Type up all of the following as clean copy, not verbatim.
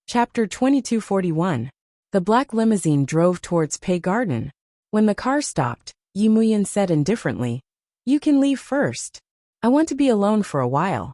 Chapter 2241. The black limousine drove towards Pei Garden. When the car stopped, Yi Muyan said indifferently, "You can leave first. I want to be alone for a while."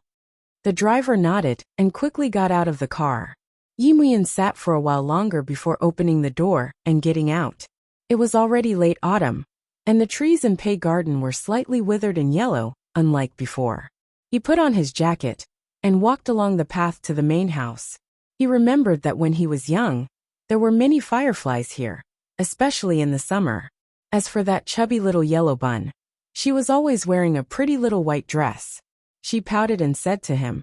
The driver nodded and quickly got out of the car. Yi Muyan sat for a while longer before opening the door and getting out. It was already late autumn, and the trees in Pei Garden were slightly withered and yellow, unlike before. He put on his jacket and walked along the path to the main house. He remembered that when he was young, there were many fireflies here, especially in the summer. As for that chubby little yellow bun, she was always wearing a pretty little white dress. She pouted and said to him,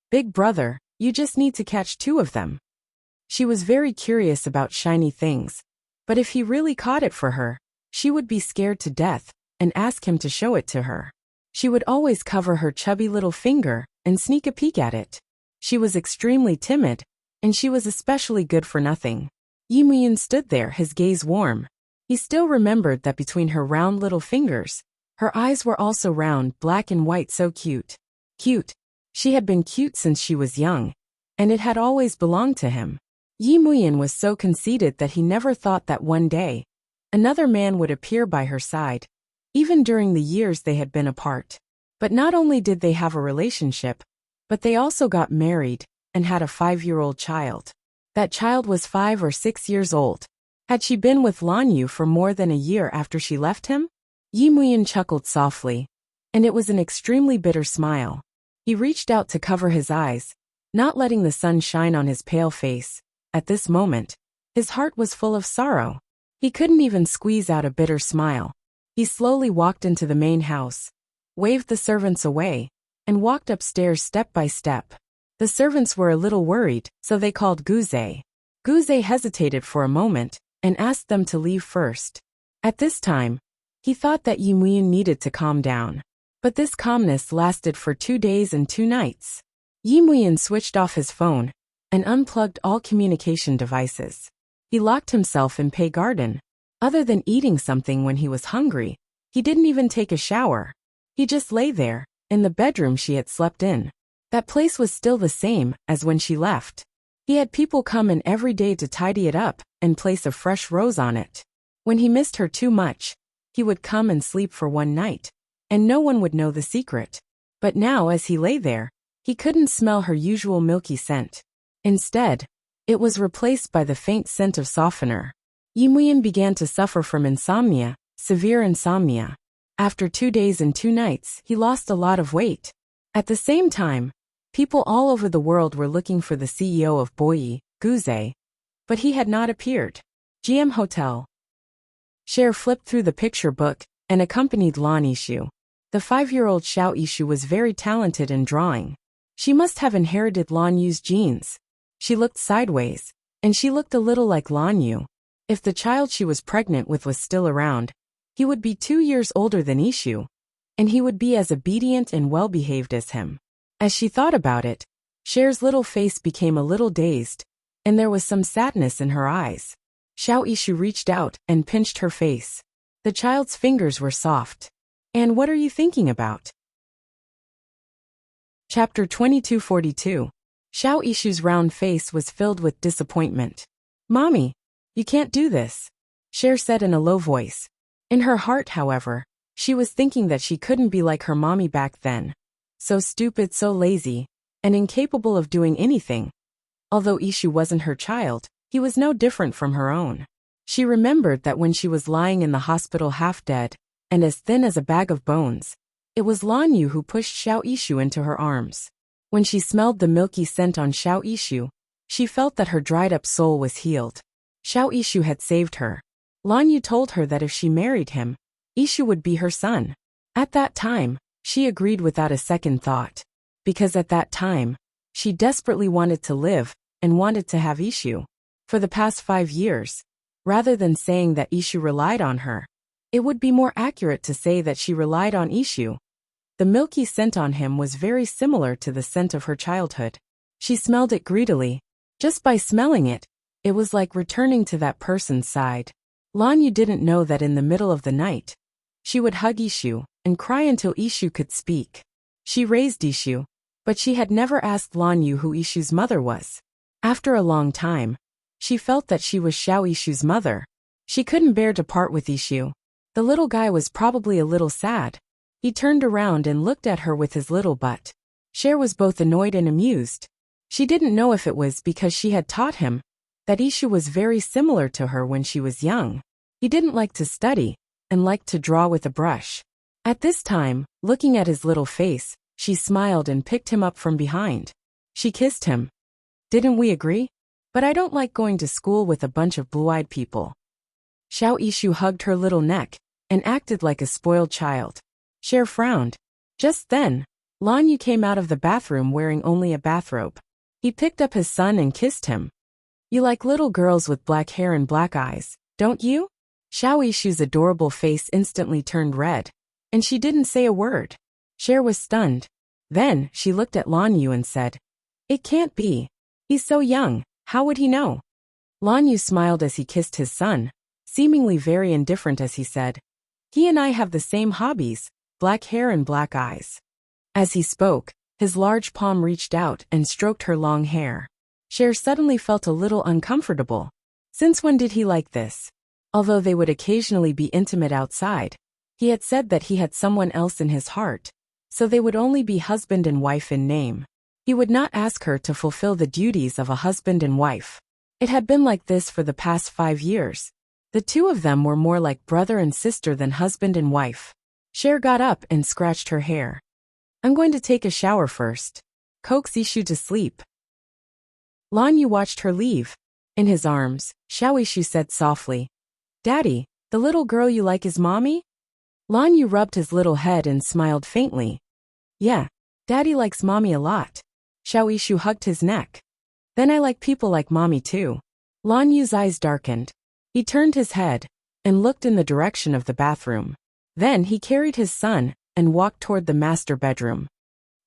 "Big brother, you just need to catch 2 of them." She was very curious about shiny things, but if he really caught it for her, she would be scared to death and ask him to show it to her. She would always cover her chubby little finger and sneak a peek at it. She was extremely timid, and she was especially good for nothing. Yi Muyan stood there, his gaze warm. He still remembered that between her round little fingers, her eyes were also round, black and white, so cute. Cute. She had been cute since she was young, and it had always belonged to him. Yi Muyan was so conceited that he never thought that one day, another man would appear by her side, even during the years they had been apart. But not only did they have a relationship, but they also got married and had a 5-year-old child. That child was 5 or 6 years old. Had she been with Lan Yu for more than a year after she left him? Yi Muyan chuckled softly, and it was an extremely bitter smile. He reached out to cover his eyes, not letting the sun shine on his pale face. At this moment, his heart was full of sorrow. He couldn't even squeeze out a bitter smile. He slowly walked into the main house, waved the servants away, and walked upstairs step by step. The servants were a little worried, so they called Guze. Guze hesitated for a moment and asked them to leave first. At this time, he thought that Yi Muyan needed to calm down. But this calmness lasted for 2 days and 2 nights. Yi Muyan switched off his phone and unplugged all communication devices. He locked himself in Pei Garden. Other than eating something when he was hungry, he didn't even take a shower. He just lay there, in the bedroom she had slept in. That place was still the same as when she left. He had people come in every day to tidy it up and place a fresh rose on it. When he missed her too much, he would come and sleep for one night, and no one would know the secret. But now as he lay there, he couldn't smell her usual milky scent. Instead, it was replaced by the faint scent of softener. Yi Muyan began to suffer from insomnia, severe insomnia. After 2 days and 2 nights, he lost a lot of weight. At the same time, people all over the world were looking for the CEO of Boyi, Guze, but he had not appeared. GM Hotel. Cher flipped through the picture book and accompanied Lan Yishu. The 5-year-old Xiao Yishu was very talented in drawing. She must have inherited Lan Yu's genes. She looked sideways, and she looked a little like Lan Yu. If the child she was pregnant with was still around, he would be 2 years older than Yishu, and he would be as obedient and well-behaved as him. As she thought about it, Cher's little face became a little dazed, and there was some sadness in her eyes. Xiao Yishu reached out and pinched her face. The child's fingers were soft. "And what are you thinking about?" Chapter 2242. Xiao Yishu's round face was filled with disappointment. "Mommy, you can't do this," Cher said in a low voice. In her heart, however, she was thinking that she couldn't be like her mommy back then. So stupid, so lazy, and incapable of doing anything. Although Yishu wasn't her child, he was no different from her own. She remembered that when she was lying in the hospital half dead, and as thin as a bag of bones, it was Lan Yu who pushed Xiao Yishu into her arms. When she smelled the milky scent on Xiao Yishu, she felt that her dried-up soul was healed. Xiao Yishu had saved her. Lan Yu told her that if she married him, Yishu would be her son. At that time, she agreed without a second thought. Because at that time, she desperately wanted to live and wanted to have Yishu. For the past 5 years, rather than saying that Yishu relied on her, it would be more accurate to say that she relied on Yishu. The milky scent on him was very similar to the scent of her childhood. She smelled it greedily. Just by smelling it, it was like returning to that person's side. Lan Yu didn't know that in the middle of the night, she would hug Yishu and cry until Yishu could speak. She raised Yishu, but she had never asked Lan Yu who Yishu's mother was. After a long time, she felt that she was Xiao Ishu's mother. She couldn't bear to part with Ishu. The little guy was probably a little sad. He turned around and looked at her with his little butt. Cher was both annoyed and amused. She didn't know if it was because she had taught him that Ishu was very similar to her when she was young. He didn't like to study and liked to draw with a brush. At this time, looking at his little face, she smiled and picked him up from behind. She kissed him. Didn't we agree? But I don't like going to school with a bunch of blue-eyed people. Xiao Ishu hugged her little neck and acted like a spoiled child. Cher frowned. Just then, Lan Yu came out of the bathroom wearing only a bathrobe. He picked up his son and kissed him. You like little girls with black hair and black eyes, don't you? Xiao Ishu's adorable face instantly turned red, and she didn't say a word. Cher was stunned. Then, she looked at Lan Yu and said, "It can't be. He's so young, how would he know?" Lan Yu smiled as he kissed his son, seemingly very indifferent as he said, "He and I have the same hobbies, black hair and black eyes." As he spoke, his large palm reached out and stroked her long hair. Cher suddenly felt a little uncomfortable. Since when did he like this? Although they would occasionally be intimate outside, he had said that he had someone else in his heart, so they would only be husband and wife in name. He would not ask her to fulfill the duties of a husband and wife. It had been like this for the past 5 years. The two of them were more like brother and sister than husband and wife. Cher got up and scratched her hair. "I'm going to take a shower first. Coax Ishu to sleep." Lan Yu watched her leave. In his arms, Xiao Ishu said softly, "Daddy, the little girl you like is Mommy?" Lan Yu rubbed his little head and smiled faintly. "Yeah, Daddy likes Mommy a lot." Xiao Ishu hugged his neck. "Then I like people like Mommy too." Lan Yu's eyes darkened. He turned his head and looked in the direction of the bathroom. Then he carried his son and walked toward the master bedroom.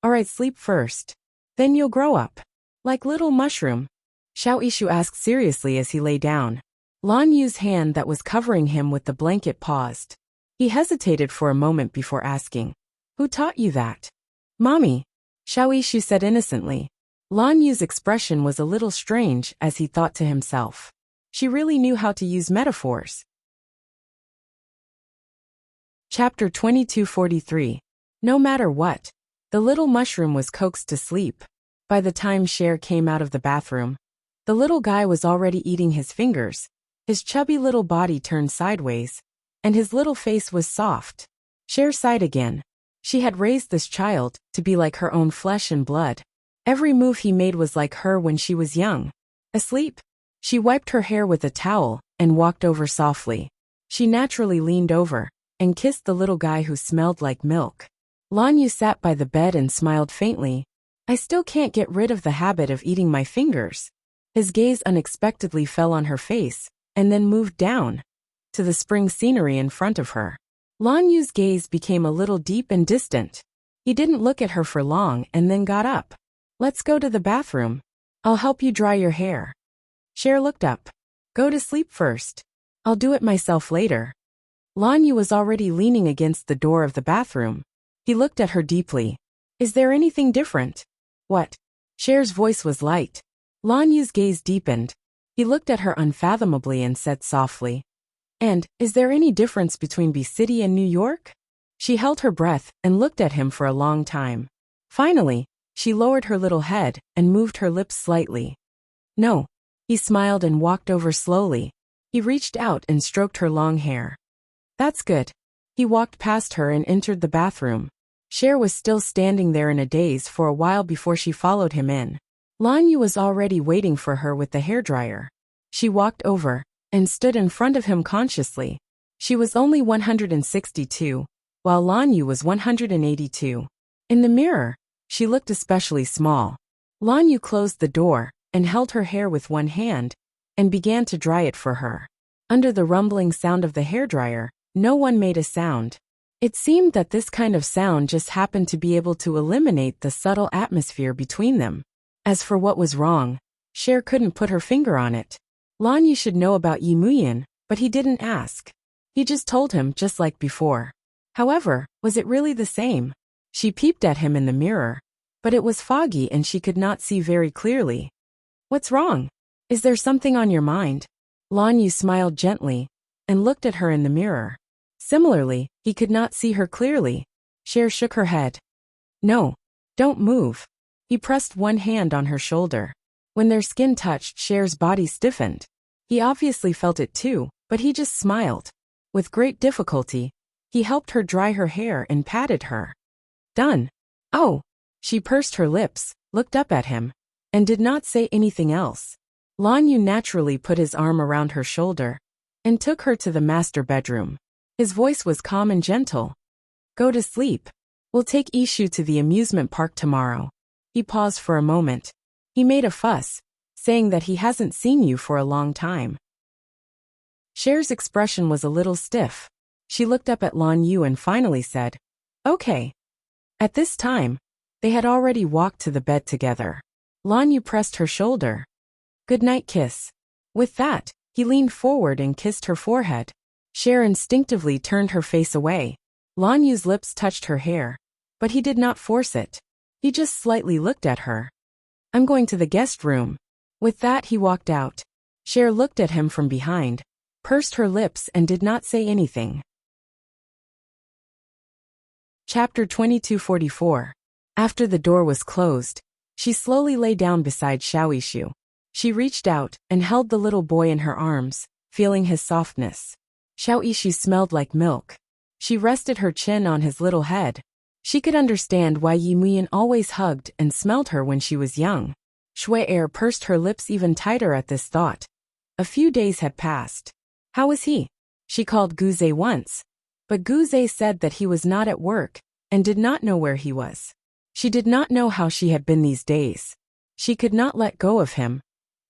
"All right, sleep first. Then you'll grow up. Like little mushroom?" Xiao Ishu asked seriously as he lay down. Lan Yu's hand that was covering him with the blanket paused. He hesitated for a moment before asking, "Who taught you that?" "Mommy," Xiao Ishu said innocently. Lan Yu's expression was a little strange as he thought to himself. She really knew how to use metaphors. Chapter 2243. No matter what, the little mushroom was coaxed to sleep. By the time Cher came out of the bathroom, the little guy was already eating his fingers. His chubby little body turned sideways, and his little face was soft. Cher sighed again. She had raised this child to be like her own flesh and blood. Every move he made was like her when she was young. Asleep? She wiped her hair with a towel and walked over softly. She naturally leaned over and kissed the little guy who smelled like milk. Lan Yu sat by the bed and smiled faintly. "I still can't get rid of the habit of eating my fingers." His gaze unexpectedly fell on her face, and then moved down to the spring scenery in front of her. Lan Yu's gaze became a little deep and distant. He didn't look at her for long and then got up. "Let's go to the bathroom. I'll help you dry your hair." Cher looked up. "Go to sleep first. I'll do it myself later." Lan Yu was already leaning against the door of the bathroom. He looked at her deeply. "Is there anything different?" "What?" Cher's voice was light. Lan Yu's gaze deepened. He looked at her unfathomably and said softly, "And, is there any difference between B-City and New York?" She held her breath and looked at him for a long time. Finally, she lowered her little head and moved her lips slightly. "No." He smiled and walked over slowly. He reached out and stroked her long hair. "That's good." He walked past her and entered the bathroom. Cher was still standing there in a daze for a while before she followed him in. Lan Yu was already waiting for her with the hairdryer. She walked over and stood in front of him consciously. She was only 162, while Lan Yu was 182. In the mirror, she looked especially small. Lan Yu closed the door and held her hair with one hand and began to dry it for her. Under the rumbling sound of the hairdryer, no one made a sound. It seemed that this kind of sound just happened to be able to eliminate the subtle atmosphere between them. As for what was wrong, Cher couldn't put her finger on it. Lan Yu should know about Yi Muyan, but he didn't ask. He just told him just like before. However, was it really the same? She peeped at him in the mirror, but it was foggy and she could not see very clearly. What's wrong? Is there something on your mind? Lan Yu smiled gently and looked at her in the mirror. Similarly, he could not see her clearly. Cher shook her head. No. Don't move. He pressed one hand on her shoulder. When their skin touched, Cher's body stiffened. He obviously felt it too, but he just smiled. With great difficulty, he helped her dry her hair and patted her. Done. Oh. She pursed her lips, looked up at him, and did not say anything else. Lan Yu naturally put his arm around her shoulder and took her to the master bedroom. His voice was calm and gentle. Go to sleep. We'll take Ishu to the amusement park tomorrow. He paused for a moment. He made a fuss, saying that he hasn't seen you for a long time. Cher's expression was a little stiff. She looked up at Lan Yu and finally said, Okay. At this time, they had already walked to the bed together. Lan Yu pressed her shoulder. Good night kiss. With that, he leaned forward and kissed her forehead. Cher instinctively turned her face away. Lan Yu's lips touched her hair, but he did not force it. He just slightly looked at her. I'm going to the guest room. With that, he walked out. Cher looked at him from behind, pursed her lips and did not say anything. Chapter 2244. After the door was closed, she slowly lay down beside Xiaoishu. She reached out and held the little boy in her arms, feeling his softness. Xiaoishu smelled like milk. She rested her chin on his little head. She could understand why Yi Muyan always hugged and smelled her when she was young. Shui Er pursed her lips even tighter at this thought. A few days had passed. How was he? She called Guze once, but Guze said that he was not at work and did not know where he was. She did not know how she had been these days. She could not let go of him,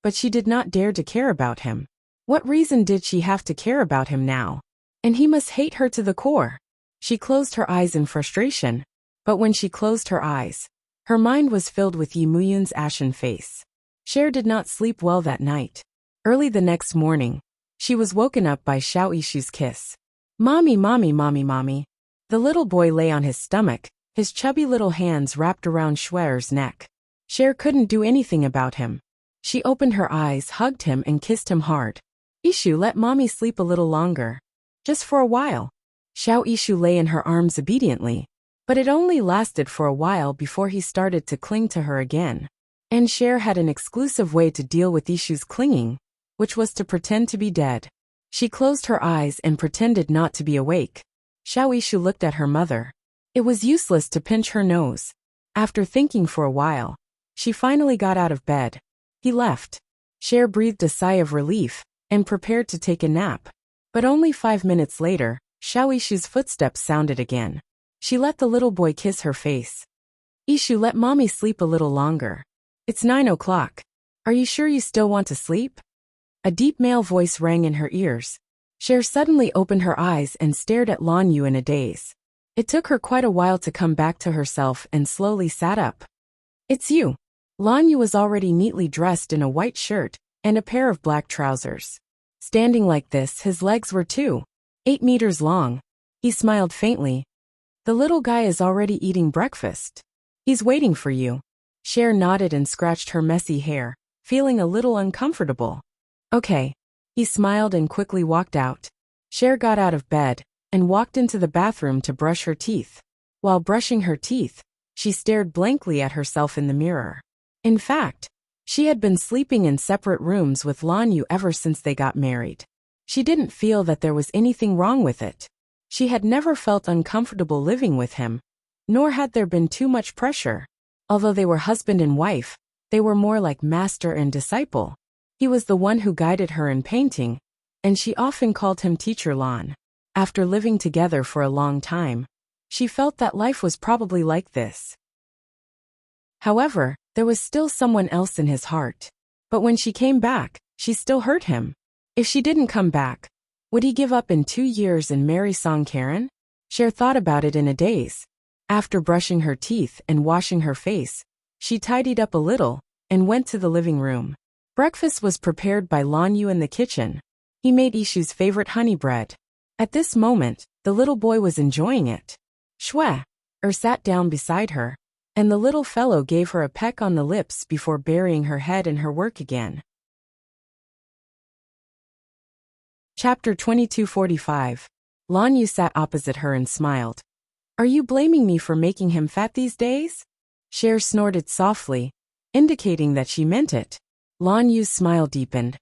but she did not dare to care about him. What reason did she have to care about him now? And he must hate her to the core. She closed her eyes in frustration, but when she closed her eyes, her mind was filled with Yi Muyan's ashen face. Cher did not sleep well that night. Early the next morning, she was woken up by Xiaoishu's kiss. Mommy, mommy, mommy, mommy. The little boy lay on his stomach, his chubby little hands wrapped around Shuer's neck. Cher couldn't do anything about him. She opened her eyes, hugged him and kissed him hard. Ishu, let mommy sleep a little longer. Just for a while. Xiaoishu lay in her arms obediently, but it only lasted for a while before he started to cling to her again. And Cher had an exclusive way to deal with Ishu's clinging, which was to pretend to be dead. She closed her eyes and pretended not to be awake. Xiaoishu looked at her mother. It was useless to pinch her nose. After thinking for a while, she finally got out of bed. He left. Cher breathed a sigh of relief and prepared to take a nap. But only 5 minutes later, Xiaoishu's footsteps sounded again. She let the little boy kiss her face. Ishu, let mommy sleep a little longer. It's 9 o'clock. Are you sure you still want to sleep? A deep male voice rang in her ears. Cher suddenly opened her eyes and stared at Lan Yu in a daze. It took her quite a while to come back to herself and slowly sat up. It's you. Lan Yu was already neatly dressed in a white shirt and a pair of black trousers. Standing like this, his legs were 8 meters long. He smiled faintly. The little guy is already eating breakfast. He's waiting for you. Cher nodded and scratched her messy hair, feeling a little uncomfortable. Okay. He smiled and quickly walked out. Cher got out of bed and walked into the bathroom to brush her teeth. While brushing her teeth, she stared blankly at herself in the mirror. In fact, she had been sleeping in separate rooms with Lan Yu ever since they got married. She didn't feel that there was anything wrong with it. She had never felt uncomfortable living with him, nor had there been too much pressure. Although they were husband and wife, they were more like master and disciple. He was the one who guided her in painting, and she often called him Teacher Lan. After living together for a long time, she felt that life was probably like this. However, there was still someone else in his heart. But when she came back, she still hurt him. If she didn't come back, would he give up in 2 years and marry Song Karen? Cher thought about it in a daze. After brushing her teeth and washing her face, she tidied up a little and went to the living room. Breakfast was prepared by Lan Yu in the kitchen. He made Ishu's favorite honey bread. At this moment, the little boy was enjoying it. Shui sat down beside her. and the little fellow gave her a peck on the lips before burying her head in her work again. Chapter 2245. Lan Yu sat opposite her and smiled. Are you blaming me for making him fat these days? Cher snorted softly, indicating that she meant it. Lan Yu's smile deepened.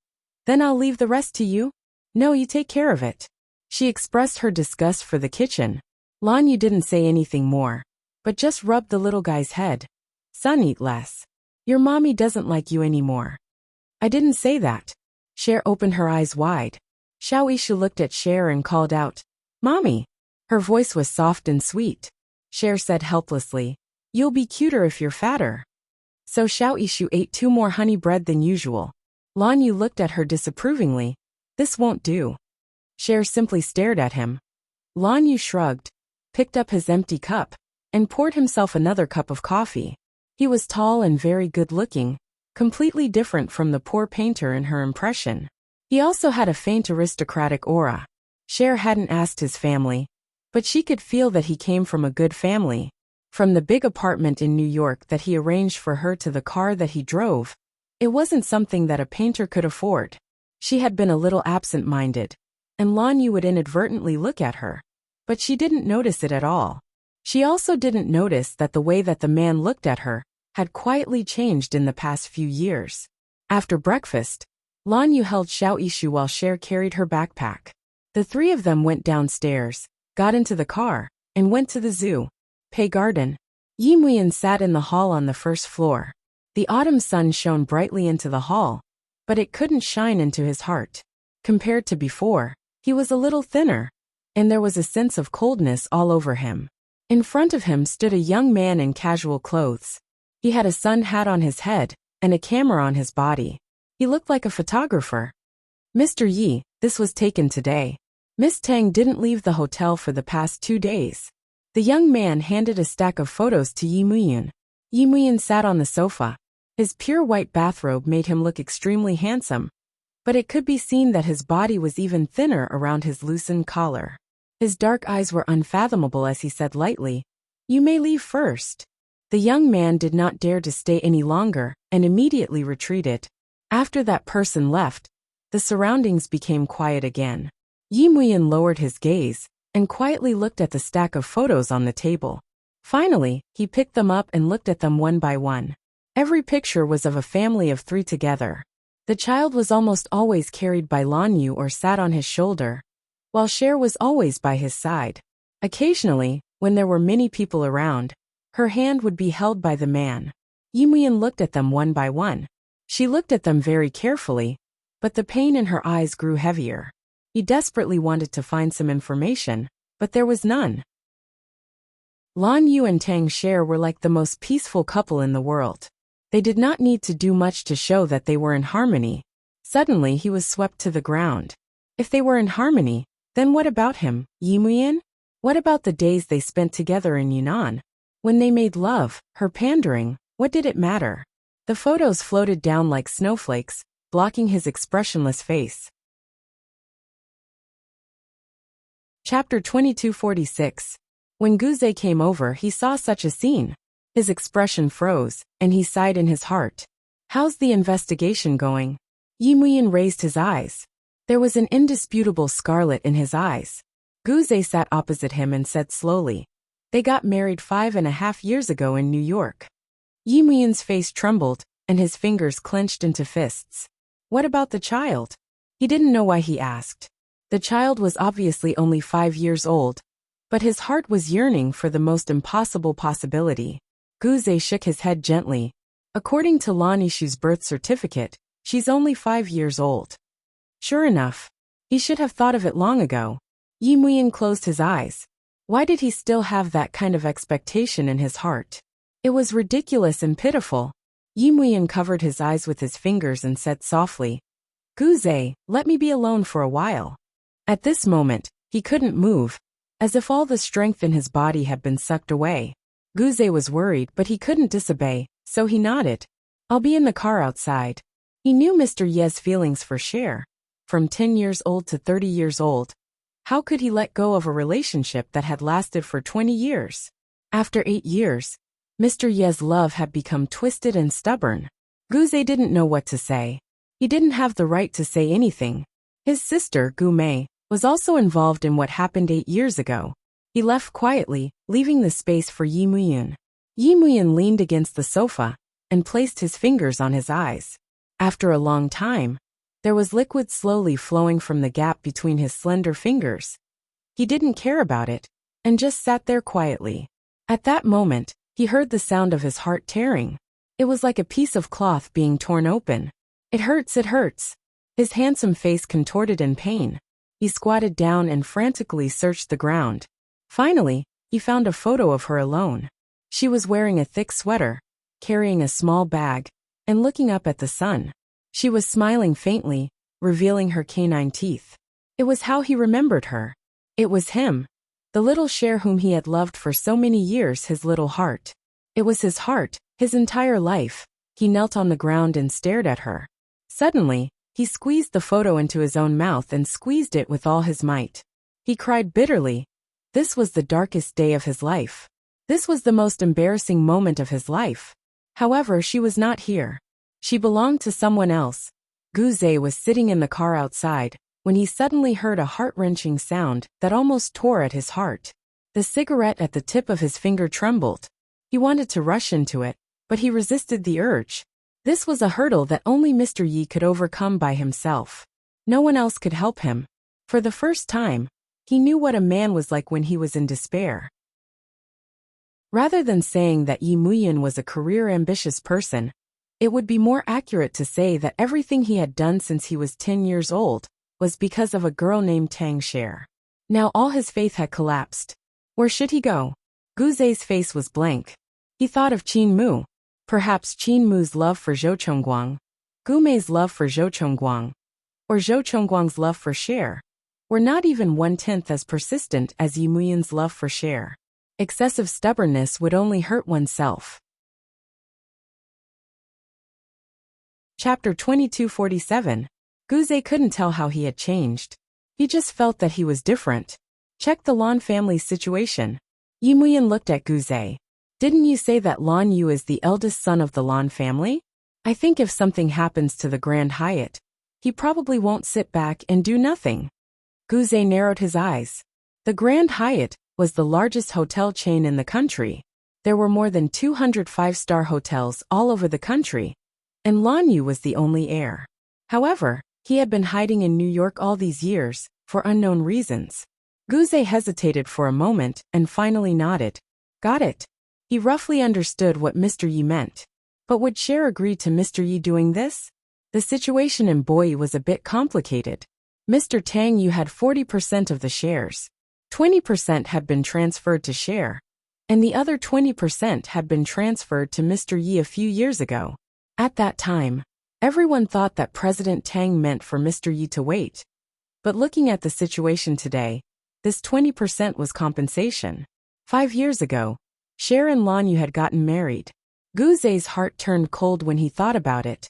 Then I'll leave the rest to you? No, you take care of it. She expressed her disgust for the kitchen. Lan Yu didn't say anything more, but just rubbed the little guy's head. Son, eat less. Your mommy doesn't like you anymore. I didn't say that. Cher opened her eyes wide. Xiao Yishu looked at Cher and called out, Mommy. Her voice was soft and sweet. Cher said helplessly, You'll be cuter if you're fatter. So Xiao Yishu ate 2 more honey bread than usual. Lan Yu looked at her disapprovingly. This won't do. Cher simply stared at him. Lan Yu shrugged, picked up his empty cup, and poured himself another cup of coffee. He was tall and very good-looking, completely different from the poor painter in her impression. He also had a faint aristocratic aura. Cher hadn't asked his family, but she could feel that he came from a good family. From the big apartment in New York that he arranged for her to the car that he drove, it wasn't something that a painter could afford. She had been a little absent-minded, and Lan Yu would inadvertently look at her, but she didn't notice it at all. She also didn't notice that the way that the man looked at her had quietly changed in the past few years. After breakfast, Lan Yu held Xiao Yishu while Cher carried her backpack. The 3 of them went downstairs, got into the car, and went to the zoo. Pei Garden. Yi Muyan sat in the hall on the first floor. The autumn sun shone brightly into the hall, but it couldn't shine into his heart. Compared to before, he was a little thinner, and there was a sense of coldness all over him. In front of him stood a young man in casual clothes. He had a sun hat on his head, and a camera on his body. He looked like a photographer. Mr. Yi, this was taken today. Miss Tang didn't leave the hotel for the past 2 days. The young man handed a stack of photos to Yi Muyan. Yi Muyan sat on the sofa. His pure white bathrobe made him look extremely handsome, but it could be seen that his body was even thinner around his loosened collar. His dark eyes were unfathomable as he said lightly, You may leave first. The young man did not dare to stay any longer and immediately retreated. After that person left, the surroundings became quiet again. Yi Muyan lowered his gaze and quietly looked at the stack of photos on the table. Finally, he picked them up and looked at them one by one. Every picture was of a family of 3 together. The child was almost always carried by Lan Yu or sat on his shoulder, while Cher was always by his side. Occasionally, when there were many people around, her hand would be held by the man. Yi Muyan looked at them one by one. She looked at them very carefully, but the pain in her eyes grew heavier. He desperately wanted to find some information, but there was none. Lan Yu and Tang Cher were like the most peaceful couple in the world. They did not need to do much to show that they were in harmony. Suddenly he was swept to the ground. If they were in harmony, then what about him, Yi Muyan? What about the days they spent together in Yunnan? When they made love, her pandering, what did it matter? The photos floated down like snowflakes, blocking his expressionless face. Chapter 2246. When Guze came over, he saw such a scene. His expression froze, and he sighed in his heart. How's the investigation going? Yi Muyan raised his eyes. There was an indisputable scarlet in his eyes. Guze sat opposite him and said slowly, They got married 5.5 years ago in New York. Yi Muyan's face trembled, and his fingers clenched into fists. What about the child? He didn't know why he asked. The child was obviously only 5 years old, but his heart was yearning for the most impossible possibility. Guze shook his head gently. According to Lan Yishu's birth certificate, she's only 5 years old. Sure enough. He should have thought of it long ago. Yi Muyan closed his eyes. Why did he still have that kind of expectation in his heart? It was ridiculous and pitiful. Yi Muyan covered his eyes with his fingers and said softly, Guze, let me be alone for a while. At this moment, he couldn't move, as if all the strength in his body had been sucked away. Guze was worried, but he couldn't disobey, so he nodded. I'll be in the car outside. He knew Mr. Ye's feelings for Cher. From 10 years old to 30 years old. How could he let go of a relationship that had lasted for 20 years? After 8 years, Mr. Ye's love had become twisted and stubborn. Guze didn't know what to say. He didn't have the right to say anything. His sister, Gu Mei, was also involved in what happened 8 years ago. He left quietly, leaving the space for Yi Muyun. Yi Muyun leaned against the sofa and placed his fingers on his eyes. After a long time, there was liquid slowly flowing from the gap between his slender fingers. He didn't care about it, and just sat there quietly. At that moment, he heard the sound of his heart tearing. It was like a piece of cloth being torn open. It hurts, it hurts. His handsome face contorted in pain. He squatted down and frantically searched the ground. Finally, he found a photo of her alone. She was wearing a thick sweater, carrying a small bag, and looking up at the sun. She was smiling faintly, revealing her canine teeth. It was how he remembered her. It was him, the little Cher whom he had loved for so many years, his little heart. It was his heart, his entire life. He knelt on the ground and stared at her. Suddenly, he squeezed the photo into his own mouth and squeezed it with all his might. He cried bitterly. This was the darkest day of his life. This was the most embarrassing moment of his life. However, she was not here. She belonged to someone else. Guze was sitting in the car outside when he suddenly heard a heart-wrenching sound that almost tore at his heart. The cigarette at the tip of his finger trembled. He wanted to rush into it, but he resisted the urge. This was a hurdle that only Mr. Yi could overcome by himself. No one else could help him. For the first time, he knew what a man was like when he was in despair. Rather than saying that Yi Muyun was a career-ambitious person, it would be more accurate to say that everything he had done since he was 10 years old was because of a girl named Tang Cher. Now all his faith had collapsed. Where should he go? Guze's face was blank. He thought of Qin Mu. Perhaps Qin Mu's love for Zhou Chongguang, Gu Mei's love for Zhou Chongguang, or Zhou Chongguang's love for Cher were not even 1/10 as persistent as Yi Muyun's love for Cher. Excessive stubbornness would only hurt oneself. Chapter 2247. Guze couldn't tell how he had changed. He just felt that he was different. Check the Lan family's situation. Yi Muyun looked at Guze. Didn't you say that Lan Yu is the eldest son of the Lan family? I think if something happens to the Grand Hyatt, he probably won't sit back and do nothing. Guze narrowed his eyes. The Grand Hyatt was the largest hotel chain in the country. There were more than 200 five-star hotels all over the country, and Lan Yu was the only heir. However, he had been hiding in New York all these years, for unknown reasons. Guze hesitated for a moment and finally nodded. Got it. He roughly understood what Mr. Yi meant. But would Cher agree to Mr. Yi doing this? The situation in Boyi was a bit complicated. Mr. Tang Yu had 40% of the shares. 20% had been transferred to Cher, and the other 20% had been transferred to Mr. Yi a few years ago. At that time, everyone thought that President Tang meant for Mr. Yi to wait. But looking at the situation today, this 20% was compensation. 5 years ago, Cher and Lan Yu had gotten married. Guze's heart turned cold when he thought about it.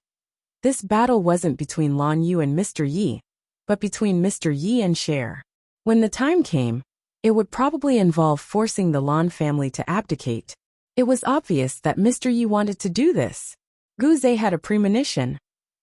This battle wasn't between Lan Yu and Mr. Yi, but between Mr. Yi and Cher. When the time came, it would probably involve forcing the Lan family to abdicate. It was obvious that Mr. Yi wanted to do this. Guze had a premonition.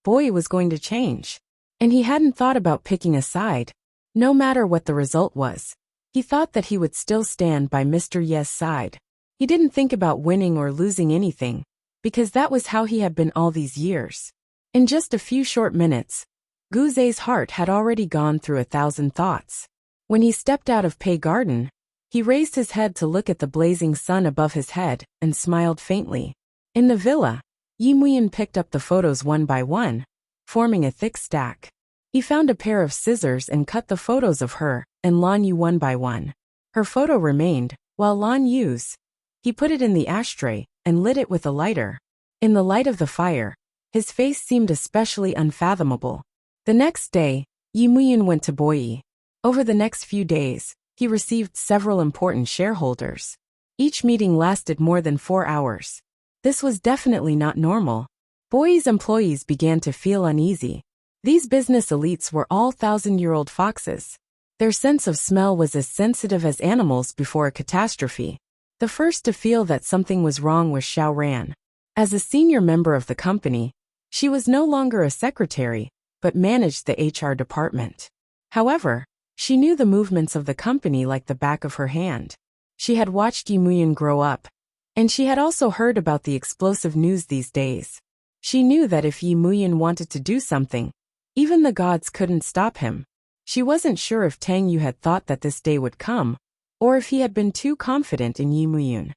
Boyi was going to change. And he hadn't thought about picking a side. No matter what the result was, he thought that he would still stand by Mr. Ye's side. He didn't think about winning or losing anything, because that was how he had been all these years. In just a few short minutes, Guze's heart had already gone through 1,000 thoughts. When he stepped out of Pei Garden, he raised his head to look at the blazing sun above his head and smiled faintly. In the villa, Yi Muyun picked up the photos one by one, forming a thick stack. He found a pair of scissors and cut the photos of her and Lan Yu one by one. Her photo remained, while Lan Yu's. He put it in the ashtray and lit it with a lighter. In the light of the fire, his face seemed especially unfathomable. The next day, Yi Muyun went to Boyi. Over the next few days, he received several important shareholders. Each meeting lasted more than 4 hours. This was definitely not normal. Boyi's employees began to feel uneasy. These business elites were all 1,000-year-old foxes. Their sense of smell was as sensitive as animals before a catastrophe. The first to feel that something was wrong was Xiao Ran. As a senior member of the company, she was no longer a secretary, but managed the HR department. However, she knew the movements of the company like the back of her hand. She had watched Yi Muyan grow up, and she had also heard about the explosive news these days. She knew that if Yi Muyan wanted to do something, even the gods couldn't stop him. She wasn't sure if Tang Yu had thought that this day would come, or if he had been too confident in Yi Muyan.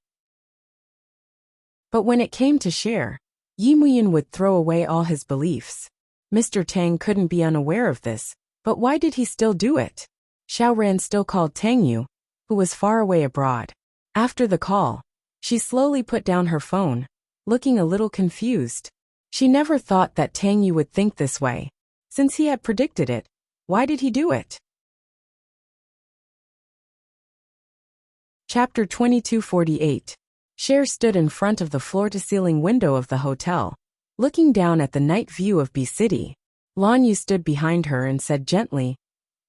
But when it came to share, Yi Muyan would throw away all his beliefs. Mr. Tang couldn't be unaware of this, but why did he still do it? Xiao Ran still called Tang Yu, who was far away abroad. After the call, she slowly put down her phone, looking a little confused. She never thought that Tang Yu would think this way. Since he had predicted it, why did he do it? Chapter 2248. Cher stood in front of the floor-to-ceiling window of the hotel, looking down at the night view of B City. Lan Yu stood behind her and said gently,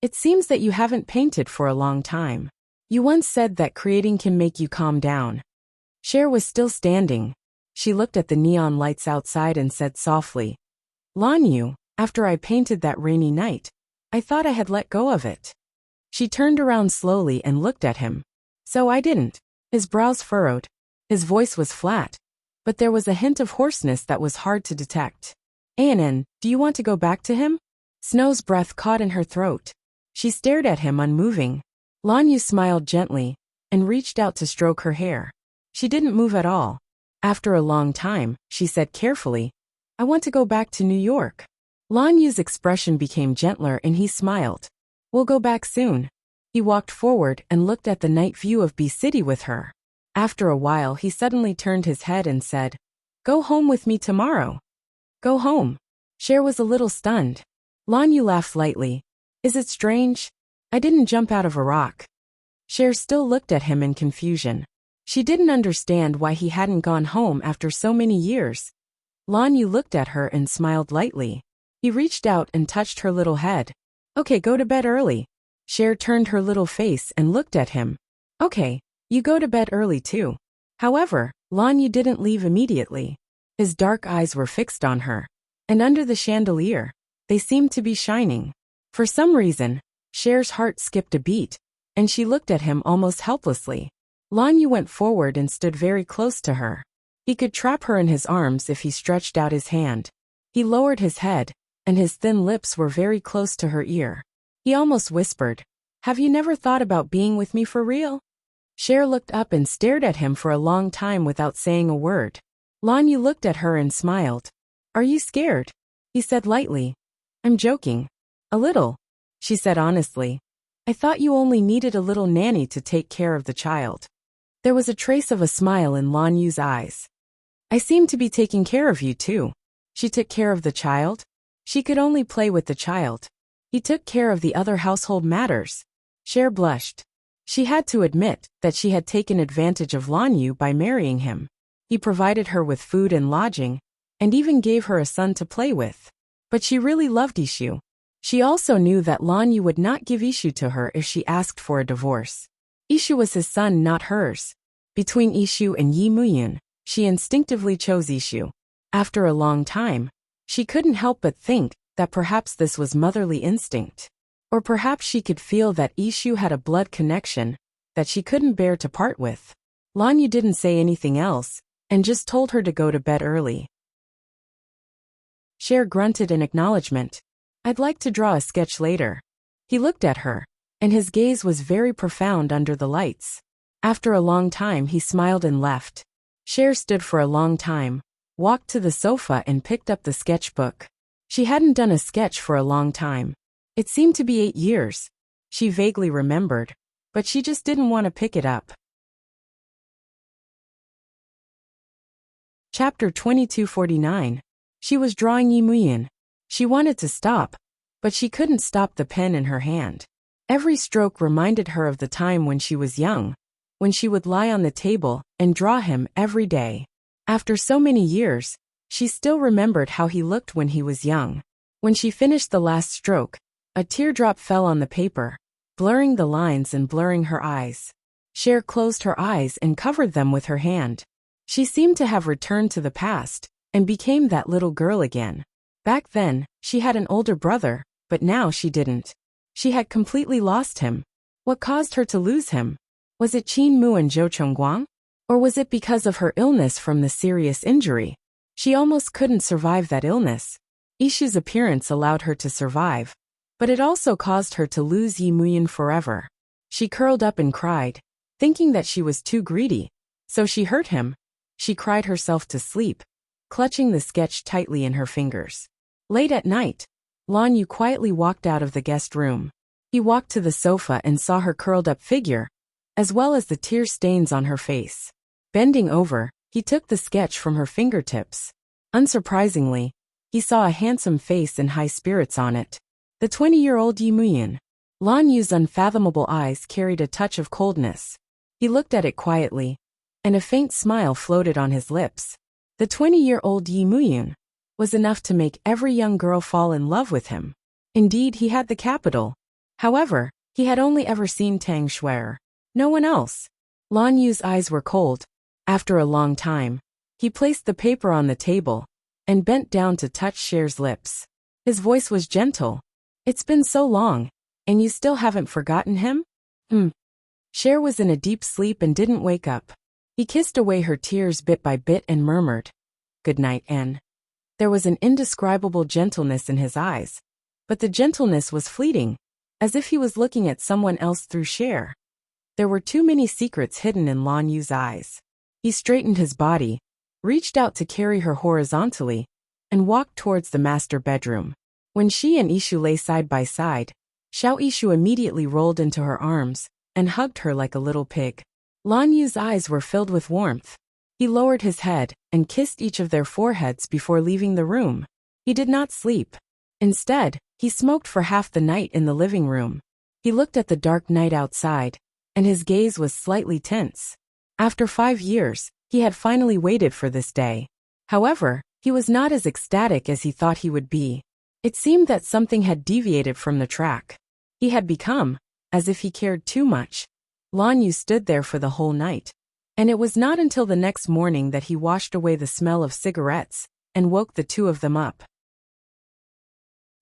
"It seems that you haven't painted for a long time. You once said that creating can make you calm down." Cher was still standing. She looked at the neon lights outside and said softly, "Lan Yu, after I painted that rainy night, I thought I had let go of it." She turned around slowly and looked at him. "So I didn't." His brows furrowed. His voice was flat, but there was a hint of hoarseness that was hard to detect. "Anan, do you want to go back to him?" Snow's breath caught in her throat. She stared at him unmoving. Lan Yu smiled gently and reached out to stroke her hair. She didn't move at all. After a long time, she said carefully, "I want to go back to New York." Lan Yu's expression became gentler and he smiled. "We'll go back soon." He walked forward and looked at the night view of B City with her. After a while he suddenly turned his head and said, "Go home with me tomorrow." "Go home?" Cher was a little stunned. Lan Yu laughed lightly. "Is it strange? I didn't jump out of a rock." Cher still looked at him in confusion. She didn't understand why he hadn't gone home after so many years. Lan Yu looked at her and smiled lightly. He reached out and touched her little head. "Okay, go to bed early." Cher turned her little face and looked at him. "Okay, you go to bed early too." However, Lan Yu didn't leave immediately. His dark eyes were fixed on her, and under the chandelier, they seemed to be shining. For some reason, Cher's heart skipped a beat, and she looked at him almost helplessly. Lan Yu went forward and stood very close to her. He could trap her in his arms if he stretched out his hand. He lowered his head, and his thin lips were very close to her ear. He almost whispered, "Have you never thought about being with me for real?" Cher looked up and stared at him for a long time without saying a word. Lan Yu looked at her and smiled. "Are you scared?" He said lightly. "I'm joking." "A little," she said honestly. "I thought you only needed a little nanny to take care of the child." There was a trace of a smile in Lan Yu's eyes. "I seem to be taking care of you too." She took care of the child? She could only play with the child. He took care of the other household matters. Cher blushed. She had to admit that she had taken advantage of Lan Yu by marrying him. He provided her with food and lodging, and even gave her a son to play with. But she really loved Ishu. She also knew that Lan Yu would not give Ishu to her if she asked for a divorce. Ishu was his son, not hers. Between Ishu and Yi Muyan, she instinctively chose Ishu. After a long time, she couldn't help but think that perhaps this was motherly instinct. Or perhaps she could feel that Ishu had a blood connection that she couldn't bear to part with. Lan Yu didn't say anything else, and just told her to go to bed early. Cher grunted in acknowledgement. "I'd like to draw a sketch later." He looked at her, and his gaze was very profound under the lights. After a long time he smiled and left. Cher stood for a long time, walked to the sofa and picked up the sketchbook. She hadn't done a sketch for a long time. It seemed to be 8 years. She vaguely remembered, but she just didn't want to pick it up. Chapter 2249. She was drawing Yi Muyan. She wanted to stop, but she couldn't stop the pen in her hand. Every stroke reminded her of the time when she was young, when she would lie on the table and draw him every day. After so many years, she still remembered how he looked when he was young. When she finished the last stroke, a teardrop fell on the paper, blurring the lines and blurring her eyes. Cher closed her eyes and covered them with her hand. She seemed to have returned to the past and became that little girl again. Back then, she had an older brother, but now she didn't. She had completely lost him. What caused her to lose him? Was it Qin Mu and Zhou Chongguang? Or was it because of her illness from the serious injury? She almost couldn't survive that illness. Ishu's appearance allowed her to survive, but it also caused her to lose Yi Muyan forever. She curled up and cried, thinking that she was too greedy, so she hurt him. She cried herself to sleep, clutching the sketch tightly in her fingers. Late at night, Lan Yu quietly walked out of the guest room. He walked to the sofa and saw her curled-up figure, as well as the tear stains on her face. Bending over, he took the sketch from her fingertips. Unsurprisingly, he saw a handsome face and high spirits on it. The 20-year-old Yi Muyan. Lan Yu's unfathomable eyes carried a touch of coldness. He looked at it quietly, and a faint smile floated on his lips. The 20-year-old Yi Muyan was enough to make every young girl fall in love with him. Indeed, he had the capital. However, he had only ever seen Tang Xuer. No one else. Lan Yu's eyes were cold. After a long time, he placed the paper on the table and bent down to touch Cher's lips. His voice was gentle. It's been so long, and you still haven't forgotten him? Cher was in a deep sleep and didn't wake up. He kissed away her tears bit by bit and murmured, "Good night, Anne." There was an indescribable gentleness in his eyes, but the gentleness was fleeting, as if he was looking at someone else through Cher. There were too many secrets hidden in Lan Yu's eyes. He straightened his body, reached out to carry her horizontally, and walked towards the master bedroom. When she and Ishu lay side by side, Xiao Ishu immediately rolled into her arms and hugged her like a little pig. Lan Yu's eyes were filled with warmth. He lowered his head and kissed each of their foreheads before leaving the room. He did not sleep. Instead, he smoked for half the night in the living room. He looked at the dark night outside, and his gaze was slightly tense. After 5 years, he had finally waited for this day. However, he was not as ecstatic as he thought he would be. It seemed that something had deviated from the track. He had become, as if he cared too much. Lan Yu stood there for the whole night, and it was not until the next morning that he washed away the smell of cigarettes and woke the two of them up.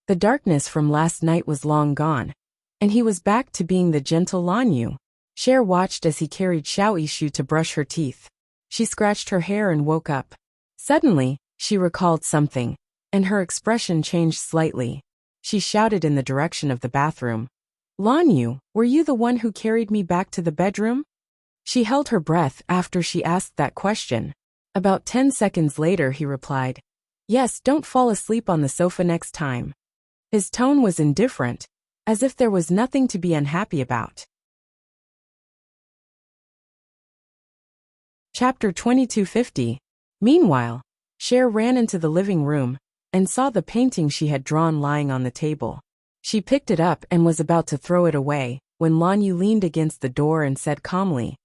The darkness from last night was long gone, and he was back to being the gentle Lan Yu. Cher watched as he carried Xiao Ishu to brush her teeth. She scratched her hair and woke up. Suddenly, she recalled something, and her expression changed slightly. She shouted in the direction of the bathroom, "Lan Yu, were you the one who carried me back to the bedroom?" She held her breath after she asked that question. About 10 seconds later he replied, "Yes, don't fall asleep on the sofa next time." His tone was indifferent, as if there was nothing to be unhappy about. Chapter 2250. Meanwhile, Cher ran into the living room and saw the painting she had drawn lying on the table. She picked it up and was about to throw it away when Lan Yu leaned against the door and said calmly,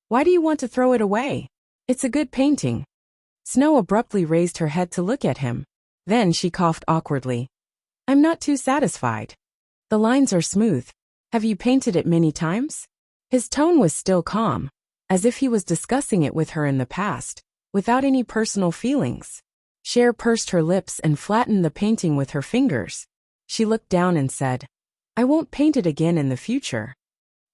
"Why do you want to throw it away? It's a good painting." Snow abruptly raised her head to look at him. Then she coughed awkwardly. "I'm not too satisfied. The lines are smooth. Have you painted it many times?" His tone was still calm, as if he was discussing it with her in the past, without any personal feelings. Cher pursed her lips and flattened the painting with her fingers. She looked down and said, "I won't paint it again in the future."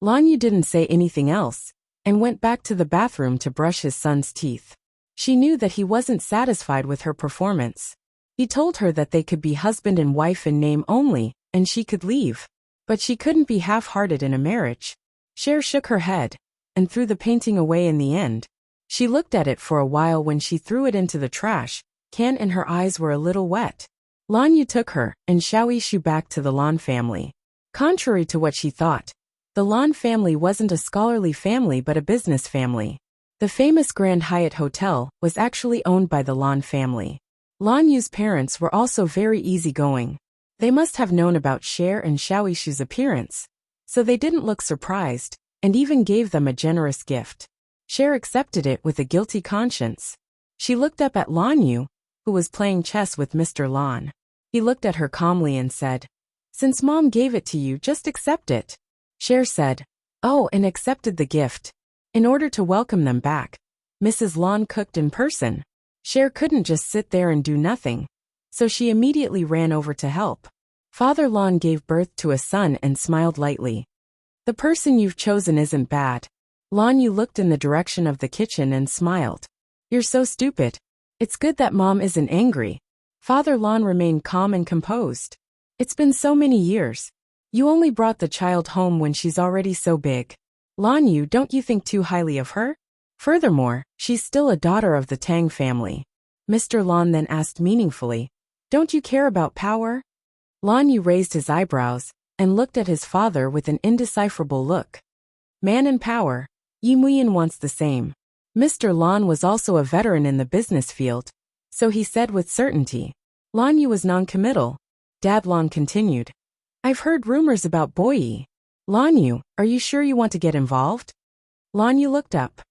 Lan Yu didn't say anything else, and went back to the bathroom to brush his son's teeth. She knew that he wasn't satisfied with her performance. He told her that they could be husband and wife in name only, and she could leave. But she couldn't be half-hearted in a marriage. Cher shook her head, and threw the painting away in the end. She looked at it for a while when she threw it into the trash can and her eyes were a little wet. Lan Yu took her and Xiao Ishu back to the Lan family. Contrary to what she thought, the Lan family wasn't a scholarly family but a business family. The famous Grand Hyatt Hotel was actually owned by the Lan family. Lan Yu's parents were also very easygoing. They must have known about Cher and Xiao Ishu's appearance, so they didn't look surprised, and even gave them a generous gift. Cher accepted it with a guilty conscience. She looked up at Lan Yu, who was playing chess with Mr. Lan. He looked at her calmly and said, "Since Mom gave it to you, just accept it." Cher said, "Oh," and accepted the gift, In order to welcome them back, Mrs. Lan cooked in person. Cher couldn't just sit there and do nothing, so she immediately ran over to help. Father Lan gave birth to a son and smiled lightly. The person you've chosen isn't bad. Lan Yu looked in the direction of the kitchen and smiled. You're so stupid. It's good that Mom isn't angry. Father Lan remained calm and composed. It's been so many years. You only brought the child home when she's already so big. Lan Yu, don't you think too highly of her? Furthermore, she's still a daughter of the Tang family. Mr. Lan then asked meaningfully, don't you care about power? Lan Yu raised his eyebrows and looked at his father with an indecipherable look. Man in power, Yi Muyan wants the same. Mr. Lan was also a veteran in the business field, so he said with certainty. Lan Yu was non-committal. Dad Lan continued. I've heard rumors about Boyi. Lan Yu, are you sure you want to get involved? Lan Yu looked up.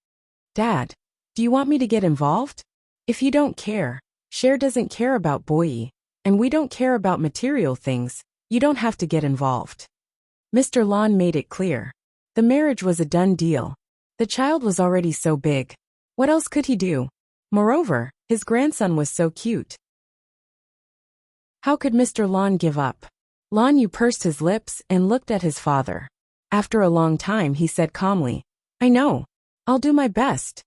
Dad, do you want me to get involved? If you don't care, Cher doesn't care about Boyi, and we don't care about material things, you don't have to get involved. Mr. Lan made it clear. The marriage was a done deal. The child was already so big. What else could he do? Moreover, his grandson was so cute. How could Mr. Lan give up? Lan Yu pursed his lips and looked at his father. After a long time he said calmly, I know. I'll do my best.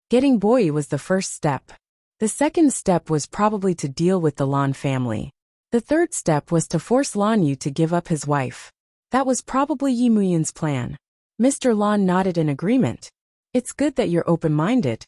Getting Boyi was the first step. The second step was probably to deal with the Lan family. The third step was to force Lan Yu to give up his wife. That was probably Yi Muyan's plan. Mr. Lan nodded in agreement. It's good that you're open-minded.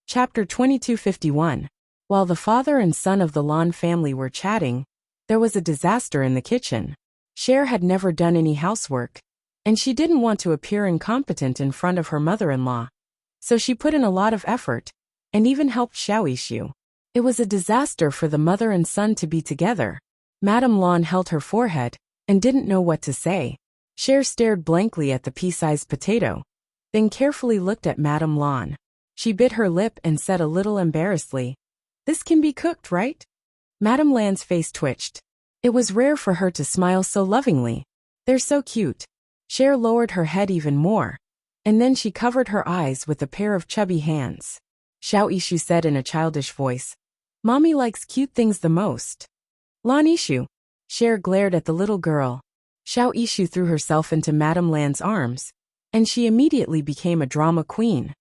Chapter 2251. While the father and son of the Lan family were chatting, there was a disaster in the kitchen. Cher had never done any housework, and she didn't want to appear incompetent in front of her mother-in-law. So she put in a lot of effort, and even helped Xiaoishu. It was a disaster for the mother and son to be together. Madame Lan held her forehead, and didn't know what to say. Cher stared blankly at the pea-sized potato, then carefully looked at Madame Lan. She bit her lip and said a little embarrassedly, This can be cooked, right? Madame Lan's face twitched. It was rare for her to smile so lovingly. They're so cute. Cher lowered her head even more, and then she covered her eyes with a pair of chubby hands. Xiaoishu said in a childish voice, Mommy likes cute things the most. Lan Ishu. Cher glared at the little girl. Xiaoishu threw herself into Madame Lan's arms, and she immediately became a drama queen.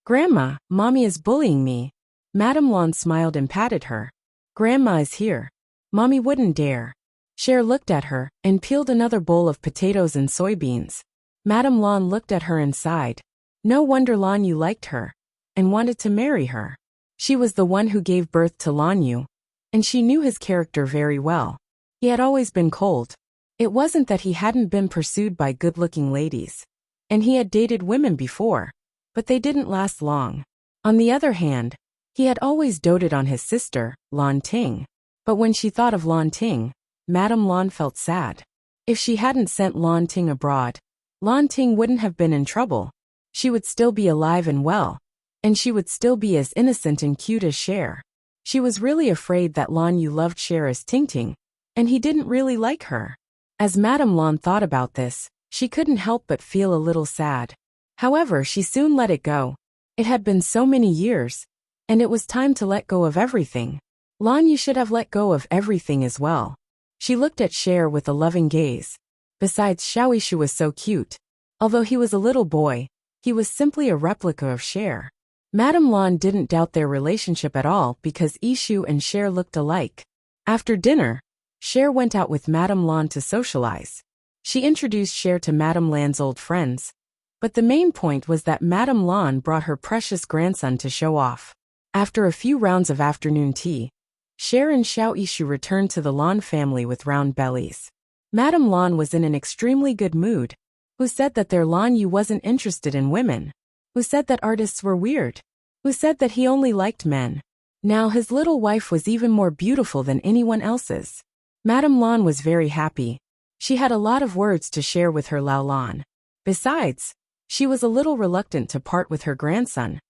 Grandma, Mommy is bullying me. Madame Lan smiled and patted her. Grandma is here. Mommy wouldn't dare. Cher looked at her and peeled another bowl of potatoes and soybeans. Madame Lan looked at her and sighed. No wonder Lan Yu liked her and wanted to marry her. She was the one who gave birth to Lan Yu, and she knew his character very well. He had always been cold. It wasn't that he hadn't been pursued by good-looking ladies, and he had dated women before, but they didn't last long. On the other hand, he had always doted on his sister, Lan Ting. But when she thought of Lan Ting, Madame Lan felt sad. If she hadn't sent Lan Ting abroad, Lan Ting wouldn't have been in trouble. She would still be alive and well, and she would still be as innocent and cute as Cher. She was really afraid that Lan Yu loved Cher as Ting Ting, and he didn't really like her. As Madame Lan thought about this, she couldn't help but feel a little sad. However, she soon let it go. It had been so many years, and it was time to let go of everything. Lan Yu should have let go of everything as well. She looked at Cher with a loving gaze. Besides, Xiaoishu was so cute. Although he was a little boy, he was simply a replica of Cher. Madame Lan didn't doubt their relationship at all because Ishu and Cher looked alike. After dinner, Cher went out with Madame Lan to socialize. She introduced Cher to Madame Lan's old friends, but the main point was that Madame Lan brought her precious grandson to show off. After a few rounds of afternoon tea, Cher and Xiaoishu returned to the Lan family with round bellies. Madame Lan was in an extremely good mood, who said that their Lan Yu wasn't interested in women, who said that artists were weird, who said that he only liked men. Now his little wife was even more beautiful than anyone else's. Madame Lan was very happy. She had a lot of words to share with her Lao Lan. Besides, she was a little reluctant to part with her grandson,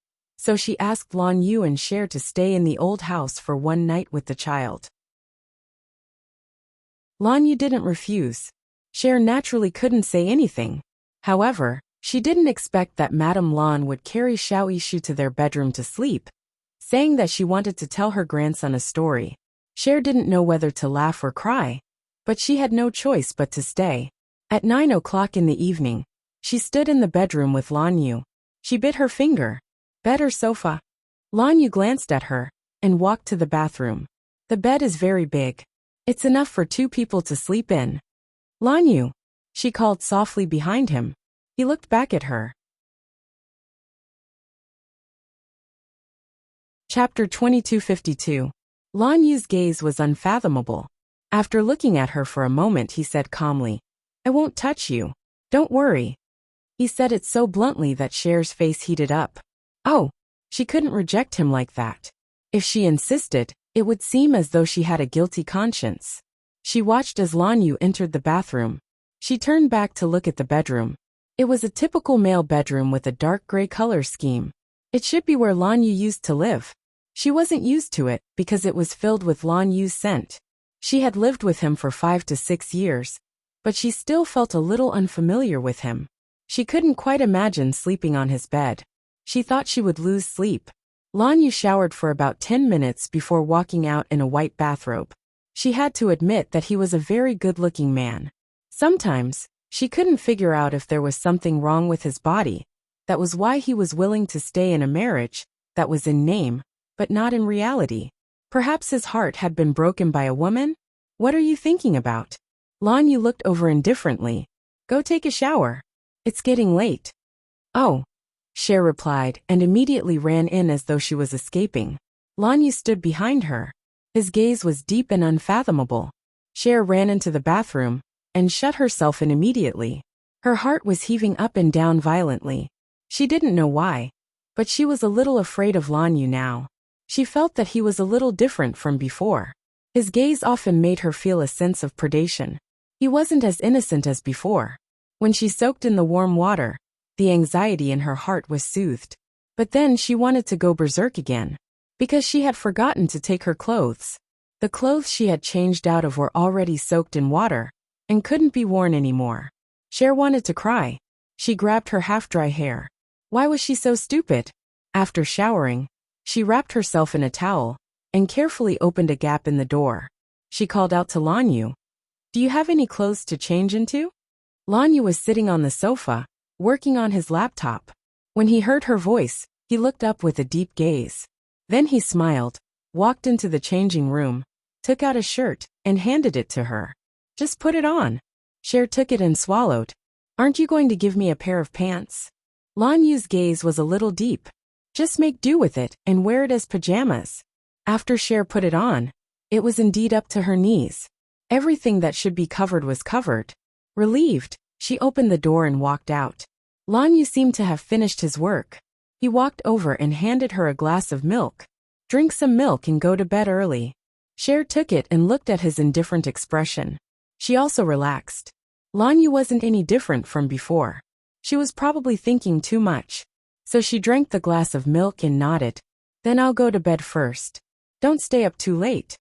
so she asked Lan Yu and Cher to stay in the old house for one night with the child. Lan Yu didn't refuse. Cher naturally couldn't say anything. However, she didn't expect that Madame Lan would carry Xiao Yishu to their bedroom to sleep, saying that she wanted to tell her grandson a story. Cher didn't know whether to laugh or cry, but she had no choice but to stay. At 9 o'clock in the evening, she stood in the bedroom with Lan Yu. She bit her finger. Bed or sofa? Lan Yu glanced at her and walked to the bathroom. The bed is very big. It's enough for 2 people to sleep in. Lan Yu, she called softly behind him. He looked back at her. Chapter 2252. Lan Yu's gaze was unfathomable. After looking at her for a moment, he said calmly, "I won't touch you. Don't worry." He said it so bluntly that Cher's face heated up. Oh, she couldn't reject him like that. If she insisted, it would seem as though she had a guilty conscience. She watched as Lan Yu entered the bathroom. She turned back to look at the bedroom. It was a typical male bedroom with a dark gray color scheme. It should be where Lan Yu used to live. She wasn't used to it because it was filled with Lan Yu's scent. She had lived with him for 5 to 6 years, but she still felt a little unfamiliar with him. She couldn't quite imagine sleeping on his bed. She thought she would lose sleep. Lan Yu showered for about 10 minutes before walking out in a white bathrobe. She had to admit that he was a very good-looking man. Sometimes, she couldn't figure out if there was something wrong with his body. That was why he was willing to stay in a marriage that was in name, but not in reality. Perhaps his heart had been broken by a woman? What are you thinking about? Lan Yu looked over indifferently. Go take a shower. It's getting late. Oh, Cher replied and immediately ran in as though she was escaping. Lan Yu stood behind her. His gaze was deep and unfathomable. Cher ran into the bathroom and shut herself in immediately. Her heart was heaving up and down violently. She didn't know why, but she was a little afraid of Lan Yu now. She felt that he was a little different from before. His gaze often made her feel a sense of predation. He wasn't as innocent as before. When she soaked in the warm water, the anxiety in her heart was soothed. But then she wanted to go berserk again, because she had forgotten to take her clothes. The clothes she had changed out of were already soaked in water and couldn't be worn anymore. Cher wanted to cry. She grabbed her half-dry hair. Why was she so stupid? After showering, she wrapped herself in a towel and carefully opened a gap in the door. She called out to Lan Yu. Do you have any clothes to change into? Lan Yu was sitting on the sofa, working on his laptop. When he heard her voice, he looked up with a deep gaze. Then he smiled, walked into the changing room, took out a shirt, and handed it to her. Just put it on. Cher took it and swallowed. Aren't you going to give me a pair of pants? Lan Yu's gaze was a little deep. Just make do with it and wear it as pajamas. After Cher put it on, it was indeed up to her knees. Everything that should be covered was covered. Relieved, she opened the door and walked out. Lan Yu seemed to have finished his work. He walked over and handed her a glass of milk. Drink some milk and go to bed early. Cher took it and looked at his indifferent expression. She also relaxed. Lan Yu wasn't any different from before. She was probably thinking too much. So she drank the glass of milk and nodded. Then I'll go to bed first. Don't stay up too late.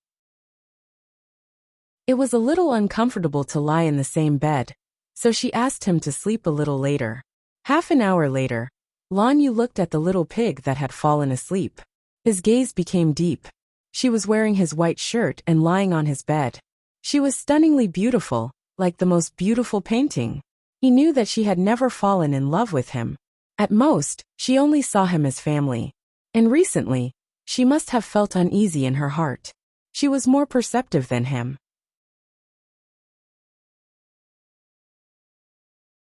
It was a little uncomfortable to lie in the same bed, so she asked him to sleep a little later. Half an hour later, Lan Yu looked at the little pig that had fallen asleep. His gaze became deep. She was wearing his white shirt and lying on his bed. She was stunningly beautiful, like the most beautiful painting. He knew that she had never fallen in love with him. At most, she only saw him as family. And recently, she must have felt uneasy in her heart. She was more perceptive than him.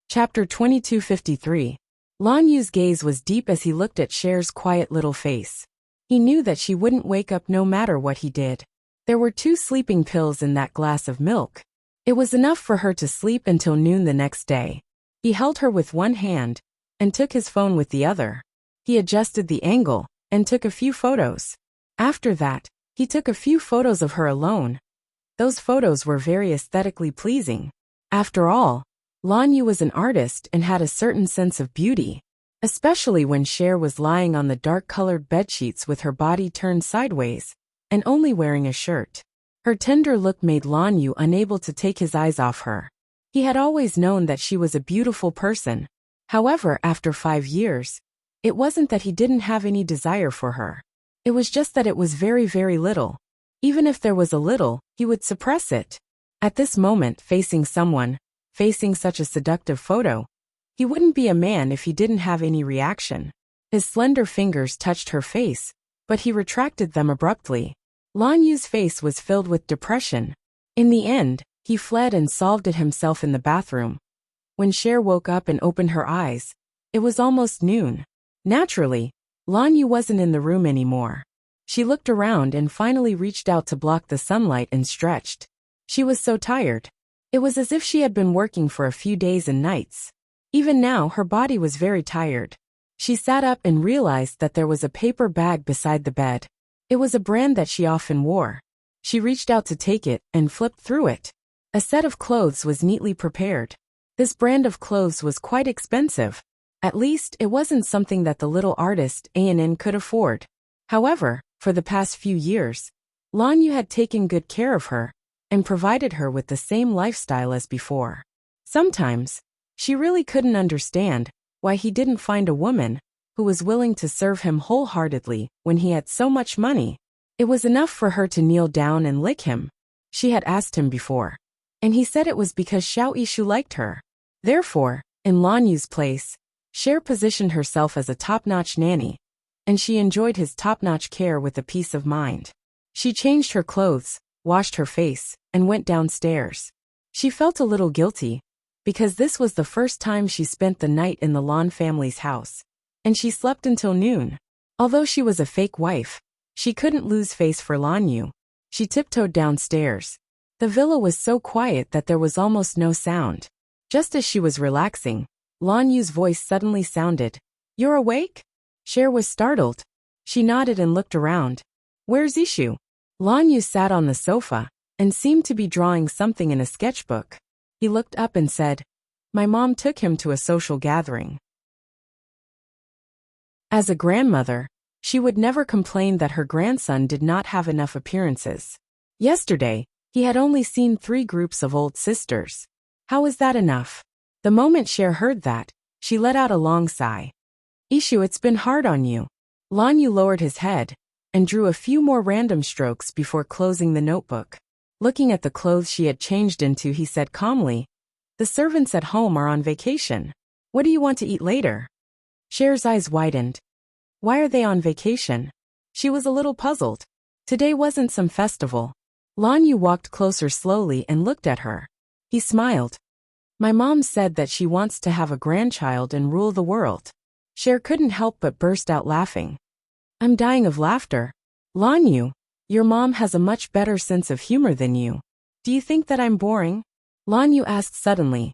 Chapter 2253. Lan Yu's gaze was deep as he looked at Cher's quiet little face. He knew that she wouldn't wake up no matter what he did. There were 2 sleeping pills in that glass of milk. It was enough for her to sleep until noon the next day. He held her with one hand and took his phone with the other. He adjusted the angle and took a few photos. After that, he took a few photos of her alone. Those photos were very aesthetically pleasing. After all, Lan Yu was an artist and had a certain sense of beauty, especially when Cher was lying on the dark-colored bedsheets with her body turned sideways and only wearing a shirt. Her tender look made Lan Yu unable to take his eyes off her. He had always known that she was a beautiful person. However, after 5 years, it wasn't that he didn't have any desire for her. It was just that it was very, very little. Even if there was a little, he would suppress it. At this moment, facing such a seductive photo, he wouldn't be a man if he didn't have any reaction. His slender fingers touched her face, but he retracted them abruptly. Lan Yu's face was filled with depression. In the end, he fled and solved it himself in the bathroom. When Cher woke up and opened her eyes, it was almost noon. Naturally, Lan Yu wasn't in the room anymore. She looked around and finally reached out to block the sunlight and stretched. She was so tired. It was as if she had been working for a few days and nights. Even now, her body was very tired. She sat up and realized that there was a paper bag beside the bed. It was a brand that she often wore. She reached out to take it and flipped through it. A set of clothes was neatly prepared. This brand of clothes was quite expensive. At least, it wasn't something that the little artist An could afford. However, for the past few years, Lan Yu had taken good care of her and provided her with the same lifestyle as before. Sometimes, she really couldn't understand why he didn't find a woman who was willing to serve him wholeheartedly when he had so much money. It was enough for her to kneel down and lick him. She had asked him before, and he said it was because Xiao Yishu liked her. Therefore, in Lan Yu's place, Cher positioned herself as a top-notch nanny, and she enjoyed his top-notch care with a peace of mind. She changed her clothes, washed her face, and went downstairs. She felt a little guilty, because this was the first time she spent the night in the Lan family's house, and she slept until noon. Although she was a fake wife, she couldn't lose face for Lan Yu. She tiptoed downstairs. The villa was so quiet that there was almost no sound. Just as she was relaxing, Lan Yu's voice suddenly sounded. "You're awake?" Cher was startled. She nodded and looked around. "Where's Ishu?" Lan Yu sat on the sofa and seemed to be drawing something in a sketchbook. He looked up and said, "My mom took him to a social gathering." As a grandmother, she would never complain that her grandson did not have enough appearances. Yesterday, he had only seen 3 groups of old sisters. How is that enough? The moment Cher heard that, she let out a long sigh. "Ishu, it's been hard on you." Lan Yu lowered his head and drew a few more random strokes before closing the notebook. Looking at the clothes she had changed into, he said calmly, "The servants at home are on vacation. What do you want to eat later?" Cher's eyes widened. Why are they on vacation? She was a little puzzled. Today wasn't some festival. Lan Yu walked closer slowly and looked at her. He smiled. "My mom said that she wants to have a grandchild and rule the world." Cher couldn't help but burst out laughing. "I'm dying of laughter. Lan Yu, your mom has a much better sense of humor than you. Do you think that I'm boring?" Lan Yu asked suddenly.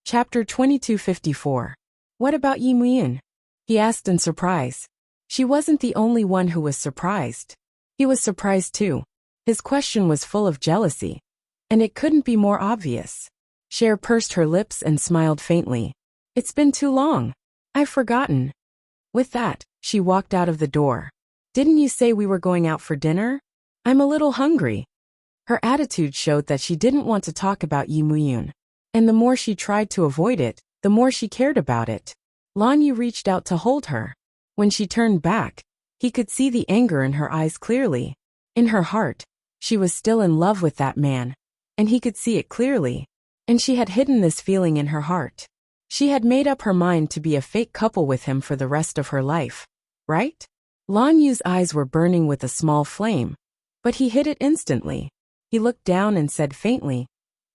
Chapter 2254. What about Yi Muyin? He asked in surprise. She wasn't the only one who was surprised. He was surprised too. His question was full of jealousy, and it couldn't be more obvious. Cher pursed her lips and smiled faintly. "It's been too long. I've forgotten." With that, she walked out of the door. "Didn't you say we were going out for dinner? I'm a little hungry." Her attitude showed that she didn't want to talk about Yi Muyin, and the more she tried to avoid it, the more she cared about it. Lan Yu reached out to hold her. When she turned back, he could see the anger in her eyes clearly. In her heart, she was still in love with that man, and he could see it clearly. And she had hidden this feeling in her heart. She had made up her mind to be a fake couple with him for the rest of her life, right? Lan Yu's eyes were burning with a small flame, but he hid it instantly. He looked down and said faintly,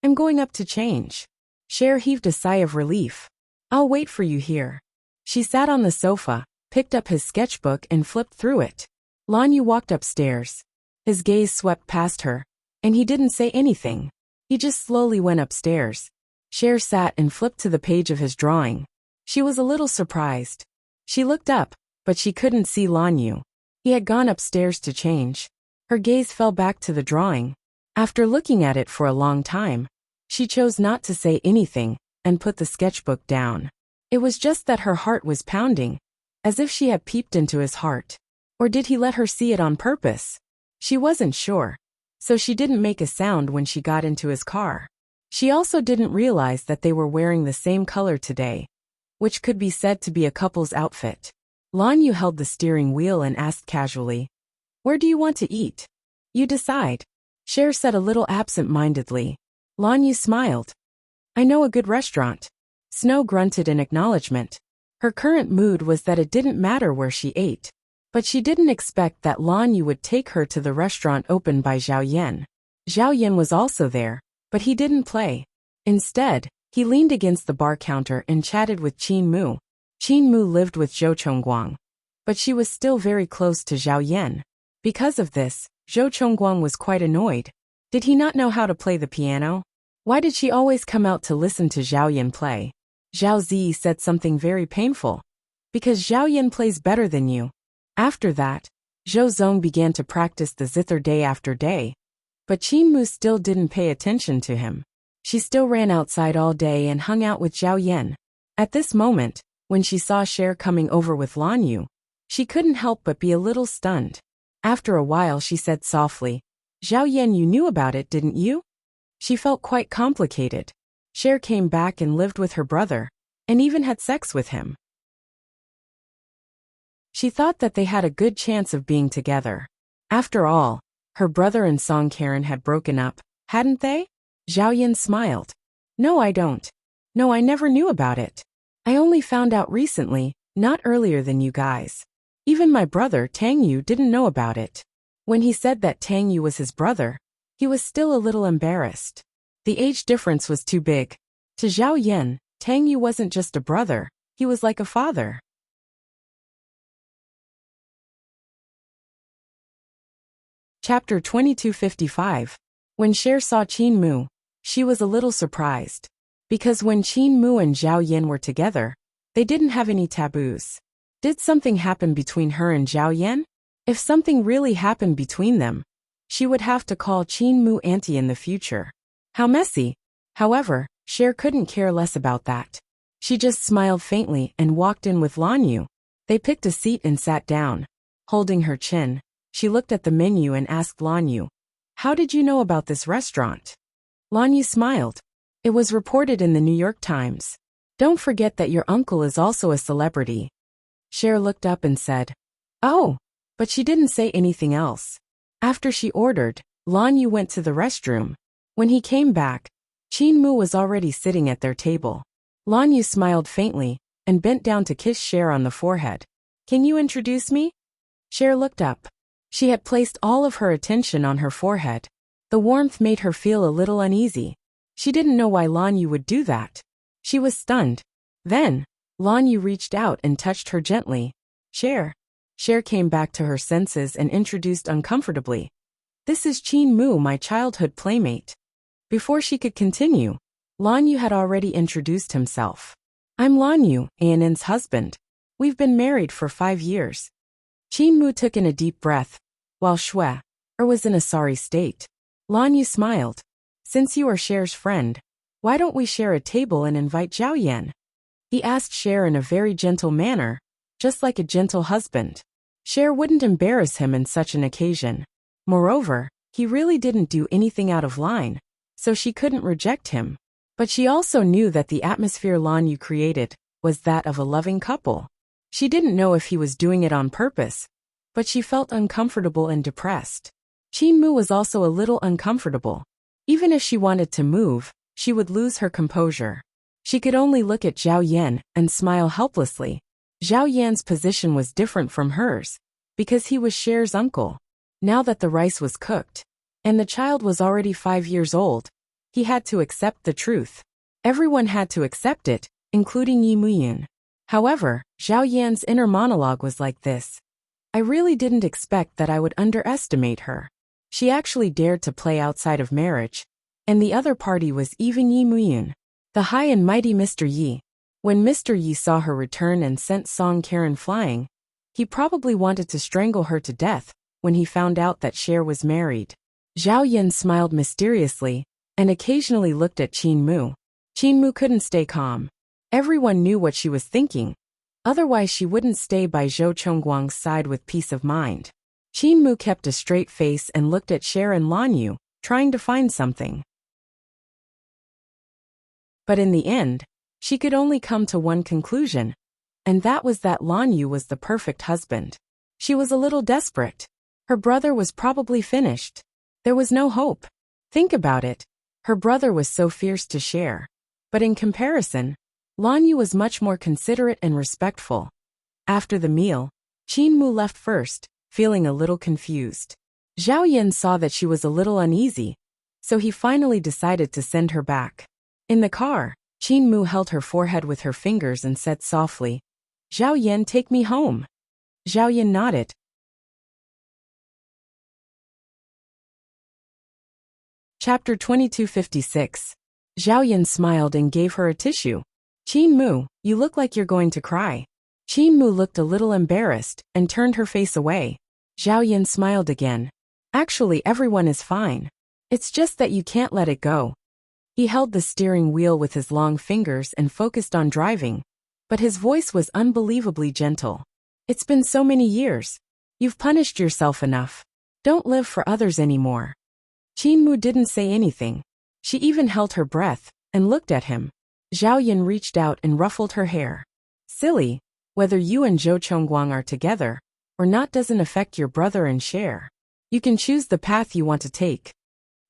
"I'm going up to change." Cher heaved a sigh of relief. "I'll wait for you here." She sat on the sofa, picked up his sketchbook and flipped through it. Lan Yu walked upstairs. His gaze swept past her, and he didn't say anything. He just slowly went upstairs. Cher sat and flipped to the page of his drawing. She was a little surprised. She looked up, but she couldn't see Lan Yu. He had gone upstairs to change. Her gaze fell back to the drawing. After looking at it for a long time, she chose not to say anything and put the sketchbook down. It was just that her heart was pounding, as if she had peeped into his heart. Or did he let her see it on purpose? She wasn't sure. so she didn't make a sound when she got into his car. She also didn't realize that they were wearing the same color today, which could be said to be a couple's outfit. Lan Yu held the steering wheel and asked casually, "Where do you want to eat?" "You decide," Cher said a little absent-mindedly. Lan Yu smiled. "I know a good restaurant." Snow grunted in acknowledgement. Her current mood was that it didn't matter where she ate. But she didn't expect that Lan Yu would take her to the restaurant opened by Zhao Yan. Zhao Yan was also there, but he didn't play. Instead, he leaned against the bar counter and chatted with Qin Mu. Qin Mu lived with Zhou Chongguang, but she was still very close to Zhao Yan. Because of this, Zhou Chongguang was quite annoyed. Did he not know how to play the piano? Why did she always come out to listen to Zhao Yan play? Zhao Zi said something very painful. "Because Zhao Yan plays better than you." After that, Zhou Zong began to practice the zither day after day. But Qin Mu still didn't pay attention to him. She still ran outside all day and hung out with Zhao Yan. At this moment, when she saw Cher coming over with Lan Yu, she couldn't help but be a little stunned. After a while she said softly, "Zhao Yan, you knew about it, didn't you?" She felt quite complicated. Cher came back and lived with her brother, and even had sex with him. She thought that they had a good chance of being together. After all, her brother and Song Karen had broken up, hadn't they? Zhao Yan smiled. "No, I don't. No, I never knew about it. I only found out recently, not earlier than you guys. Even my brother Tang Yu didn't know about it." When he said that Tang Yu was his brother, he was still a little embarrassed. The age difference was too big. To Zhao Yan, Tang Yu wasn't just a brother, he was like a father. Chapter 2255. When Cher saw Qin Mu, she was a little surprised. Because when Qin Mu and Zhao Yan were together, they didn't have any taboos. Did something happen between her and Zhao Yan? If something really happened between them, she would have to call Qin Mu auntie in the future. How messy. However, Cher couldn't care less about that. She just smiled faintly and walked in with Lan Yu. They picked a seat and sat down. Holding her chin, she looked at the menu and asked Lan Yu, "How did you know about this restaurant?" Lan Yu smiled. "It was reported in the New York Times. Don't forget that your uncle is also a celebrity." Cher looked up and said, "Oh," but she didn't say anything else. After she ordered, Lan Yu went to the restroom. When he came back, Qin Mu was already sitting at their table. Lan Yu smiled faintly and bent down to kiss Cher on the forehead. "Can you introduce me?" Cher looked up. She had placed all of her attention on her forehead. The warmth made her feel a little uneasy. She didn't know why Lan Yu would do that. She was stunned. Then, Lan Yu reached out and touched her gently. "Cher." Cher came back to her senses and introduced uncomfortably. "This is Qin Mu, my childhood playmate." Before she could continue, Lan Yu had already introduced himself. "I'm Lan Yu, Annin's husband. We've been married for 5 years." Qin Mu took in a deep breath, while Shui was in a sorry state. Lan Yu smiled. "Since you are Cher's friend, why don't we share a table and invite Zhao Yan?" He asked Cher in a very gentle manner, just like a gentle husband. Cher wouldn't embarrass him in such an occasion. Moreover, he really didn't do anything out of line, so she couldn't reject him. But she also knew that the atmosphere Lan Yu created was that of a loving couple. She didn't know if he was doing it on purpose, but she felt uncomfortable and depressed. Qin Mu was also a little uncomfortable. Even if she wanted to move, she would lose her composure. She could only look at Zhao Yan and smile helplessly. Zhao Yan's position was different from hers, because he was Cher's uncle. Now that the rice was cooked, and the child was already 5 years old, he had to accept the truth. Everyone had to accept it, including Yi Muyun. However, Zhao Yan's inner monologue was like this. "I really didn't expect that I would underestimate her. She actually dared to play outside of marriage, and the other party was even Yi Muyun, the high and mighty Mr. Yi." When Mr. Yi saw her return and sent Song Karen flying, he probably wanted to strangle her to death when he found out that Cher was married. Zhao Yan smiled mysteriously and occasionally looked at Qin Mu. Qin Mu couldn't stay calm. Everyone knew what she was thinking. Otherwise she wouldn't stay by Zhou Chongguang's side with peace of mind. Qin Mu kept a straight face and looked at Cher and Lan Yu, trying to find something. But in the end, she could only come to one conclusion, and that was that Lan Yu was the perfect husband. She was a little desperate. Her brother was probably finished. There was no hope. Think about it. Her brother was so fierce to Cher. But in comparison, Lan Yu was much more considerate and respectful. After the meal, Qin Mu left first, feeling a little confused. Zhao Yin saw that she was a little uneasy, so he finally decided to send her back. In the car, Qin Mu held her forehead with her fingers and said softly, "Zhao Yin, take me home." Zhao Yin nodded. Chapter 2256. Zhao Yin smiled and gave her a tissue. "Qin Mu, you look like you're going to cry." Qin Mu looked a little embarrassed and turned her face away. Zhao Yin smiled again. "Actually, everyone is fine. It's just that you can't let it go." He held the steering wheel with his long fingers and focused on driving, but his voice was unbelievably gentle. "It's been so many years. You've punished yourself enough. Don't live for others anymore." Qin Mu didn't say anything. She even held her breath and looked at him. Zhao Yin reached out and ruffled her hair. "Silly, whether you and Zhou Chongguang are together or not doesn't affect your brother and Cher. You can choose the path you want to take."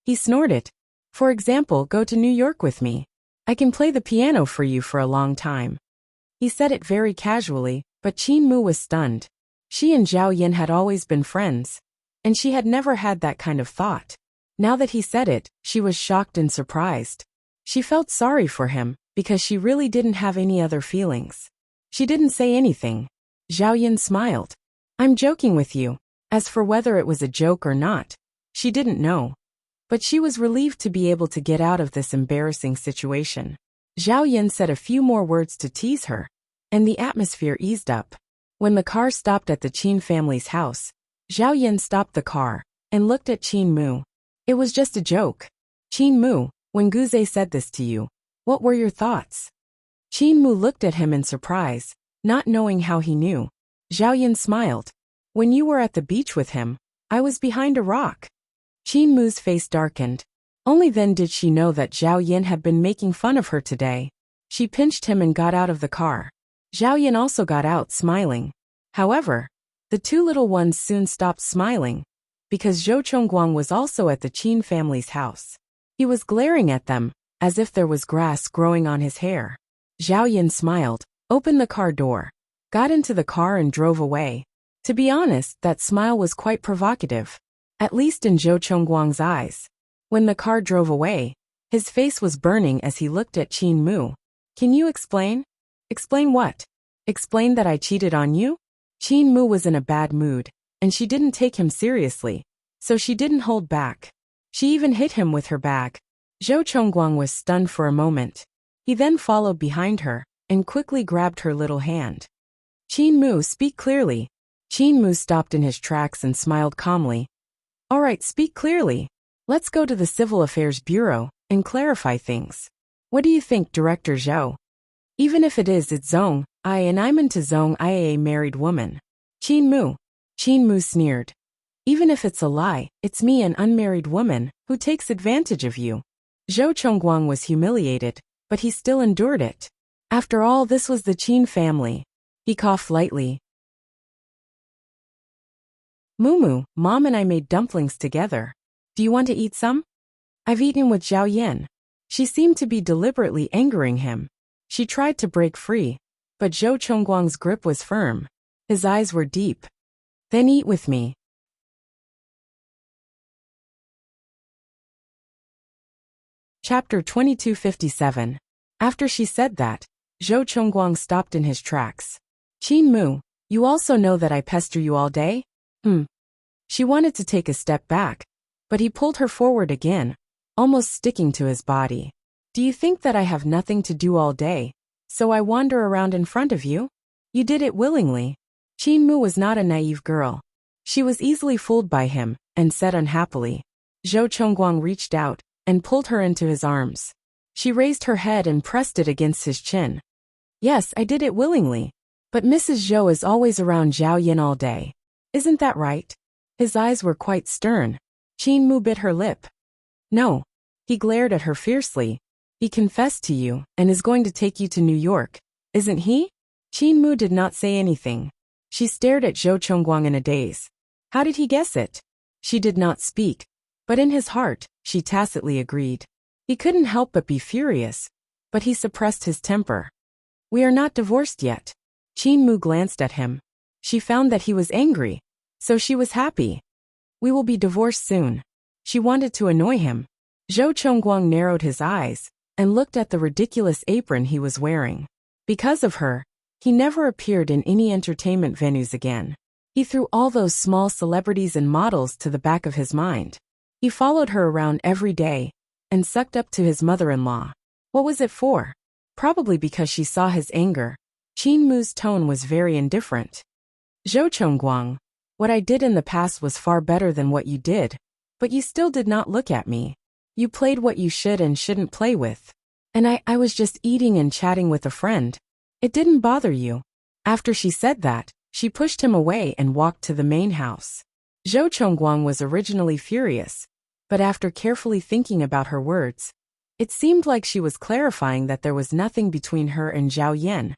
He snorted. "For example, go to New York with me. I can play the piano for you for a long time." He said it very casually, but Qin Mu was stunned. She and Zhao Yin had always been friends, and she had never had that kind of thought. Now that he said it, she was shocked and surprised. She felt sorry for him, because she really didn't have any other feelings. She didn't say anything. Zhao Yin smiled. "I'm joking with you." As for whether it was a joke or not, she didn't know. But she was relieved to be able to get out of this embarrassing situation. Zhao Yin said a few more words to tease her, and the atmosphere eased up. When the car stopped at the Qin family's house, Zhao Yin stopped the car and looked at Qin Mu. "It was just a joke. Qin Mu, when Guze said this to you, what were your thoughts?" Qin Mu looked at him in surprise, not knowing how he knew. Zhao Yin smiled. "When you were at the beach with him, I was behind a rock." Qin Mu's face darkened. Only then did she know that Zhao Yin had been making fun of her today. She pinched him and got out of the car. Zhao Yin also got out, smiling. However, the two little ones soon stopped smiling, because Zhou Chongguang was also at the Qin family's house. He was glaring at them, as if there was grass growing on his hair. Zhao Yin smiled, opened the car door, got into the car and drove away. To be honest, that smile was quite provocative, at least in Zhou Chongguang's eyes. When the car drove away, his face was burning as he looked at Qin Mu. "Can you explain?" "Explain what?" "Explain that I cheated on you?" Qin Mu was in a bad mood, and she didn't take him seriously, so she didn't hold back. She even hit him with her bag. Zhou Chongguang was stunned for a moment. He then followed behind her and quickly grabbed her little hand. "Qin Mu, speak clearly." Qin Mu stopped in his tracks and smiled calmly. "All right, speak clearly. Let's go to the Civil Affairs Bureau and clarify things. What do you think, Director Zhou?" "Even if it's Zhong, I'm into Zhong, a married woman." "Qin Mu." Qin Mu sneered. "Even if it's a lie, it's me, an unmarried woman, who takes advantage of you." Zhou Chongguang was humiliated, but he still endured it. After all, this was the Qin family. He coughed lightly. "Mumu, Mom and I made dumplings together. Do you want to eat some?" "I've eaten with Zhao Yin." She seemed to be deliberately angering him. She tried to break free, but Zhou Chongguang's grip was firm. His eyes were deep. "Then eat with me." Chapter 2257. After she said that, Zhou Chongguang stopped in his tracks. "Qin Mu, you also know that I pester you all day?" She wanted to take a step back, but he pulled her forward again, almost sticking to his body. "Do you think that I have nothing to do all day, so I wander around in front of you? You did it willingly." Qin Mu was not a naive girl. She was easily fooled by him, and said unhappily. Zhou Chongguang reached out and pulled her into his arms. She raised her head and pressed it against his chin. "Yes, I did it willingly. But Mrs. Zhou is always around Zhao Yin all day. Isn't that right?" His eyes were quite stern. Qin Mu bit her lip. No. He glared at her fiercely. He confessed to you, and is going to take you to New York, isn't he? Qin Mu did not say anything. She stared at Zhou Chongguang in a daze. How did he guess it? She did not speak, but in his heart, she tacitly agreed. He couldn't help but be furious, but he suppressed his temper. We are not divorced yet. Qin Mu glanced at him. She found that he was angry, so she was happy. We will be divorced soon. She wanted to annoy him. Zhou Chongguang narrowed his eyes and looked at the ridiculous apron he was wearing. Because of her, he never appeared in any entertainment venues again. He threw all those small celebrities and models to the back of his mind. He followed her around every day and sucked up to his mother-in-law. What was it for? Probably because she saw his anger. Qin Mu's tone was very indifferent. Zhou Chongguang, what I did in the past was far better than what you did, but you still did not look at me. You played what you should and shouldn't play with. And I was just eating and chatting with a friend. It didn't bother you. After she said that, she pushed him away and walked to the main house. Zhou Chongguang was originally furious, but after carefully thinking about her words, it seemed like she was clarifying that there was nothing between her and Zhao Yan.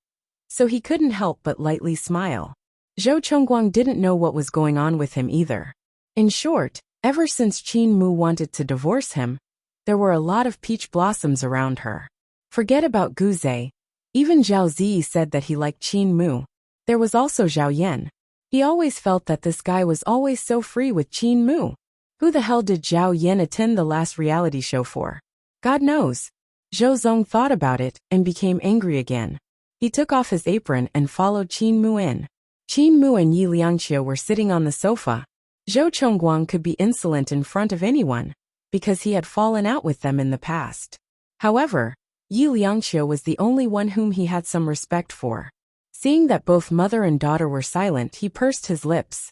So he couldn't help but lightly smile. Zhou Chongguang didn't know what was going on with him either. In short, ever since Qin Mu wanted to divorce him, there were a lot of peach blossoms around her. Forget about Guze. Even Zhao Zi said that he liked Qin Mu. There was also Zhao Yan. He always felt that this guy was always so free with Qin Mu. Who the hell did Zhao Yan attend the last reality show for? God knows. Zhou Zong thought about it and became angry again. He took off his apron and followed Qin Mu in. Qin Mu and Yi Liangqiu were sitting on the sofa. Zhou Chongguang could be insolent in front of anyone, because he had fallen out with them in the past. However, Yi Liangqiu was the only one whom he had some respect for. Seeing that both mother and daughter were silent, he pursed his lips.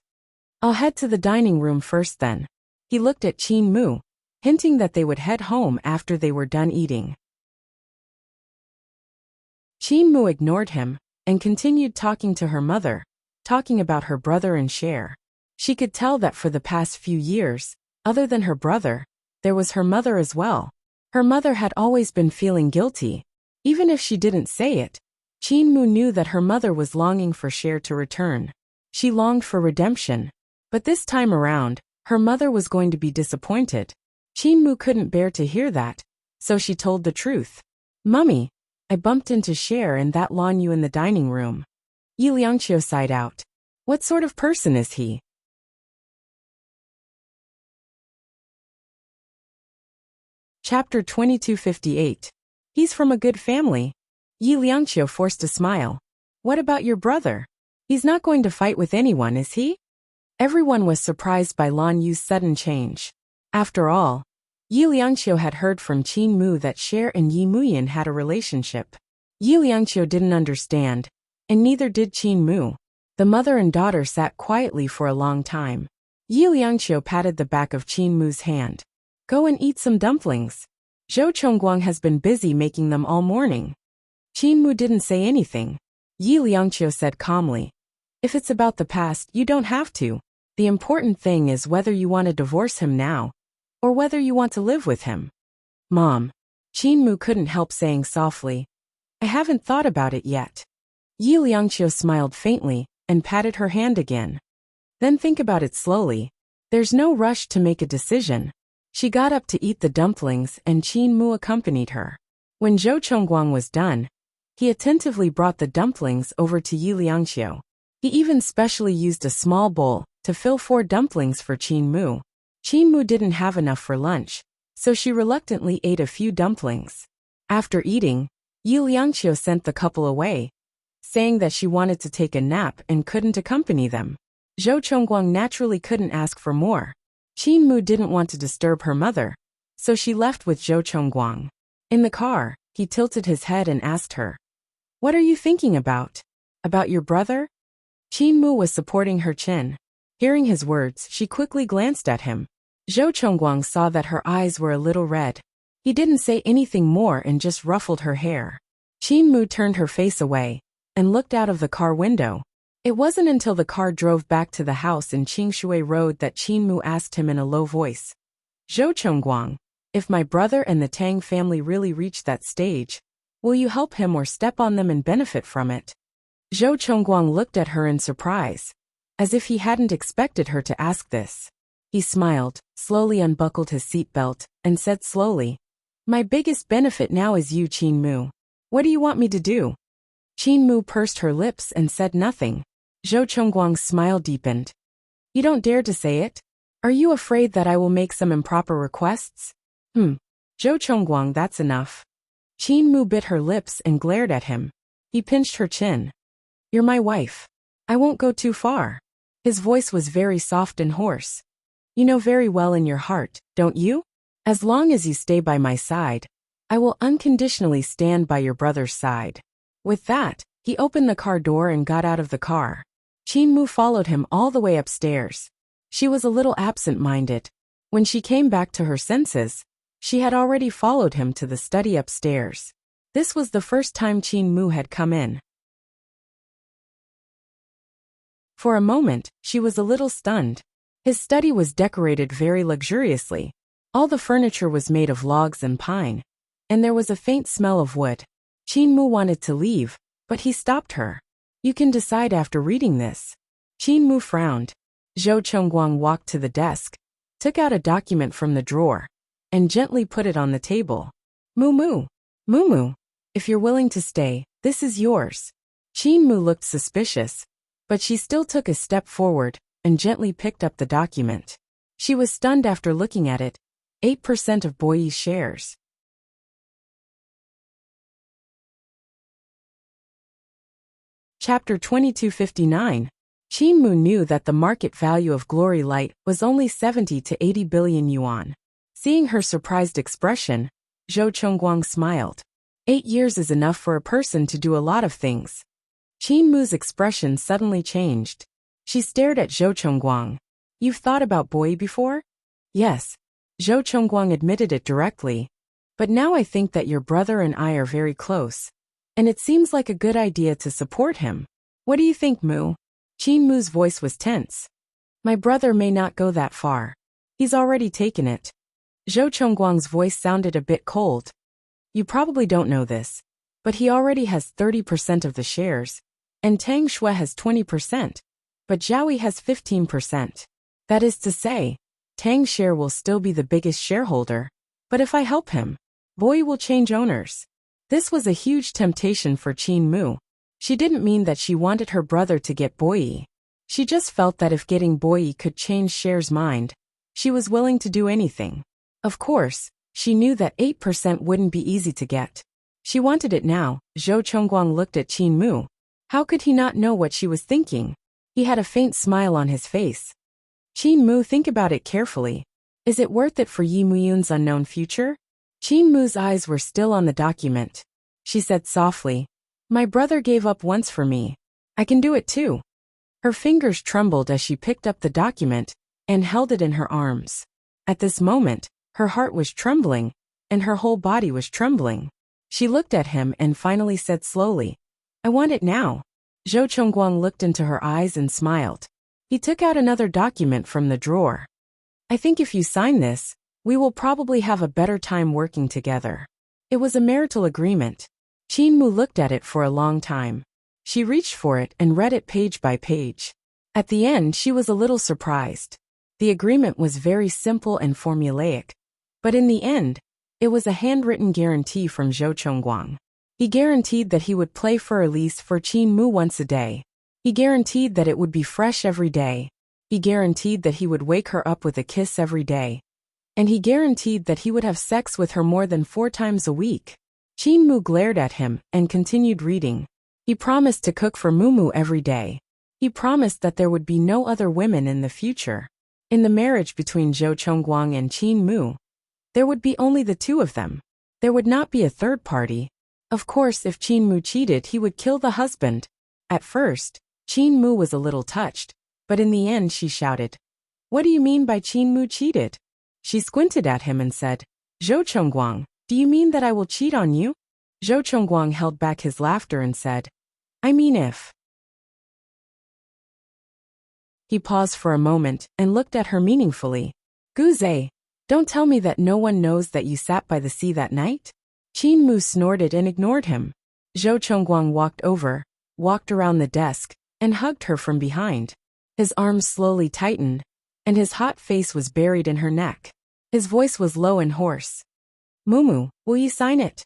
I'll head to the dining room first then. He looked at Qin Mu, hinting that they would head home after they were done eating. Qin Mu ignored him and continued talking to her mother, talking about her brother and Cher. She could tell that for the past few years, other than her brother, there was her mother as well. Her mother had always been feeling guilty. Even if she didn't say it, Qin Mu knew that her mother was longing for Cher to return. She longed for redemption. But this time around, her mother was going to be disappointed. Qin Mu couldn't bear to hear that, so she told the truth. Mummy, I bumped into Cher and that Lan Yu in the dining room. Yi Liangqiu sighed out. What sort of person is he? Chapter 2258. He's from a good family. Yi Liangqiu forced a smile. What about your brother? He's not going to fight with anyone, is he? Everyone was surprised by Lan Yu's sudden change. After all, Yi Liangqiu had heard from Qin Mu that Cher and Yi Muyan had a relationship. Yi Liangqiu didn't understand, and neither did Qin Mu. The mother and daughter sat quietly for a long time. Yi Liangqiu patted the back of Qin Mu's hand. Go and eat some dumplings. Zhou Chongguang has been busy making them all morning. Qin Mu didn't say anything. Yi Liangqiu said calmly. If it's about the past, you don't have to. The important thing is whether you want to divorce him now, or whether you want to live with him. Mom. Qin Mu couldn't help saying softly. I haven't thought about it yet. Yi Liangqiu smiled faintly and patted her hand again. Then think about it slowly. There's no rush to make a decision. She got up to eat the dumplings and Qin Mu accompanied her. When Zhou Chongguang was done, he attentively brought the dumplings over to Yi Liangqiu. He even specially used a small bowl to fill 4 dumplings for Qin Mu. Qin Mu didn't have enough for lunch, so she reluctantly ate a few dumplings. After eating, Yi Liangqiu sent the couple away, saying that she wanted to take a nap and couldn't accompany them. Zhou Chongguang naturally couldn't ask for more. Qin Mu didn't want to disturb her mother, so she left with Zhou Chongguang. In the car, he tilted his head and asked her, What are you thinking about? About your brother? Qin Mu was supporting her chin. Hearing his words, she quickly glanced at him. Zhou Chongguang saw that her eyes were a little red. He didn't say anything more and just ruffled her hair. Qin Mu turned her face away and looked out of the car window. It wasn't until the car drove back to the house in Qingshui Road that Qin asked him in a low voice, Zhou Chongguang, if my brother and the Tang family really reach that stage, will you help him or step on them and benefit from it? Zhou Chongguang looked at her in surprise, as if he hadn't expected her to ask this. He smiled, slowly unbuckled his seatbelt, and said slowly, My biggest benefit now is you, Qin Mu. What do you want me to do? Qin Mu pursed her lips and said nothing. Zhou Chongguang's smile deepened. You don't dare to say it? Are you afraid that I will make some improper requests? Zhou Chongguang, that's enough. Qin Mu bit her lips and glared at him. He pinched her chin. You're my wife. I won't go too far. His voice was very soft and hoarse. You know very well in your heart, don't you? As long as you stay by my side, I will unconditionally stand by your brother's side. With that, he opened the car door and got out of the car. Qin Mu followed him all the way upstairs. She was a little absent-minded. When she came back to her senses, she had already followed him to the study upstairs. This was the first time Qin Mu had come in. For a moment, she was a little stunned. His study was decorated very luxuriously. All the furniture was made of logs and pine, and there was a faint smell of wood. Qin Mu wanted to leave, but he stopped her. You can decide after reading this. Qin Mu frowned. Zhou Chongguang walked to the desk, took out a document from the drawer, and gently put it on the table. Mumu, if you're willing to stay, this is yours. Qin Mu looked suspicious, but she still took a step forward and gently picked up the document. She was stunned after looking at it. 8% of Boyi's shares. Chapter 2259. Qin Mu knew that the market value of Glory Light was only 70 to 80 billion yuan. Seeing her surprised expression, Zhou Chongguang smiled. 8 years is enough for a person to do a lot of things. Qin Mu's expression suddenly changed. She stared at Zhou Chongguang. You've thought about Boyi before? Yes. Zhou Chongguang admitted it directly. But now I think that your brother and I are very close. And it seems like a good idea to support him. What do you think, Mu? Qin Mu's voice was tense. My brother may not go that far. He's already taken it. Zhou Chongguang's voice sounded a bit cold. You probably don't know this, but he already has 30% of the shares, and Tang Shui has 20%, but Zhaoyi has 15%. That is to say, Tang's share will still be the biggest shareholder, but if I help him, Boyi will change owners. This was a huge temptation for Qin Mu. She didn't mean that she wanted her brother to get Boyi. She just felt that if getting Boyi could change Cher's mind, she was willing to do anything. Of course, she knew that 8% wouldn't be easy to get. She wanted it now. Zhou Chongguang looked at Qin Mu. How could he not know what she was thinking? He had a faint smile on his face. Qin Mu, think about it carefully. Is it worth it for Yi Muyun's unknown future? Qin Mu's eyes were still on the document. She said softly, My brother gave up once for me. I can do it too. Her fingers trembled as she picked up the document and held it in her arms. At this moment, her heart was trembling, and her whole body was trembling. She looked at him and finally said slowly, I want it now. Zhou Chongguang looked into her eyes and smiled. He took out another document from the drawer. I think if you sign this, we will probably have a better time working together. It was a marital agreement. Qin Mu looked at it for a long time. She reached for it and read it page by page. At the end, she was a little surprised. The agreement was very simple and formulaic, but in the end, it was a handwritten guarantee from Zhou Chongguang. He guaranteed that he would play for Elise for Qin Mu once a day. He guaranteed that it would be fresh every day. He guaranteed that he would wake her up with a kiss every day. And he guaranteed that he would have sex with her more than 4 times a week. Qin Mu glared at him and continued reading. He promised to cook for Mumu every day. He promised that there would be no other women in the future. In the marriage between Zhou Chongguang and Qin Mu, there would be only the two of them. There would not be a third party. Of course, if Qin Mu cheated, he would kill the husband. At first, Qin Mu was a little touched, but in the end she shouted, What do you mean by Qin Mu cheated? She squinted at him and said, Zhou Chongguang, do you mean that I will cheat on you? Zhou Chongguang held back his laughter and said, I mean if. He paused for a moment and looked at her meaningfully. Guze, don't tell me that no one knows that you sat by the sea that night? Qin Mu snorted and ignored him. Zhou Chongguang walked around the desk, and hugged her from behind. His arms slowly tightened, and his hot face was buried in her neck. His voice was low and hoarse. Mumu, will you sign it?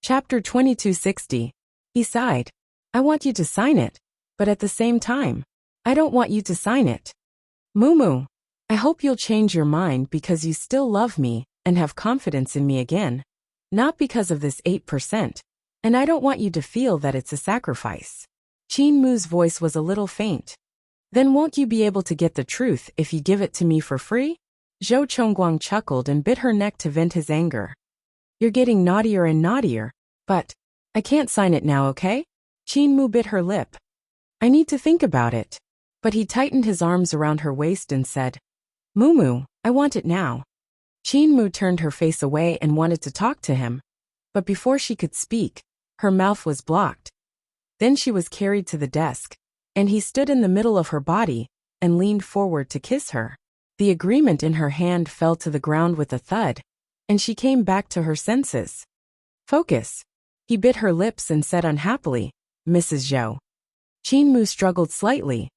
Chapter 2260. He sighed. I want you to sign it, but at the same time, I don't want you to sign it. Mumu, I hope you'll change your mind because you still love me and have confidence in me again, not because of this 8%, and I don't want you to feel that it's a sacrifice. Qin Mu's voice was a little faint. Then won't you be able to get the truth if you give it to me for free? Zhou Chongguang chuckled and bit her neck to vent his anger. You're getting naughtier and naughtier, but I can't sign it now, okay? Qin Mu bit her lip. I need to think about it. But he tightened his arms around her waist and said, Mumu, I want it now. Qin Mu turned her face away and wanted to talk to him, but before she could speak, her mouth was blocked. Then she was carried to the desk, and he stood in the middle of her body and leaned forward to kiss her. The agreement in her hand fell to the ground with a thud, and she came back to her senses. Focus. He bit her lips and said unhappily, Mrs. Zhou. Qin Mu struggled slightly.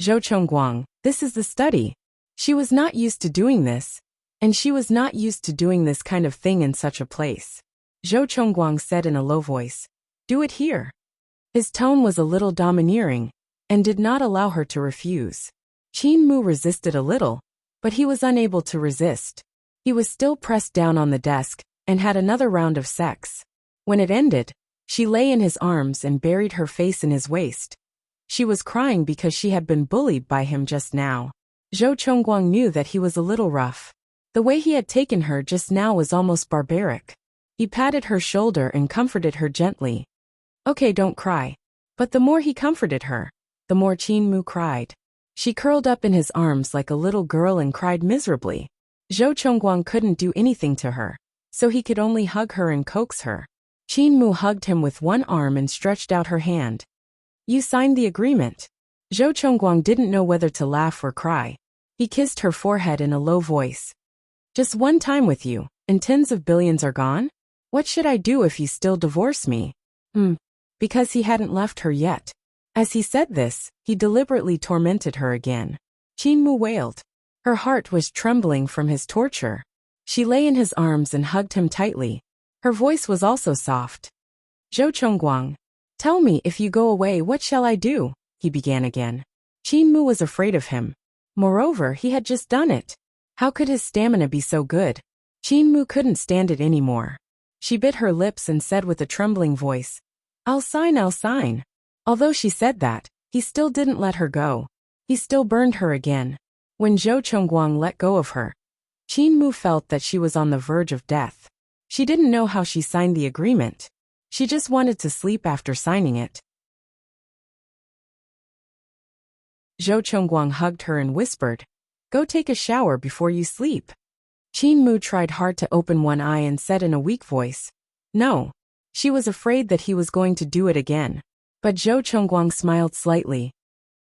Zhou Chongguang, this is the study. She was not used to doing this, and she was not used to doing this kind of thing in such a place. Zhou Chongguang said in a low voice, do it here. His tone was a little domineering, and did not allow her to refuse. Qin Mu resisted a little, but he was unable to resist. He was still pressed down on the desk, and had another round of sex. When it ended, she lay in his arms and buried her face in his waist. She was crying because she had been bullied by him just now. Zhou Chongguang knew that he was a little rough. The way he had taken her just now was almost barbaric. He patted her shoulder and comforted her gently. Okay, don't cry. But the more he comforted her, the more Qin Mu cried. She curled up in his arms like a little girl and cried miserably. Zhou Chongguang couldn't do anything to her, so he could only hug her and coax her. Qin Mu hugged him with one arm and stretched out her hand. You signed the agreement. Zhou Chongguang didn't know whether to laugh or cry. He kissed her forehead in a low voice. Just one time with you, and tens of billions are gone? What should I do if you still divorce me? Because he hadn't left her yet. As he said this, he deliberately tormented her again. Qin Mu wailed. Her heart was trembling from his torture. She lay in his arms and hugged him tightly. Her voice was also soft. Zhou Chongguang, tell me if you go away what shall I do? He began again. Qin Mu was afraid of him. Moreover, he had just done it. How could his stamina be so good? Qin Mu couldn't stand it anymore. She bit her lips and said with a trembling voice, I'll sign. Although she said that, he still didn't let her go. He still burned her again. When Zhou Chongguang let go of her, Qin Mu felt that she was on the verge of death. She didn't know how she signed the agreement. She just wanted to sleep after signing it. Zhou Chongguang hugged her and whispered, Go take a shower before you sleep. Qin Mu tried hard to open one eye and said in a weak voice, No. She was afraid that he was going to do it again. But Zhou Chongguang smiled slightly.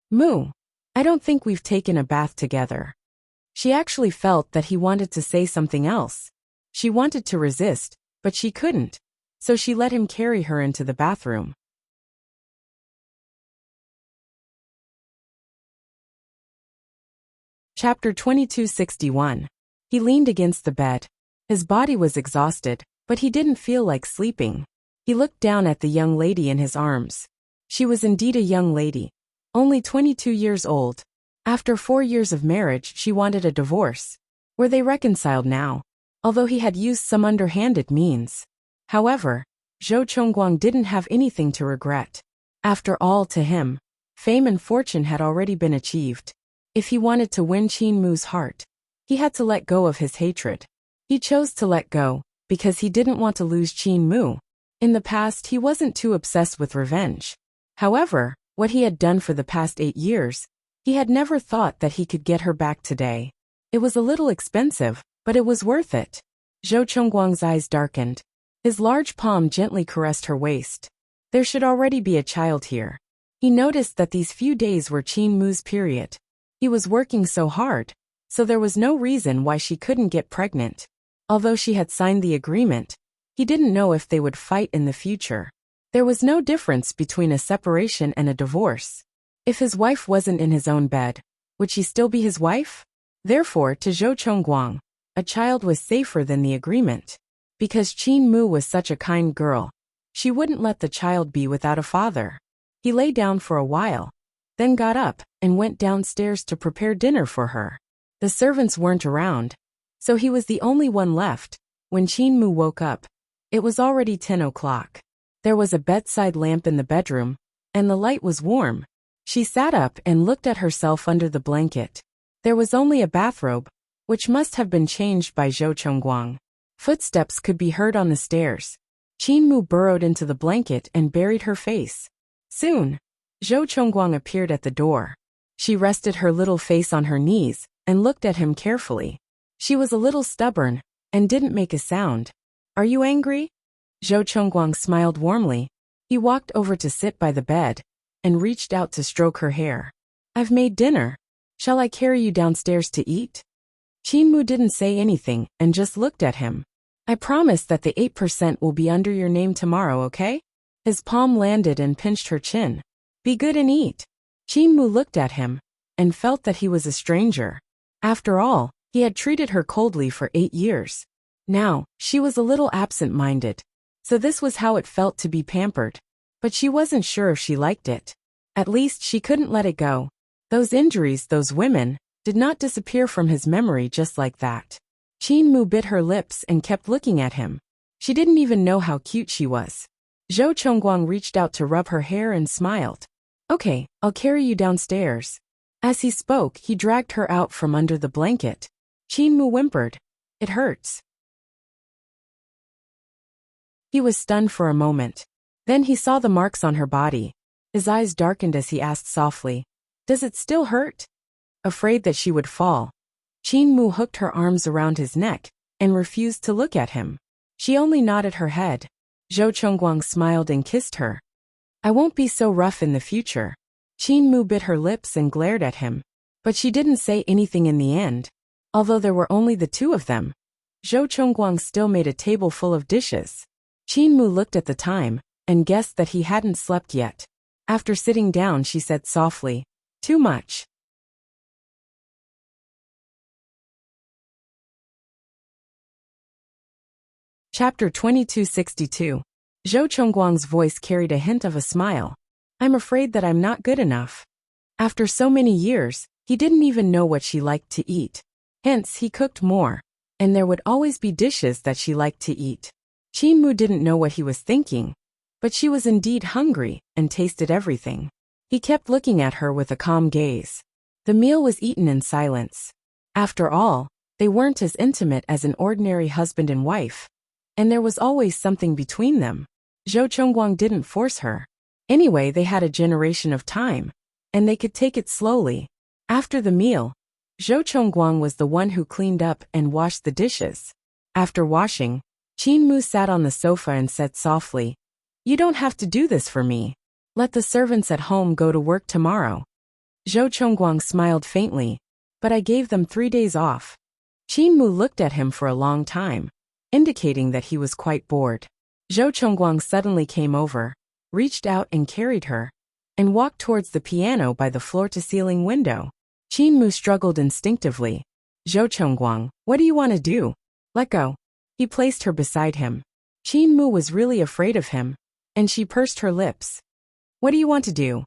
Mu, I don't think we've taken a bath together. She actually felt that he wanted to say something else. She wanted to resist, but she couldn't, so she let him carry her into the bathroom. Chapter 2261. He leaned against the bed. His body was exhausted, but he didn't feel like sleeping. He looked down at the young lady in his arms. She was indeed a young lady, only 22 years old. After 4 years of marriage, she wanted a divorce. Were they reconciled now? Although he had used some underhanded means. However, Zhou Chongguang didn't have anything to regret. After all, to him, fame and fortune had already been achieved. If he wanted to win Qin Mu's heart, he had to let go of his hatred. He chose to let go, because he didn't want to lose Qin Mu. In the past, he wasn't too obsessed with revenge. However, what he had done for the past 8 years, he had never thought that he could get her back today. It was a little expensive, but it was worth it. Zhou Chongguang's eyes darkened. His large palm gently caressed her waist. There should already be a child here. He noticed that these few days were Qin Mu's period. He was working so hard, so there was no reason why she couldn't get pregnant. Although she had signed the agreement, he didn't know if they would fight in the future. There was no difference between a separation and a divorce. If his wife wasn't in his own bed, would she still be his wife? Therefore, to Zhou Chongguang, a child was safer than the agreement. Because Qin Mu was such a kind girl, she wouldn't let the child be without a father. He lay down for a while, then got up and went downstairs to prepare dinner for her. The servants weren't around, so he was the only one left. When Qin Mu woke up, it was already 10 o'clock. There was a bedside lamp in the bedroom, and the light was warm. She sat up and looked at herself under the blanket. There was only a bathrobe, which must have been changed by Zhou Chongguang. Footsteps could be heard on the stairs. Qin Mu burrowed into the blanket and buried her face. Soon, Zhou Chongguang appeared at the door. She rested her little face on her knees and looked at him carefully. She was a little stubborn and didn't make a sound. Are you angry? Zhou Chongguang smiled warmly. He walked over to sit by the bed and reached out to stroke her hair. I've made dinner. Shall I carry you downstairs to eat? Qin Mu didn't say anything and just looked at him. I promise that the 8% will be under your name tomorrow, okay? His palm landed and pinched her chin. Be good and eat. Qin Mu looked at him and felt that he was a stranger. After all, he had treated her coldly for 8 years. Now, she was a little absent-minded. So this was how it felt to be pampered. But she wasn't sure if she liked it. At least she couldn't let it go. Those injuries, those women, did not disappear from his memory just like that. Qin Mu bit her lips and kept looking at him. She didn't even know how cute she was. Zhou Chongguang reached out to rub her hair and smiled. Okay, I'll carry you downstairs. As he spoke, he dragged her out from under the blanket. Qin Mu whimpered. It hurts. He was stunned for a moment. Then he saw the marks on her body. His eyes darkened as he asked softly, Does it still hurt? Afraid that she would fall, Qin Mu hooked her arms around his neck and refused to look at him. She only nodded her head. Zhou Chongguang smiled and kissed her. I won't be so rough in the future. Qin Mu bit her lips and glared at him. But she didn't say anything in the end. Although there were only the two of them, Zhou Chongguang still made a table full of dishes. Qin Mu looked at the time and guessed that he hadn't slept yet. After sitting down, she said softly, Too much. Chapter 2262. Zhou Chongguang's voice carried a hint of a smile. I'm afraid that I'm not good enough. After so many years, he didn't even know what she liked to eat. Hence, he cooked more, and there would always be dishes that she liked to eat. Qin Mu didn't know what he was thinking, but she was indeed hungry and tasted everything. He kept looking at her with a calm gaze. The meal was eaten in silence. After all, they weren't as intimate as an ordinary husband and wife, and there was always something between them. Zhou Chongguang didn't force her. Anyway, they had a generation of time, and they could take it slowly. After the meal, Zhou Chongguang was the one who cleaned up and washed the dishes. After washing, Qin Mu sat on the sofa and said softly, You don't have to do this for me. Let the servants at home go to work tomorrow. Zhou Chongguang smiled faintly, but I gave them 3 days off. Qin Mu looked at him for a long time, indicating that he was quite bored. Zhou Chongguang suddenly came over, reached out and carried her, and walked towards the piano by the floor-to-ceiling window. Qin Mu struggled instinctively. Zhou Chongguang, what do you want to do? Let go. He placed her beside him. Qin Mu was really afraid of him, and she pursed her lips. What do you want to do?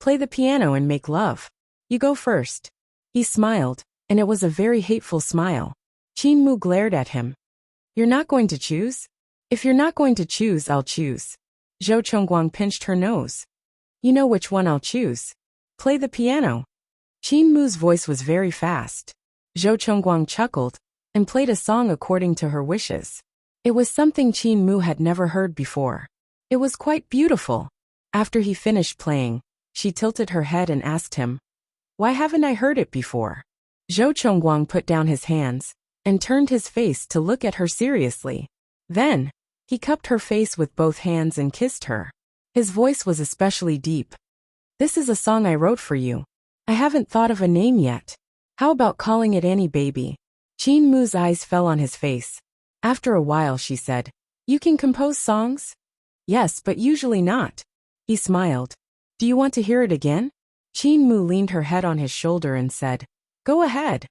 Play the piano and make love. You go first. He smiled, and it was a very hateful smile. Qin Mu glared at him. You're not going to choose? If you're not going to choose, I'll choose. Zhou Chongguang pinched her nose. You know which one I'll choose. Play the piano. Qin Mu's voice was very fast. Zhou Chongguang chuckled and played a song according to her wishes. It was something Qin Mu had never heard before. It was quite beautiful. After he finished playing, she tilted her head and asked him, Why haven't I heard it before? Zhou Chongguang put down his hands and turned his face to look at her seriously. Then, he cupped her face with both hands and kissed her. His voice was especially deep. This is a song I wrote for you. I haven't thought of a name yet. How about calling it Annie Baby? Qin Mu's eyes fell on his face. After a while she said, You can compose songs? Yes, but usually not. He smiled. Do you want to hear it again? Qin Mu leaned her head on his shoulder and said, Go ahead.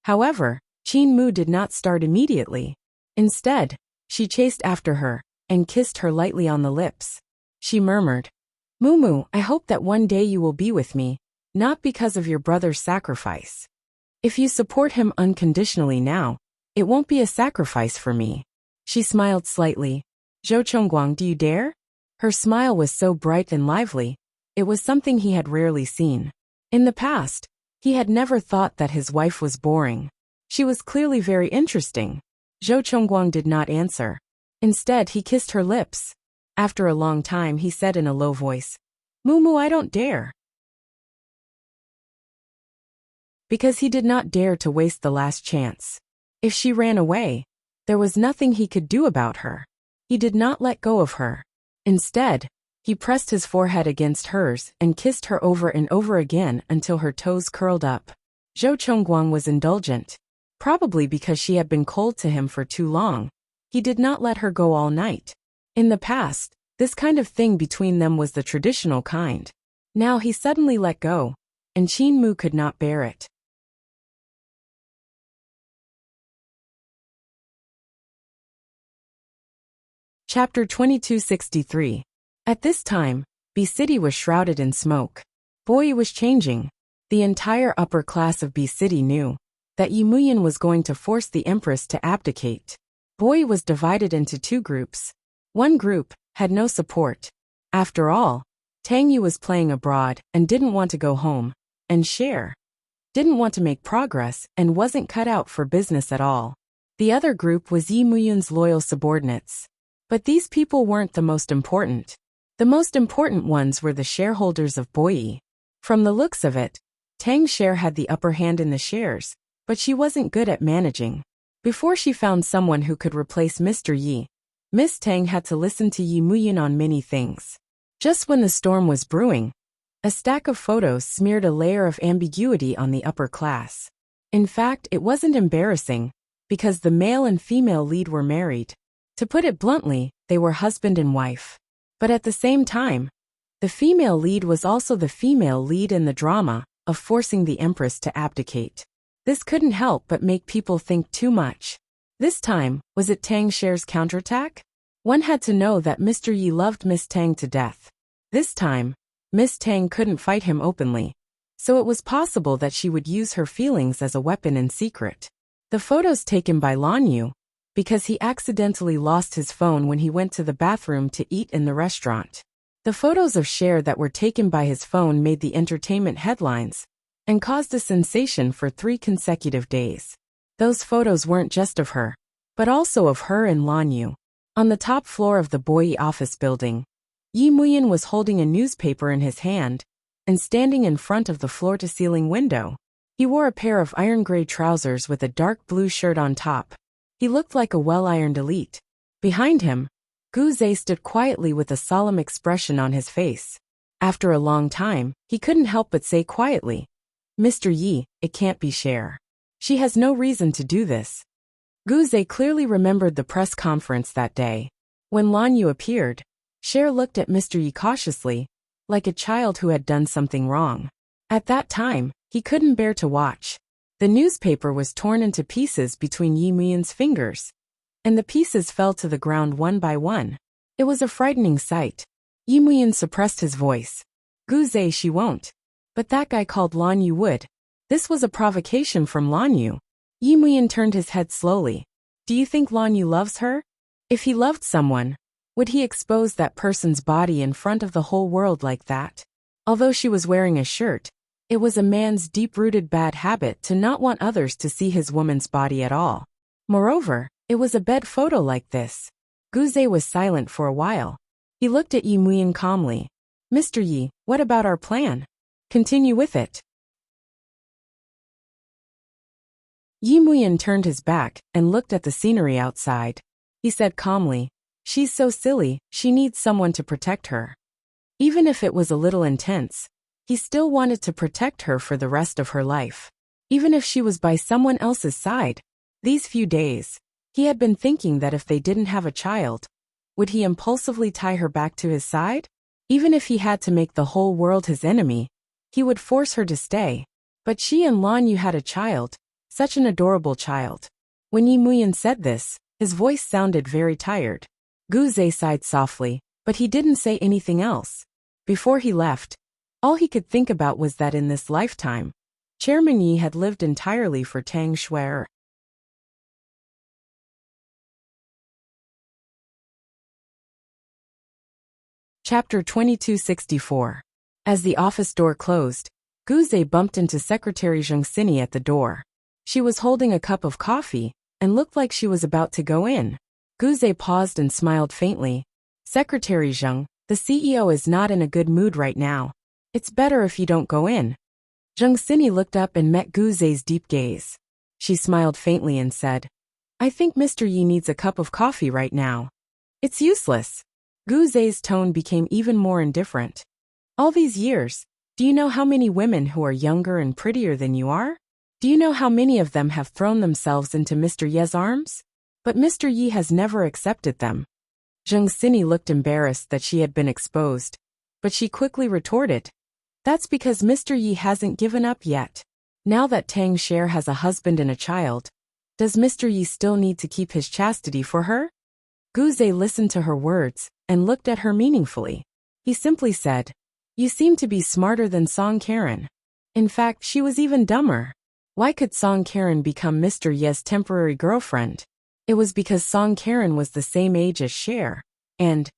However, Qin Mu did not start immediately. Instead, she chased after her and kissed her lightly on the lips. She murmured, Mumu, I hope that one day you will be with me, not because of your brother's sacrifice. If you support him unconditionally now, it won't be a sacrifice for me. She smiled slightly. Zhou Chongguang, do you dare? Her smile was so bright and lively, it was something he had rarely seen. In the past, he had never thought that his wife was boring. She was clearly very interesting. Zhou Chongguang did not answer. Instead, he kissed her lips. After a long time, he said in a low voice, Mumu, I don't dare. Because he did not dare to waste the last chance. If she ran away, there was nothing he could do about her. He did not let go of her. Instead, he pressed his forehead against hers and kissed her over and over again until her toes curled up. Zhou Chongguang was indulgent. Probably because she had been cold to him for too long, he did not let her go all night. In the past, this kind of thing between them was the traditional kind. Now he suddenly let go, and Qin Mu could not bear it. Chapter 2263. At this time, B City was shrouded in smoke. Boyi was changing. The entire upper class of B City knew that Yimuyan was going to force the Empress to abdicate. Boyi was divided into two groups. One group had no support. After all, Tang Yu was playing abroad and didn't want to go home, and Cher didn't want to make progress and wasn't cut out for business at all. The other group was Yimuyan's loyal subordinates. But these people weren't the most important. The most important ones were the shareholders of Boyi. From the looks of it, Tang Cher had the upper hand in the shares, but she wasn't good at managing. Before she found someone who could replace Mr. Yi, Miss Tang had to listen to Yimuyan on many things. Just when the storm was brewing, a stack of photos smeared a layer of ambiguity on the upper class. In fact, it wasn't embarrassing, because the male and female lead were married. To put it bluntly, they were husband and wife. But at the same time, the female lead was also the female lead in the drama of forcing the Empress to abdicate. This couldn't help but make people think too much. This time, was it Tang Cher's counterattack? One had to know that Mr. Yi loved Miss Tang to death. This time, Miss Tang couldn't fight him openly, so it was possible that she would use her feelings as a weapon in secret. The photos taken by Lan Yu, because he accidentally lost his phone when he went to the bathroom to eat in the restaurant. The photos of Cher that were taken by his phone made the entertainment headlines and caused a sensation for 3 consecutive days. Those photos weren't just of her, but also of her and Lan Yu. On the top floor of the Boyi office building, Yi Muyan was holding a newspaper in his hand and standing in front of the floor-to-ceiling window. He wore a pair of iron-gray trousers with a dark blue shirt on top. He looked like a well-ironed elite. Behind him, Gu Zhe stood quietly with a solemn expression on his face. After a long time, he couldn't help but say quietly, Mr. Yi, it can't be Cher. She has no reason to do this. Gu Zhe clearly remembered the press conference that day. When Lan Yu appeared, Cher looked at Mr. Yi cautiously, like a child who had done something wrong. At that time, he couldn't bear to watch. The newspaper was torn into pieces between Yi Muyan's fingers, and the pieces fell to the ground one by one. It was a frightening sight. Yi Muyan suppressed his voice. Gu Zhe, she won't. But that guy called Lan Yu would. This was a provocation from Lan Yu. Yi Muyan turned his head slowly. Do you think Lan Yu loves her? If he loved someone, would he expose that person's body in front of the whole world like that? Although she was wearing a shirt, it was a man's deep-rooted bad habit to not want others to see his woman's body at all. Moreover, it was a bed photo like this. Gu Zhe was silent for a while. He looked at Yi Muyan calmly. Mr. Yi, what about our plan? Continue with it. Yi Muyan turned his back and looked at the scenery outside. He said calmly, She's so silly, she needs someone to protect her. Even if it was a little intense, he still wanted to protect her for the rest of her life. Even if she was by someone else's side. These few days, he had been thinking that if they didn't have a child, would he impulsively tie her back to his side? Even if he had to make the whole world his enemy, he would force her to stay. But she and Lan Yu had a child, such an adorable child. When Yi Muyan said this, his voice sounded very tired. Gu Zhe sighed softly, but he didn't say anything else. Before he left, all he could think about was that in this lifetime, Chairman Yi had lived entirely for Tang Shuer. Chapter 2264. As the office door closed, Gu Zhe bumped into Secretary Zheng Xini at the door. She was holding a cup of coffee and looked like she was about to go in. Gu Zhe paused and smiled faintly. Secretary Zheng, the CEO is not in a good mood right now. It's better if you don't go in. Zheng Xini looked up and met Gu Zhe's deep gaze. She smiled faintly and said, I think Mr. Yi needs a cup of coffee right now. It's useless. Gu Zhe's tone became even more indifferent. All these years, do you know how many women who are younger and prettier than you are? Do you know how many of them have thrown themselves into Mr. Ye's arms? But Mr. Yi has never accepted them. Zheng Xini looked embarrassed that she had been exposed, but she quickly retorted, That's because Mr. Yi hasn't given up yet. Now that Tang Shuer has a husband and a child, does Mr. Yi still need to keep his chastity for her? Gu Zhe listened to her words and looked at her meaningfully. He simply said, You seem to be smarter than Song Karen. In fact, she was even dumber. Why could Song Karen become Mr. Ye's temporary girlfriend? It was because Song Karen was the same age as Cher, and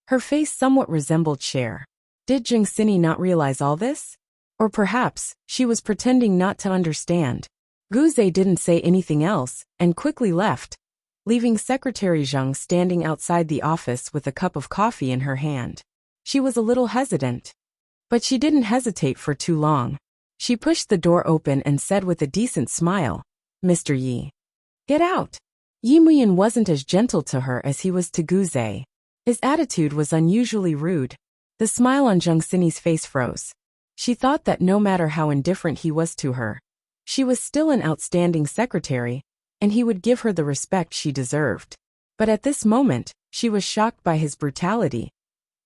her face somewhat resembled Cher. Did Zheng Xini not realize all this? Or perhaps she was pretending not to understand. Gu Zhe didn't say anything else and quickly left, leaving Secretary Zheng standing outside the office with a cup of coffee in her hand. She was a little hesitant. But she didn't hesitate for too long. She pushed the door open and said with a decent smile, Mr. Yi, get out. Yi Muyan wasn't as gentle to her as he was to Gu Zhe. His attitude was unusually rude. The smile on Zheng Xini's face froze. She thought that no matter how indifferent he was to her, she was still an outstanding secretary, and he would give her the respect she deserved. But at this moment, she was shocked by his brutality.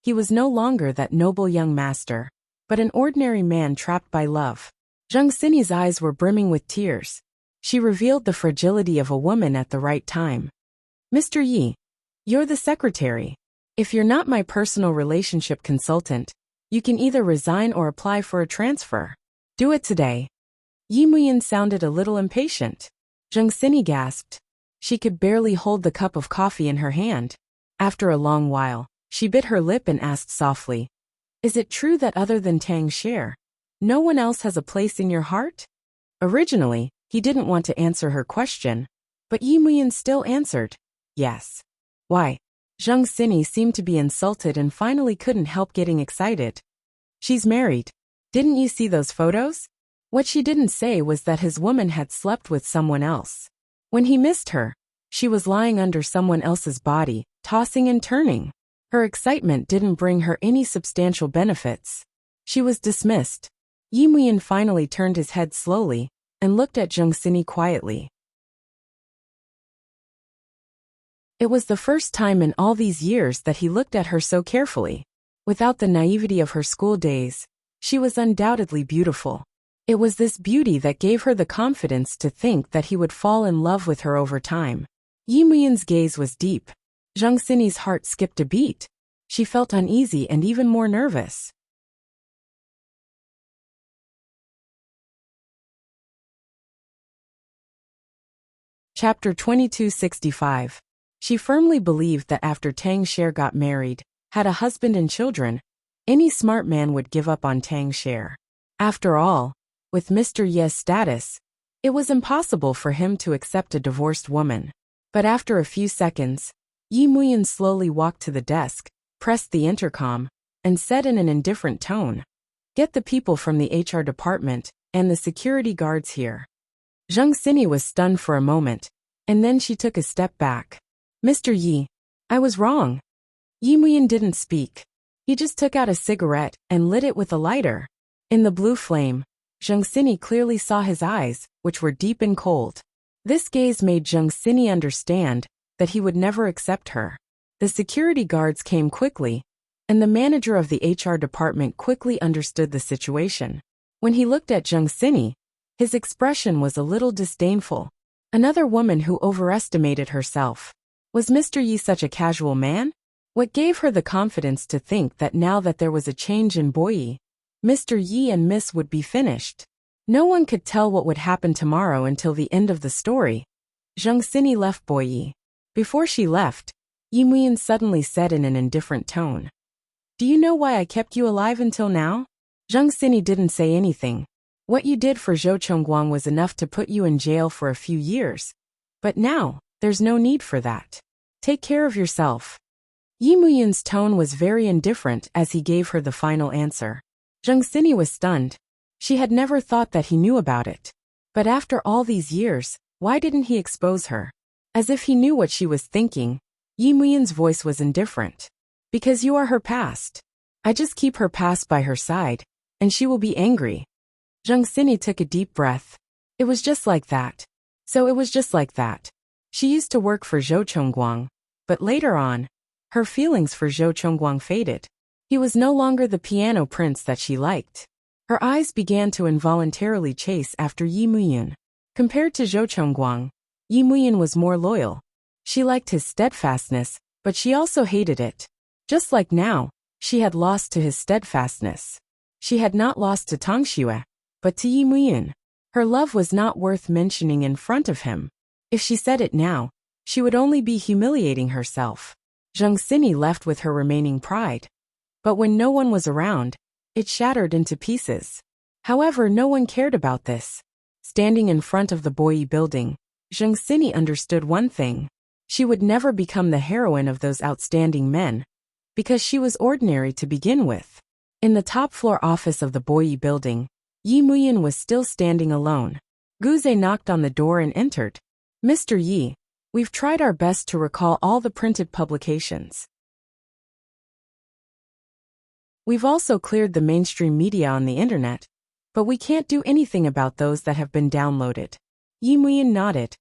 He was no longer that noble young master, but an ordinary man trapped by love. Zheng Xini's eyes were brimming with tears. She revealed the fragility of a woman at the right time. Mr. Yi, you're the secretary. If you're not my personal relationship consultant, you can either resign or apply for a transfer. Do it today. Yi Muyan sounded a little impatient. Zheng Xini gasped. She could barely hold the cup of coffee in her hand. After a long while, she bit her lip and asked softly, Is it true that other than Tang Shuer, no one else has a place in your heart? Originally, he didn't want to answer her question, but Yi Muyan still answered, Yes. Why? Zheng Xini seemed to be insulted and finally couldn't help getting excited. She's married. Didn't you see those photos? What she didn't say was that his woman had slept with someone else. When he missed her, she was lying under someone else's body, tossing and turning. Her excitement didn't bring her any substantial benefits. She was dismissed. Yi Muyan finally turned his head slowly and looked at Zheng Xini quietly. It was the first time in all these years that he looked at her so carefully. Without the naivety of her school days, she was undoubtedly beautiful. It was this beauty that gave her the confidence to think that he would fall in love with her over time. Yi Muyan's gaze was deep. Zheng Xini's heart skipped a beat. She felt uneasy and even more nervous. Chapter 2265. She firmly believed that after Tang Shuer got married, had a husband and children, any smart man would give up on Tang Shuer. After all, with Mr. Ye's status, it was impossible for him to accept a divorced woman. But after a few seconds, Yi Muyan slowly walked to the desk, pressed the intercom, and said in an indifferent tone, Get the people from the HR department and the security guards here. Zheng Xini was stunned for a moment, and then she took a step back. Mr. Yi, I was wrong. Yi Muyan didn't speak. He just took out a cigarette and lit it with a lighter. In the blue flame, Zheng Xini clearly saw his eyes, which were deep and cold. This gaze made Zheng Xini understand that he would never accept her. The security guards came quickly, and the manager of the HR department quickly understood the situation. When he looked at Zheng Xini, his expression was a little disdainful. Another woman who overestimated herself. Was Mr. Yi such a casual man? What gave her the confidence to think that now that there was a change in Boyi, Mr. Yi and Miss would be finished? No one could tell what would happen tomorrow until the end of the story. Zheng Xini left Boyi. Before she left, Yi Muyan suddenly said in an indifferent tone, "Do you know why I kept you alive until now?" Zheng Xini didn't say anything. What you did for Zhou Chongguang was enough to put you in jail for a few years. But now, there's no need for that. Take care of yourself. Yi Muyan's tone was very indifferent as he gave her the final answer. Zheng Xini was stunned. She had never thought that he knew about it. But after all these years, why didn't he expose her? As if he knew what she was thinking, Yi Muyan's voice was indifferent. Because you are her past. I just keep her past by her side, and she will be angry. Zheng Xini took a deep breath. It was just like that. So it was just like that. She used to work for Zhou Chongguang, but later on, her feelings for Zhou Chongguang faded. He was no longer the piano prince that she liked. Her eyes began to involuntarily chase after Yi Muyan. Compared to Zhou Chongguang, Yi Muyan was more loyal. She liked his steadfastness, but she also hated it. Just like now, she had lost to his steadfastness. She had not lost to Tang Xue, but to Yi Muyan. Her love was not worth mentioning in front of him. If she said it now, she would only be humiliating herself. Zheng Xini left with her remaining pride. But when no one was around, it shattered into pieces. However, no one cared about this. Standing in front of the Boyi building, Zheng Xini understood one thing. She would never become the heroine of those outstanding men, because she was ordinary to begin with. In the top-floor office of the Boyi building, Yi Muyan was still standing alone. Guze knocked on the door and entered. "Mr. Yi, we've tried our best to recall all the printed publications. We've also cleared the mainstream media on the internet, but we can't do anything about those that have been downloaded." Yi Muyan nodded.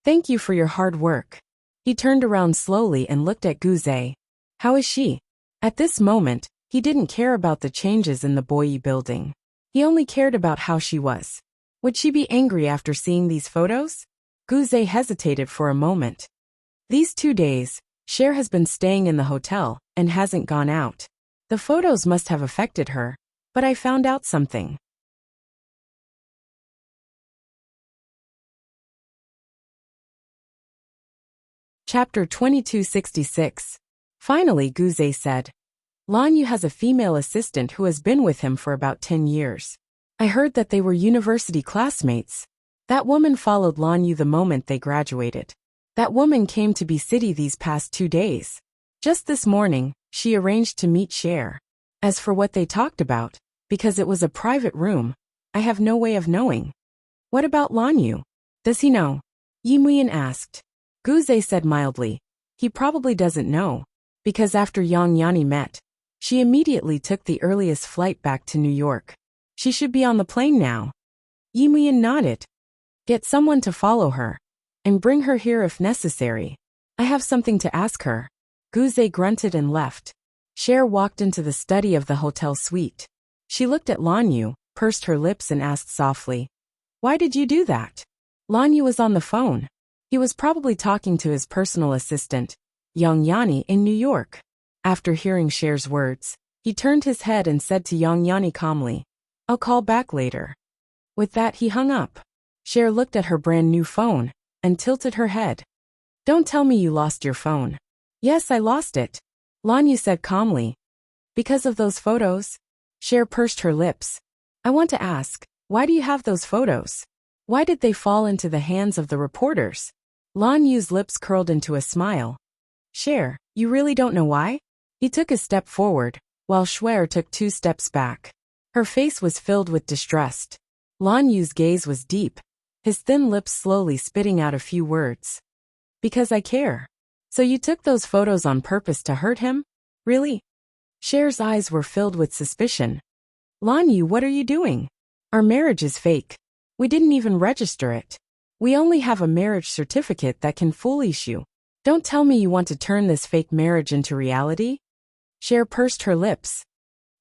"Thank you for your hard work." He turned around slowly and looked at Guze. "How is she?" At this moment, he didn't care about the changes in the Boyi building. He only cared about how she was. Would she be angry after seeing these photos? Guze hesitated for a moment. These 2 days, Cher has been staying in the hotel and hasn't gone out. The photos must have affected her, but I found out something. Chapter 2266. Finally, Guze said, "Lan Yu has a female assistant who has been with him for about 10 years. I heard that they were university classmates. That woman followed Lan Yu the moment they graduated. That woman came to B-City these past 2 days. Just this morning, she arranged to meet Cher. As for what they talked about, because it was a private room, I have no way of knowing." "What about Lan Yu? Does he know?" Yi Muyan asked. Guze said mildly, "He probably doesn't know, because after Yang Yani met, she immediately took the earliest flight back to New York. She should be on the plane now." Yi Muyan nodded. "Get someone to follow her, and bring her here if necessary. I have something to ask her." Guze grunted and left. Cher walked into the study of the hotel suite. She looked at Lan Yu, pursed her lips and asked softly, "Why did you do that?" Lan Yu was on the phone. He was probably talking to his personal assistant, Yang Yani, in New York. After hearing Cher's words, he turned his head and said to Yang Yani calmly, "I'll call back later." With that, he hung up. Cher looked at her brand new phone and tilted her head. "Don't tell me you lost your phone." "Yes, I lost it," Lan Yu said calmly. "Because of those photos?" Cher pursed her lips. "I want to ask, why do you have those photos? Why did they fall into the hands of the reporters?" Lan Yu's lips curled into a smile. "Cher, you really don't know why?" He took a step forward, while Cher took 2 steps back. Her face was filled with distrust. Lan Yu's gaze was deep, his thin lips slowly spitting out a few words. "Because I care." "So you took those photos on purpose to hurt him? Really?" Cher's eyes were filled with suspicion. Lan Yu, what are you doing? Our marriage is fake. We didn't even register it. We only have a marriage certificate that can fool you. Don't tell me you want to turn this fake marriage into reality? Cher pursed her lips.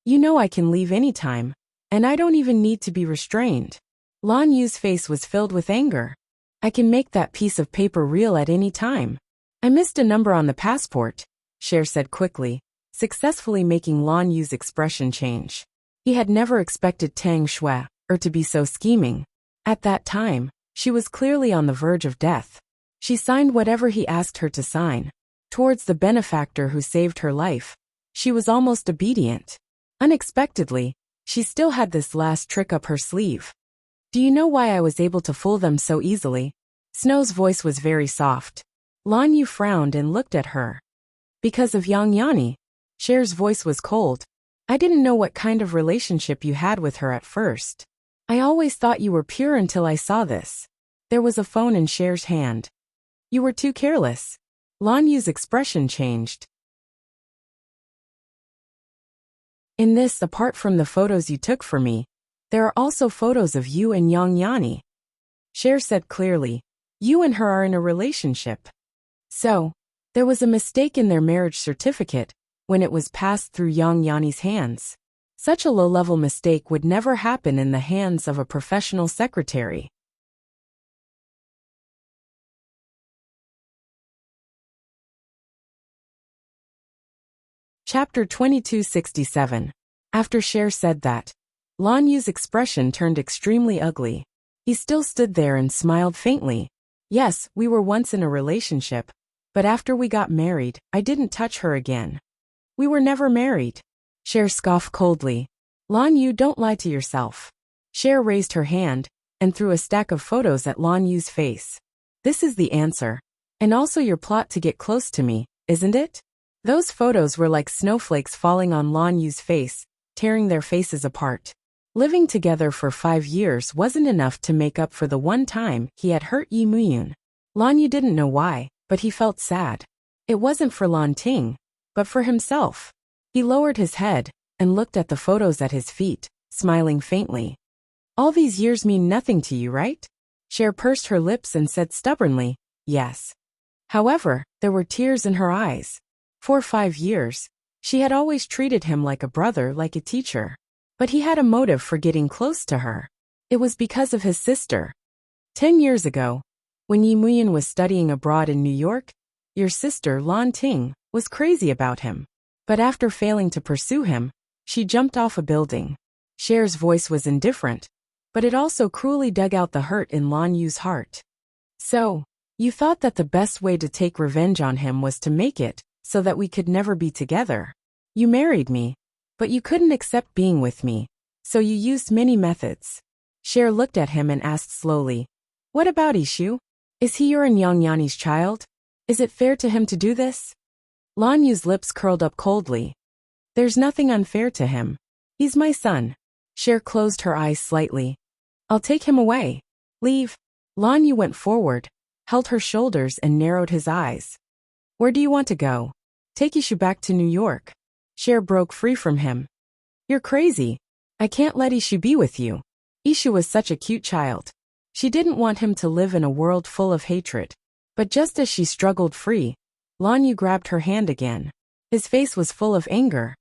You know I can leave anytime, and I don't even need to be restrained. Lan Yu's face was filled with anger. I can make that piece of paper real at any time. I missed a number on the passport, Cher said quickly, successfully making Lan Yu's expression change. He had never expected Tang Shui to be so scheming. At that time, she was clearly on the verge of death. She signed whatever he asked her to sign. Towards the benefactor who saved her life, she was almost obedient. Unexpectedly, she still had this last trick up her sleeve. Do you know why I was able to fool them so easily? Snow's voice was very soft. Lan Yu frowned and looked at her. Because of Yang Yani. Cher's voice was cold. I didn't know what kind of relationship you had with her at first. I always thought you were pure until I saw this. There was a phone in Cher's hand. You were too careless. Lan Yu's expression changed. In this, apart from the photos you took for me, there are also photos of you and Yang Yani. Cher said clearly, you and her are in a relationship. So, there was a mistake in their marriage certificate when it was passed through Yang Yani's hands. Such a low-level mistake would never happen in the hands of a professional secretary. Chapter 2267. After Cher said that, Lan Yu's expression turned extremely ugly. He still stood there and smiled faintly. Yes, we were once in a relationship, but after we got married, I didn't touch her again. We were never married. Cher scoffed coldly. Lan Yu, don't lie to yourself. Cher raised her hand and threw a stack of photos at Lan Yu's face. This is the answer. And also your plot to get close to me, isn't it? Those photos were like snowflakes falling on Lan Yu's face, tearing their faces apart. Living together for 5 years wasn't enough to make up for the one time he had hurt Yi Muyun. Lan Yu didn't know why, but he felt sad. It wasn't for Lan Ting, but for himself. He lowered his head and looked at the photos at his feet, smiling faintly. All these years mean nothing to you, right? Cher pursed her lips and said stubbornly, yes. However, there were tears in her eyes. For 5 years, she had always treated him like a brother, like a teacher. But he had a motive for getting close to her. It was because of his sister. 10 years ago, when Yi Muyun was studying abroad in New York, your sister, Lan Ting, was crazy about him. But after failing to pursue him, she jumped off a building. Cher's voice was indifferent, but it also cruelly dug out the hurt in Lan Yu's heart. So, you thought that the best way to take revenge on him was to make it so that we could never be together. You married me, but you couldn't accept being with me, so you used many methods. Cher looked at him and asked slowly, what about Ishu? Is he your and Yang Yani's child? Is it fair to him to do this? Lan Yu's lips curled up coldly. There's nothing unfair to him. He's my son. Cher closed her eyes slightly. I'll take him away. Leave. Lan Yu went forward, held her shoulders and narrowed his eyes. Where do you want to go? Take Ishu back to New York. Cher broke free from him. You're crazy. I can't let Ishu be with you. Ishu was such a cute child. She didn't want him to live in a world full of hatred. But just as she struggled free, Lan Yu grabbed her hand again. His face was full of anger.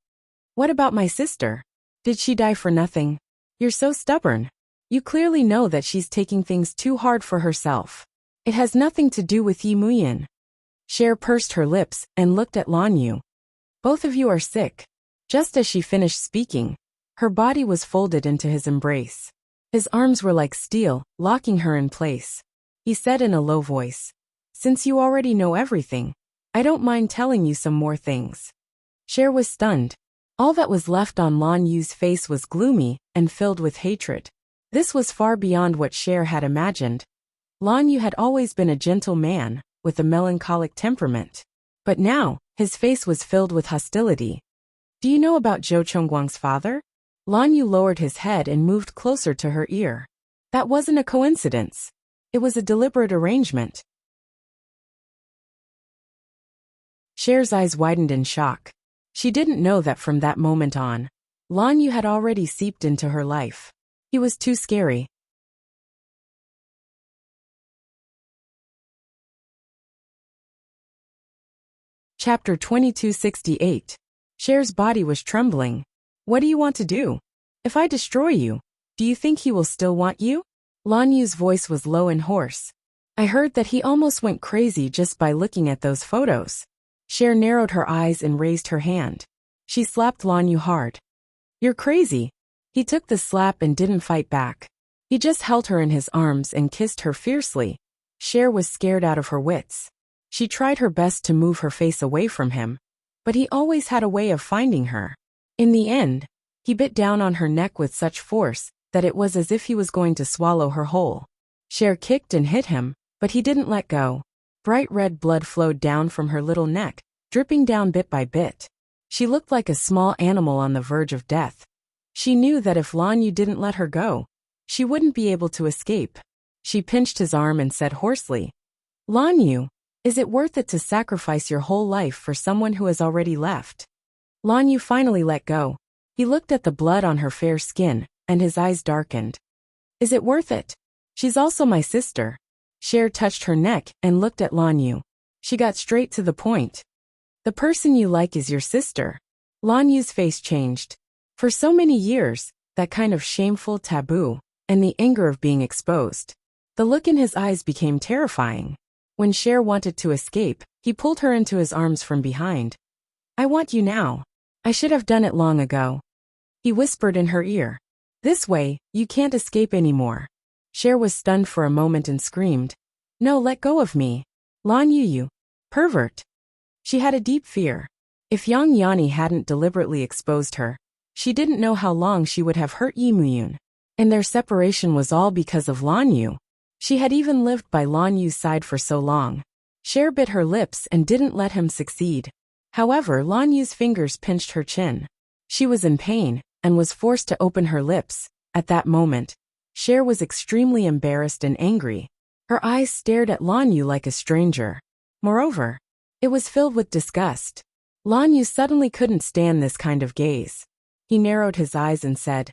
What about my sister? Did she die for nothing? You're so stubborn. You clearly know that she's taking things too hard for herself. It has nothing to do with Yi Muyun. Cher pursed her lips and looked at Lan Yu. Both of you are sick. Just as she finished speaking, her body was folded into his embrace. His arms were like steel, locking her in place. He said in a low voice, since you already know everything, I don't mind telling you some more things. Cher was stunned. All that was left on Lan Yu's face was gloomy and filled with hatred. This was far beyond what Cher had imagined. Lan Yu had always been a gentle man, with a melancholic temperament. But now, his face was filled with hostility. Do you know about Zhou Chongguang's father? Lan Yu lowered his head and moved closer to her ear. That wasn't a coincidence. It was a deliberate arrangement. Cher's eyes widened in shock. She didn't know that from that moment on, Lan Yu had already seeped into her life. He was too scary. Chapter 2268. Cher's body was trembling. What do you want to do? If I destroy you, do you think he will still want you? Lan Yu's voice was low and hoarse. I heard that he almost went crazy just by looking at those photos. Cher narrowed her eyes and raised her hand. She slapped Lan Yu hard. You're crazy. He took the slap and didn't fight back. He just held her in his arms and kissed her fiercely. Cher was scared out of her wits. She tried her best to move her face away from him, but he always had a way of finding her. In the end, he bit down on her neck with such force that it was as if he was going to swallow her whole. Cher kicked and hit him, but he didn't let go. Bright red blood flowed down from her little neck, dripping down bit by bit. She looked like a small animal on the verge of death. She knew that if Lan Yu didn't let her go, she wouldn't be able to escape. She pinched his arm and said hoarsely, Lan Yu, is it worth it to sacrifice your whole life for someone who has already left? Lan Yu finally let go. He looked at the blood on her fair skin, and his eyes darkened. Is it worth it? She's also my sister. Cher touched her neck and looked at Lan Yu. She got straight to the point. The person you like is your sister. Lan Yu's face changed. For so many years, that kind of shameful taboo, and the anger of being exposed. The look in his eyes became terrifying. When Cher wanted to escape, he pulled her into his arms from behind. I want you now. I should have done it long ago. He whispered in her ear. This way, you can't escape anymore. Cher was stunned for a moment and screamed. No, let go of me. Lan Yu, you pervert. She had a deep fear. If Yang Yani hadn't deliberately exposed her, she didn't know how long she would have hurt Yimuyun. And their separation was all because of Lan Yu. She had even lived by Lan Yu's side for so long. Cher bit her lips and didn't let him succeed. However, Lan Yu's fingers pinched her chin. She was in pain, and was forced to open her lips. At that moment, Cher was extremely embarrassed and angry. Her eyes stared at Lan Yu like a stranger. Moreover, it was filled with disgust. Lan Yu suddenly couldn't stand this kind of gaze. He narrowed his eyes and said,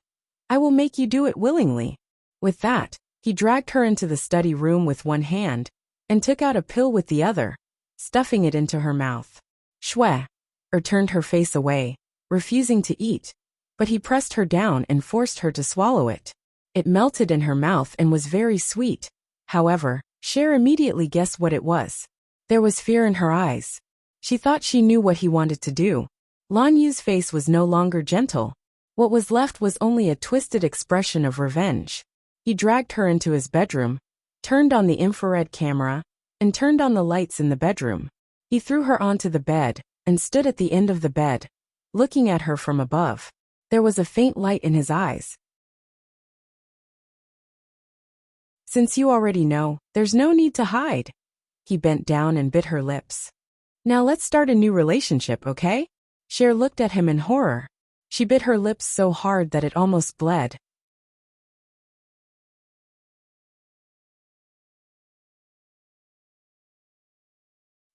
I will make you do it willingly. With that, he dragged her into the study room with one hand, and took out a pill with the other, stuffing it into her mouth. Shwe, turned her face away, refusing to eat, but he pressed her down and forced her to swallow it. It melted in her mouth and was very sweet. However, Cher immediately guessed what it was. There was fear in her eyes. She thought she knew what he wanted to do. Lan Yu's face was no longer gentle. What was left was only a twisted expression of revenge. He dragged her into his bedroom, turned on the infrared camera, and turned on the lights in the bedroom. He threw her onto the bed, and stood at the end of the bed, looking at her from above. There was a faint light in his eyes. Since you already know, there's no need to hide. He bent down and bit her lips. Now let's start a new relationship, okay? Cher looked at him in horror. She bit her lips so hard that it almost bled.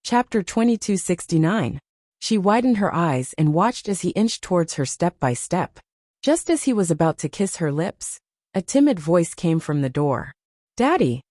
Chapter 2269. She widened her eyes and watched as he inched towards her step by step. Just as he was about to kiss her lips, a timid voice came from the door. Daddy!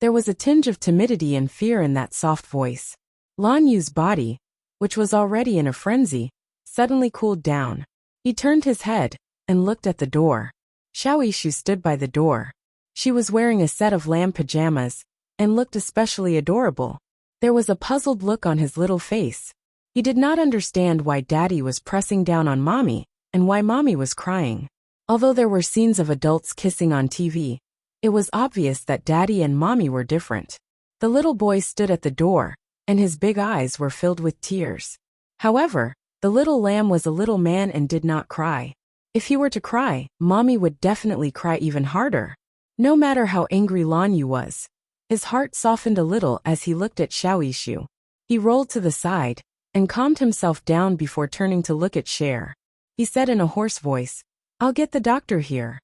There was a tinge of timidity and fear in that soft voice. Lan Yu's body, which was already in a frenzy, suddenly cooled down. He turned his head and looked at the door. Xiaoyishu stood by the door. She was wearing a set of lamb pajamas and looked especially adorable. There was a puzzled look on his little face. He did not understand why Daddy was pressing down on Mommy and why Mommy was crying. Although there were scenes of adults kissing on TV, it was obvious that Daddy and Mommy were different. The little boy stood at the door, and his big eyes were filled with tears. However, the little lamb was a little man and did not cry. If he were to cry, Mommy would definitely cry even harder. No matter how angry Lan Yu was, his heart softened a little as he looked at Xiaoyishu. He rolled to the side and calmed himself down before turning to look at Cher. He said in a hoarse voice, I'll get the doctor here.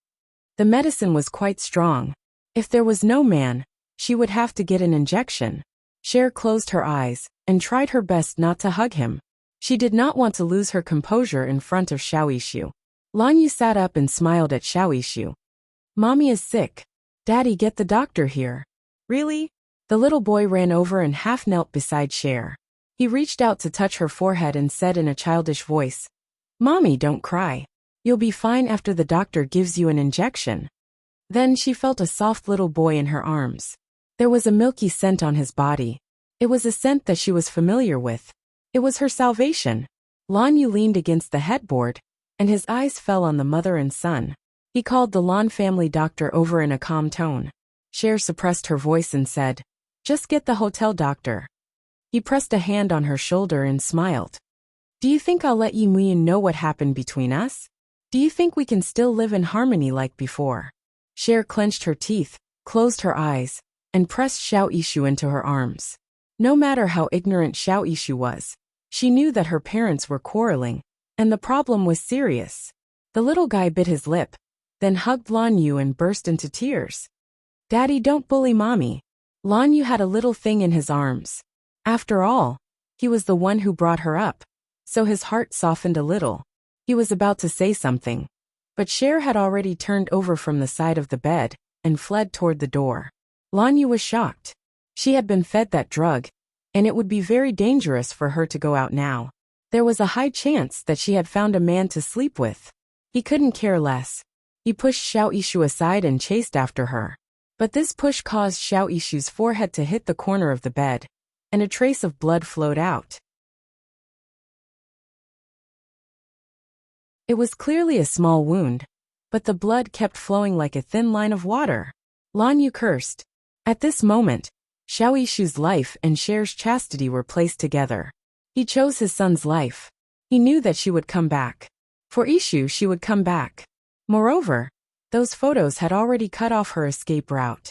The medicine was quite strong. If there was no man, she would have to get an injection. Cher closed her eyes and tried her best not to hug him. She did not want to lose her composure in front of Xiaoyishu. Lan Yu sat up and smiled at Xiaoyishu. Mommy is sick. Daddy, get the doctor here. Really? The little boy ran over and half knelt beside Cher. He reached out to touch her forehead and said in a childish voice, Mommy, don't cry. You'll be fine after the doctor gives you an injection. Then she felt a soft little boy in her arms. There was a milky scent on his body. It was a scent that she was familiar with. It was her salvation. Lan Yu leaned against the headboard, and his eyes fell on the mother and son. He called the Lan family doctor over in a calm tone. Cher suppressed her voice and said, Just get the hotel doctor. He pressed a hand on her shoulder and smiled. Do you think I'll let Yi Muyin know what happened between us? Do you think we can still live in harmony like before? Cher clenched her teeth, closed her eyes, and pressed Xiaoyishu into her arms. No matter how ignorant Xiaoyishu was, she knew that her parents were quarreling, and the problem was serious. The little guy bit his lip, then hugged Lan Yu and burst into tears. Daddy, don't bully Mommy. Lan Yu had a little thing in his arms. After all, he was the one who brought her up, so his heart softened a little. He was about to say something, but Cher had already turned over from the side of the bed and fled toward the door. Lan Yu was shocked. She had been fed that drug, and it would be very dangerous for her to go out now. There was a high chance that she had found a man to sleep with. He couldn't care less. He pushed Xiaoyishu aside and chased after her. But this push caused Xiaoyishu's forehead to hit the corner of the bed, and a trace of blood flowed out. It was clearly a small wound, but the blood kept flowing like a thin line of water. Lan Yu cursed. At this moment, Xiaoyishu's life and Cher's chastity were placed together. He chose his son's life. He knew that she would come back. For Ishu, she would come back. Moreover, those photos had already cut off her escape route.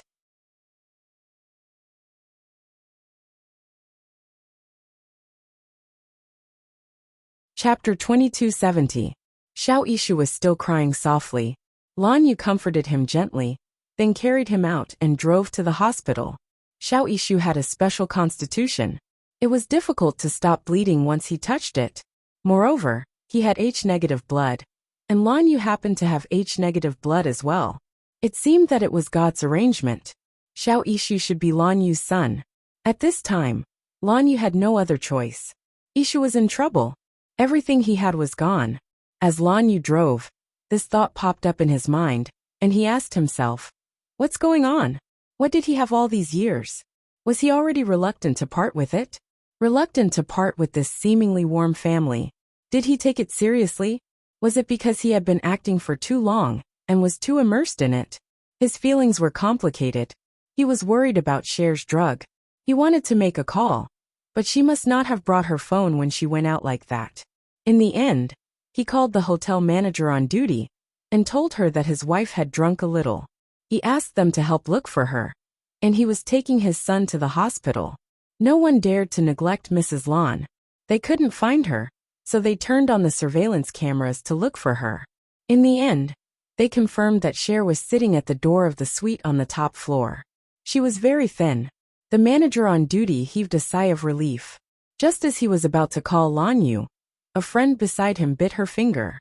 Chapter 2270. Xiaoyishu was still crying softly. Lan Yu comforted him gently, then carried him out and drove to the hospital. Xiaoyishu had a special constitution. It was difficult to stop bleeding once he touched it. Moreover, he had H-negative blood, and Lan Yu happened to have H-negative blood as well. It seemed that it was God's arrangement. Xiaoyishu should be Lan Yu's son. At this time, Lan Yu had no other choice. Ishu was in trouble. Everything he had was gone. As Lan Yu drove, this thought popped up in his mind, and he asked himself, what's going on? What did he have all these years? Was he already reluctant to part with it? Reluctant to part with this seemingly warm family? Did he take it seriously? Was it because he had been acting for too long, and was too immersed in it? His feelings were complicated. He was worried about Cher's drug. He wanted to make a call, but she must not have brought her phone when she went out like that. In the end, he called the hotel manager on duty and told her that his wife had drunk a little. He asked them to help look for her, and he was taking his son to the hospital. No one dared to neglect Mrs. Lan. They couldn't find her, so they turned on the surveillance cameras to look for her. In the end, they confirmed that Cher was sitting at the door of the suite on the top floor. She was very thin. The manager on duty heaved a sigh of relief. Just as he was about to call Lan Yu, a friend beside him bit her finger.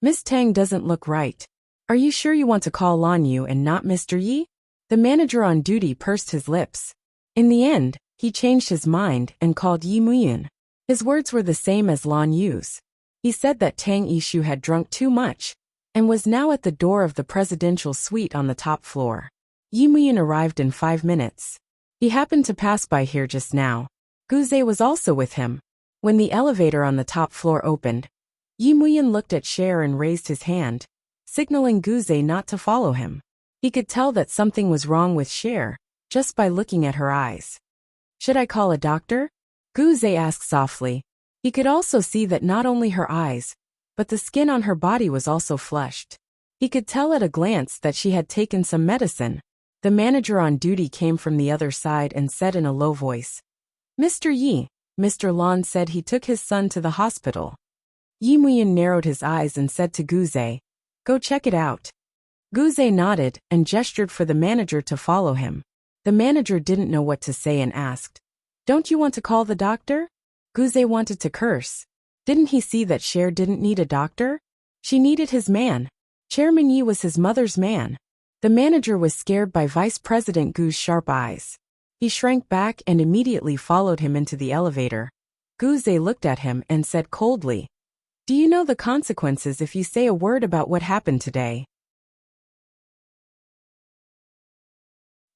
Miss Tang doesn't look right. Are you sure you want to call Lan Yu and not Mr. Yi? The manager on duty pursed his lips. In the end, he changed his mind and called Yi Muyin. His words were the same as Lan Yu's. He said that Tang Ishu had drunk too much and was now at the door of the presidential suite on the top floor. Yi Muyin arrived in 5 minutes. He happened to pass by here just now. Guze was also with him. When the elevator on the top floor opened, Yi Muyin looked at Cher and raised his hand, signaling Guze not to follow him. He could tell that something was wrong with Cher just by looking at her eyes. Should I call a doctor? Guze asked softly. He could also see that not only her eyes, but the skin on her body was also flushed. He could tell at a glance that she had taken some medicine. The manager on duty came from the other side and said in a low voice, Mr. Yi, Mr. Lan said he took his son to the hospital. Yi Muyin narrowed his eyes and said to Guze, go check it out. Guze nodded and gestured for the manager to follow him. The manager didn't know what to say and asked, don't you want to call the doctor? Guze wanted to curse. Didn't he see that Cher didn't need a doctor? She needed his man. Chairman Yi was his mother's man. The manager was scared by Vice President Gu's sharp eyes. He shrank back and immediately followed him into the elevator. Gu Zhe looked at him and said coldly, "Do you know the consequences if you say a word about what happened today?"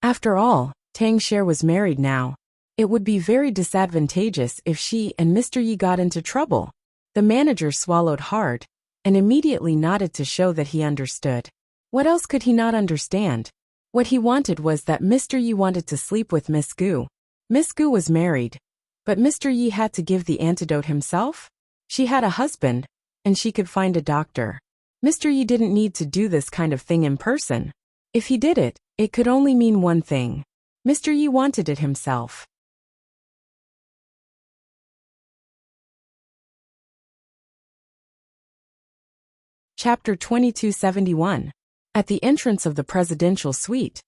After all, Tang Cher was married now. It would be very disadvantageous if she and Mr. Yi got into trouble. The manager swallowed hard and immediately nodded to show that he understood. What else could he not understand? What he wanted was that Mr. Yi wanted to sleep with Miss Gu. Miss Gu was married, but Mr. Yi had to give the antidote himself? She had a husband, and she could find a doctor. Mr. Yi didn't need to do this kind of thing in person. If he did it, it could only mean one thing. Mr. Yi wanted it himself. Chapter 2271. At the entrance of the presidential suite,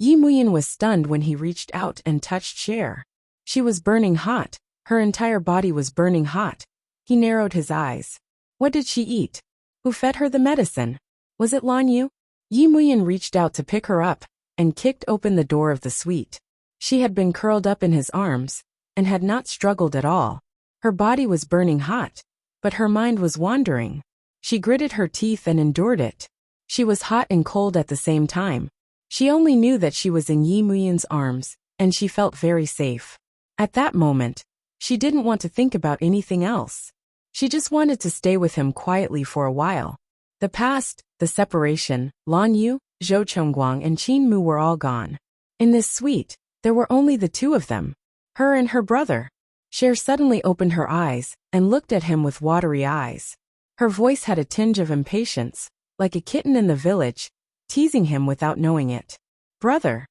Yi Muyin was stunned when he reached out and touched Cher. She was burning hot. Her entire body was burning hot. He narrowed his eyes. What did she eat? Who fed her the medicine? Was it Lan Yu? Yi Muyin reached out to pick her up and kicked open the door of the suite. She had been curled up in his arms and had not struggled at all. Her body was burning hot, but her mind was wandering. She gritted her teeth and endured it. She was hot and cold at the same time. She only knew that she was in Yi Muyin's arms, and she felt very safe. At that moment, she didn't want to think about anything else. She just wanted to stay with him quietly for a while. The past, the separation, Lan Yu, Zhou Chongguang and Qin Mu were all gone. In this suite, there were only the two of them, her and her brother. Cher suddenly opened her eyes and looked at him with watery eyes. Her voice had a tinge of impatience, like a kitten in the village, teasing him without knowing it. "Brother."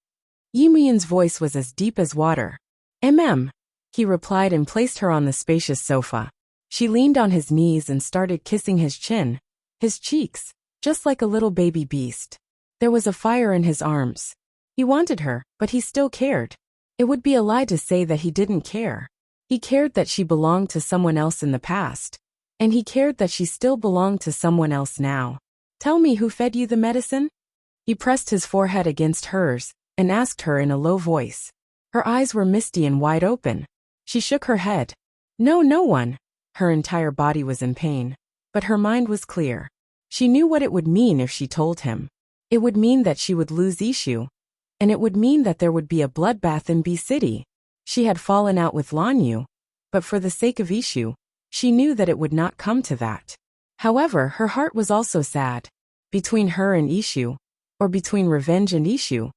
Yi Muyin's voice was as deep as water. He replied and placed her on the spacious sofa. She leaned on his knees and started kissing his chin, his cheeks, just like a little baby beast. There was a fire in his arms. He wanted her, but he still cared. It would be a lie to say that he didn't care. He cared that she belonged to someone else in the past, and he cared that she still belonged to someone else now. "Tell me who fed you the medicine?" He pressed his forehead against hers and asked her in a low voice. Her eyes were misty and wide open. She shook her head. "No, no one." Her entire body was in pain, but her mind was clear. She knew what it would mean if she told him. It would mean that she would lose Ishu, and it would mean that there would be a bloodbath in B City. She had fallen out with Lan Yu, but for the sake of Ishu, she knew that it would not come to that. However, her heart was also sad. Between her and Ishu, or between revenge and Ishu,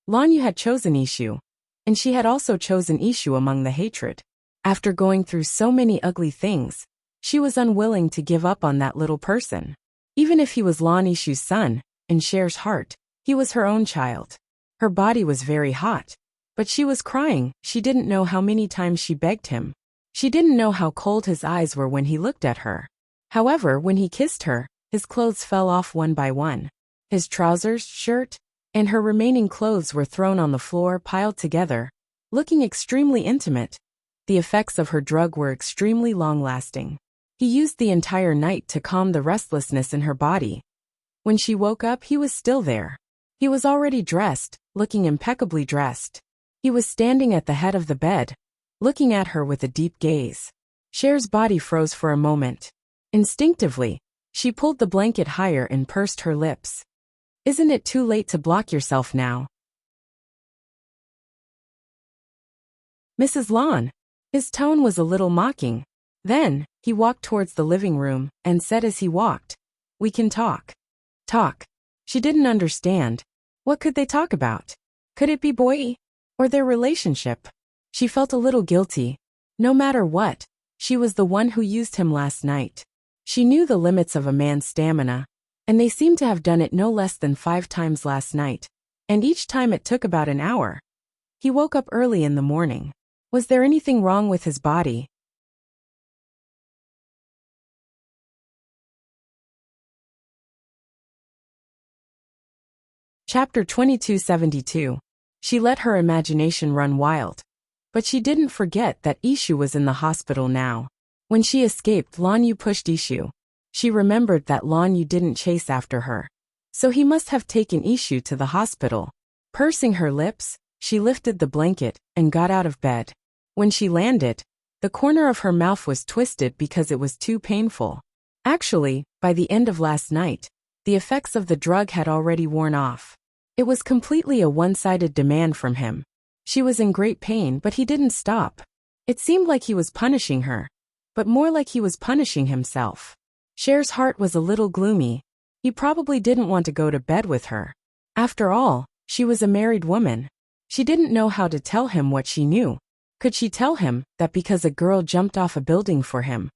Lan Yu had chosen Ishu, and she had also chosen Ishu among the hatred. After going through so many ugly things, she was unwilling to give up on that little person. Even if he was Lan Ishu's son, in Cher's heart, he was her own child. Her body was very hot, but she was crying. She didn't know how many times she begged him. She didn't know how cold his eyes were when he looked at her. However, when he kissed her, his clothes fell off one by one. His trousers, shirt, and her remaining clothes were thrown on the floor, piled together, looking extremely intimate. The effects of her drug were extremely long-lasting. He used the entire night to calm the restlessness in her body. When she woke up, he was still there. He was already dressed, looking impeccably dressed. He was standing at the head of the bed, looking at her with a deep gaze. Cher's body froze for a moment. Instinctively, she pulled the blanket higher and pursed her lips. "Isn't it too late to block yourself now?" "Mrs. Lan." His tone was a little mocking. Then, he walked towards the living room and said as he walked, "We can talk." Talk. She didn't understand. What could they talk about? Could it be Boy? Or their relationship? She felt a little guilty. No matter what, she was the one who used him last night. She knew the limits of a man's stamina, and they seemed to have done it no less than 5 times last night, and each time it took about an hour. He woke up early in the morning. Was there anything wrong with his body? Chapter 2272. She let her imagination run wild. But she didn't forget that Ishu was in the hospital now. When she escaped, Lan Yu pushed Ishu. She remembered that Lan Yu didn't chase after her. So he must have taken Ishu to the hospital. Pursing her lips, she lifted the blanket and got out of bed. When she landed, the corner of her mouth was twisted because it was too painful. Actually, by the end of last night, the effects of the drug had already worn off. It was completely a one-sided demand from him. She was in great pain, but he didn't stop. It seemed like he was punishing her, but more like he was punishing himself. Cher's heart was a little gloomy. He probably didn't want to go to bed with her. After all, she was a married woman. She didn't know how to tell him what she knew. Could she tell him that because a girl jumped off a building for him,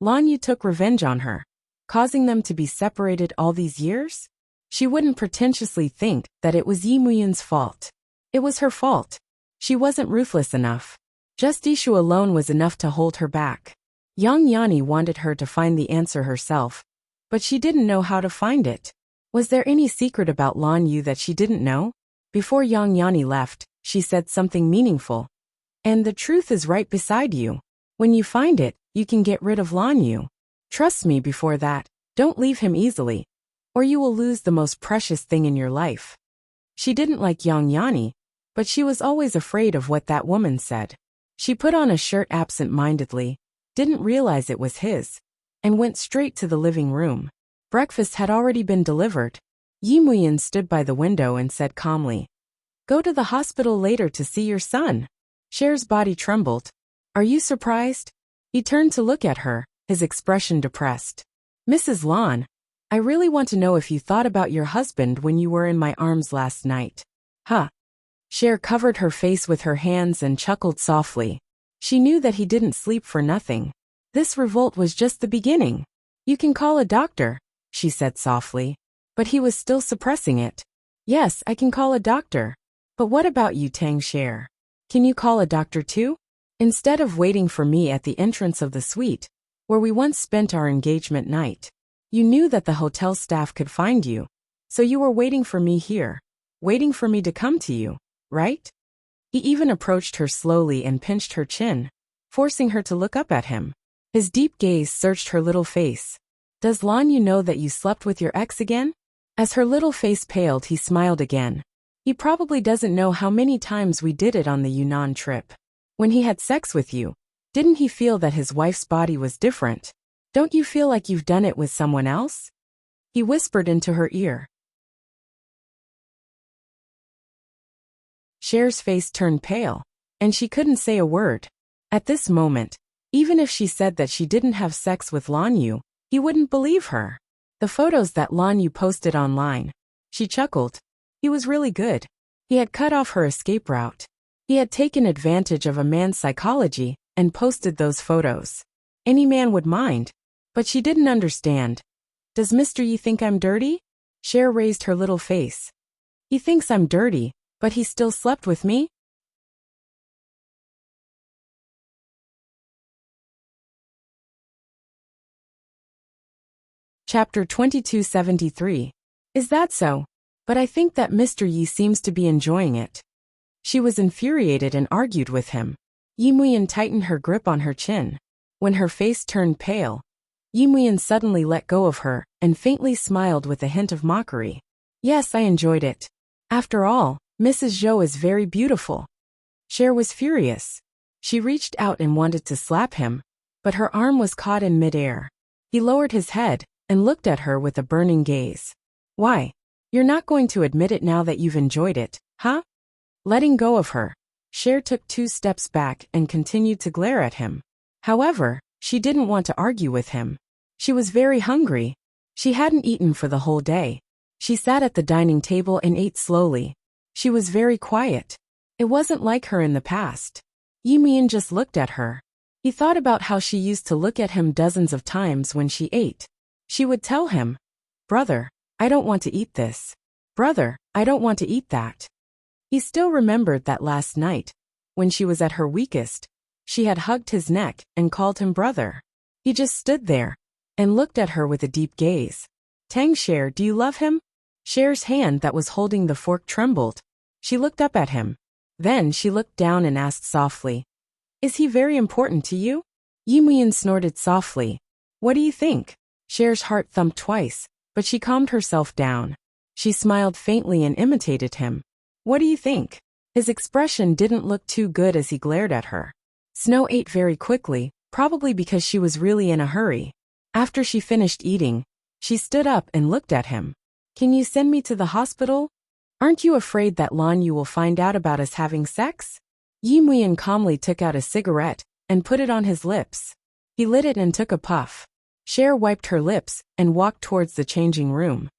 Lan Yu took revenge on her, causing them to be separated all these years? She wouldn't pretentiously think that it was Yi Muyin's fault. It was her fault. She wasn't ruthless enough. Just Ishu alone was enough to hold her back. Yang Yani wanted her to find the answer herself, but she didn't know how to find it. Was there any secret about Lan Yu that she didn't know? Before Yang Yani left, she said something meaningful. And the truth is right beside you. When you find it, you can get rid of Lan Yu. Trust me before that, don't leave him easily, or you will lose the most precious thing in your life. She didn't like Yang Yani, but she was always afraid of what that woman said. She put on a shirt absent-mindedly, didn't realize it was his, and went straight to the living room. Breakfast had already been delivered. Yi Muyin stood by the window and said calmly, "Go to the hospital later to see your son." Cher's body trembled. "Are you surprised?" He turned to look at her, his expression depressed. "Mrs. Lan, I really want to know if you thought about your husband when you were in my arms last night." Huh. Cher covered her face with her hands and chuckled softly. She knew that he didn't sleep for nothing. This revolt was just the beginning. "You can call a doctor," she said softly. But he was still suppressing it. "Yes, I can call a doctor. But what about you, Tang Cher? Can you call a doctor too? Instead of waiting for me at the entrance of the suite, where we once spent our engagement night, you knew that the hotel staff could find you. So you were waiting for me here, waiting for me to come to you, right?" He even approached her slowly and pinched her chin, forcing her to look up at him. His deep gaze searched her little face. "Does Lan Yu know that you slept with your ex again?" As her little face paled, he smiled again. "He probably doesn't know how many times we did it on the Yunnan trip. When he had sex with you, didn't he feel that his wife's body was different? Don't you feel like you've done it with someone else?" He whispered into her ear. Cher's face turned pale, and she couldn't say a word. At this moment, even if she said that she didn't have sex with Lan Yu, he wouldn't believe her. The photos that Lan Yu posted online. She chuckled. He was really good. He had cut off her escape route. He had taken advantage of a man's psychology and posted those photos. Any man would mind. But she didn't understand. "Does Mr. Yi think I'm dirty?" Cher raised her little face. "He thinks I'm dirty, but he still slept with me?" Chapter 2273. "Is that so? But I think that Mr. Yi seems to be enjoying it." She was infuriated and argued with him. Yi Muyin tightened her grip on her chin. When her face turned pale, Yi Muyin suddenly let go of her and faintly smiled with a hint of mockery. "Yes, I enjoyed it. After all, Mrs. Zhou is very beautiful." Cher was furious. She reached out and wanted to slap him, but her arm was caught in midair. He lowered his head and looked at her with a burning gaze. "Why? You're not going to admit it now that you've enjoyed it, huh?" Letting go of her, Cher took 2 steps back and continued to glare at him. However, she didn't want to argue with him. She was very hungry. She hadn't eaten for the whole day. She sat at the dining table and ate slowly. She was very quiet. It wasn't like her in the past. Yi Muyin just looked at her. He thought about how she used to look at him dozens of times when she ate. She would tell him, "Brother, I don't want to eat this. Brother, I don't want to eat that." He still remembered that last night, when she was at her weakest, she had hugged his neck and called him brother. He just stood there and looked at her with a deep gaze. "Tang Cher, do you love him?" Cher's hand that was holding the fork trembled. She looked up at him. Then she looked down and asked softly, "Is he very important to you?" Yi Muyan snorted softly. What do you think? Cher's heart thumped twice, but she calmed herself down. She smiled faintly and imitated him. What do you think? His expression didn't look too good as he glared at her. Snow ate very quickly, probably because she was really in a hurry. After she finished eating, she stood up and looked at him. Can you send me to the hospital? Aren't you afraid that Lan Yu will find out about us having sex? Yi Muyan calmly took out a cigarette and put it on his lips. He lit it and took a puff. Cher wiped her lips and walked towards the changing room.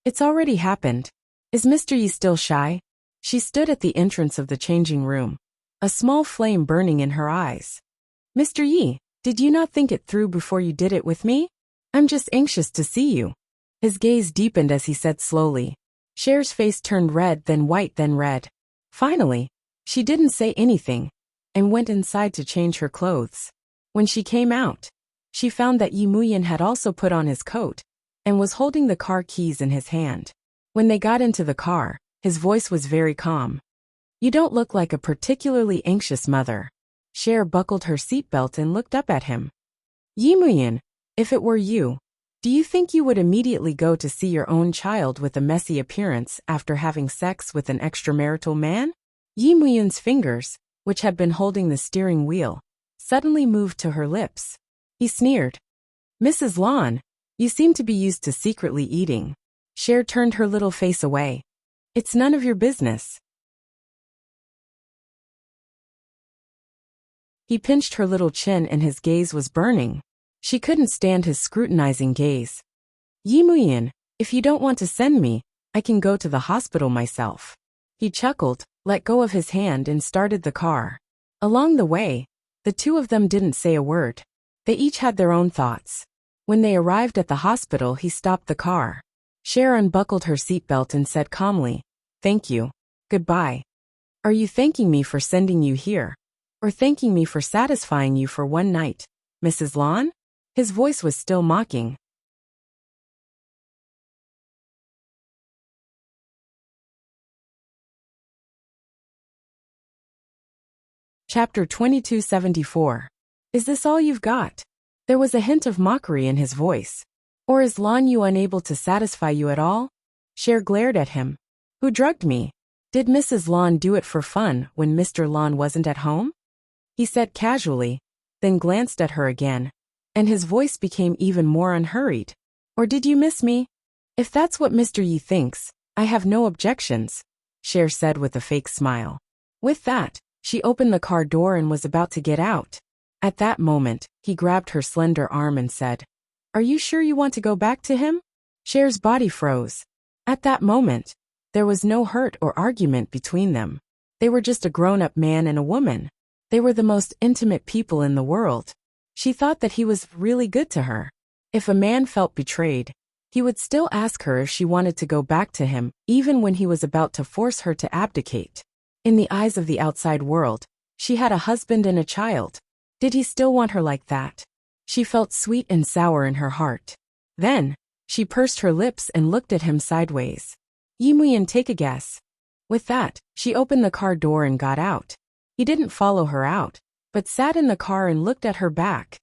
It's already happened. Is Mr. Yi still shy? She stood at the entrance of the changing room, a small flame burning in her eyes. Mr. Yi, did you not think it through before you did it with me? I'm just anxious to see you. His gaze deepened as he said slowly. Cher's face turned red, then white, then red. Finally, she didn't say anything and went inside to change her clothes. When she came out, she found that Yi Muyan had also put on his coat and was holding the car keys in his hand. When they got into the car, his voice was very calm. You don't look like a particularly anxious mother. Cher buckled her seatbelt and looked up at him. Yi Muyan, if it were you, do you think you would immediately go to see your own child with a messy appearance after having sex with an extramarital man? Yi Muyan's fingers, which had been holding the steering wheel, suddenly moved to her lips. He sneered. Mrs. Lan, you seem to be used to secretly eating. Cher turned her little face away. It's none of your business. He pinched her little chin and his gaze was burning. She couldn't stand his scrutinizing gaze. Yi Muyan, if you don't want to send me, I can go to the hospital myself. He chuckled, let go of his hand and started the car. Along the way, the two of them didn't say a word. They each had their own thoughts. When they arrived at the hospital, he stopped the car. Cher unbuckled her seatbelt and said calmly, Thank you. Goodbye. Are you thanking me for sending you here? Or thanking me for satisfying you for one night, Mrs. Lan? His voice was still mocking. Chapter 2274. Is this all you've got? There was a hint of mockery in his voice. Or is Lan Yu unable to satisfy you at all? Cher glared at him. Who drugged me? Did Mrs. Lan do it for fun when Mr. Lan wasn't at home? He said casually, then glanced at her again, and his voice became even more unhurried. Or did you miss me? If that's what Mr. Yi thinks, I have no objections, Cher said with a fake smile. With that, she opened the car door and was about to get out. At that moment, he grabbed her slender arm and said, Are you sure you want to go back to him? Cher's body froze. At that moment, there was no hurt or argument between them. They were just a grown-up man and a woman. They were the most intimate people in the world. She thought that he was really good to her. If a man felt betrayed, he would still ask her if she wanted to go back to him, even when he was about to force her to abdicate. In the eyes of the outside world, she had a husband and a child. Did he still want her like that? She felt sweet and sour in her heart. Then, she pursed her lips and looked at him sideways. Yi Muyan, take a guess. With that, she opened the car door and got out. He didn't follow her out, but sat in the car and looked at her back.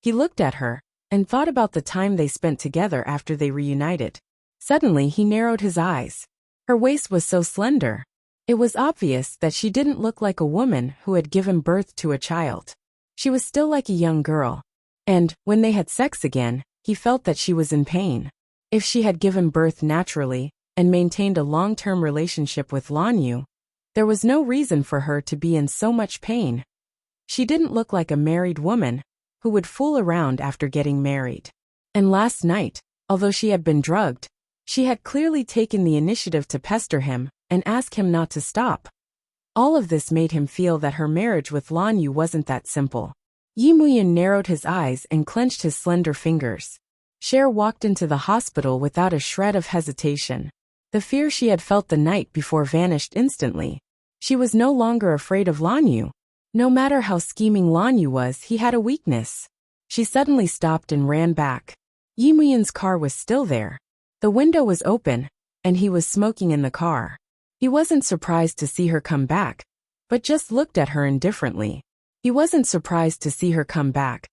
He looked at her, and thought about the time they spent together after they reunited. Suddenly he narrowed his eyes. Her waist was so slender. It was obvious that she didn't look like a woman who had given birth to a child. She was still like a young girl. And, when they had sex again, he felt that she was in pain. If she had given birth naturally, and maintained a long-term relationship with Lan Yu, there was no reason for her to be in so much pain. She didn't look like a married woman who would fool around after getting married. And last night, although she had been drugged, she had clearly taken the initiative to pester him and ask him not to stop. All of this made him feel that her marriage with Lan Yu wasn't that simple. Yi Muyan narrowed his eyes and clenched his slender fingers. Cher walked into the hospital without a shred of hesitation. The fear she had felt the night before vanished instantly. She was no longer afraid of Lan Yu. No matter how scheming Lan Yu was, he had a weakness. She suddenly stopped and ran back. Yi Muyan's car was still there. The window was open, and he was smoking in the car. He wasn't surprised to see her come back, but just looked at her indifferently. He wasn't surprised to see her come back,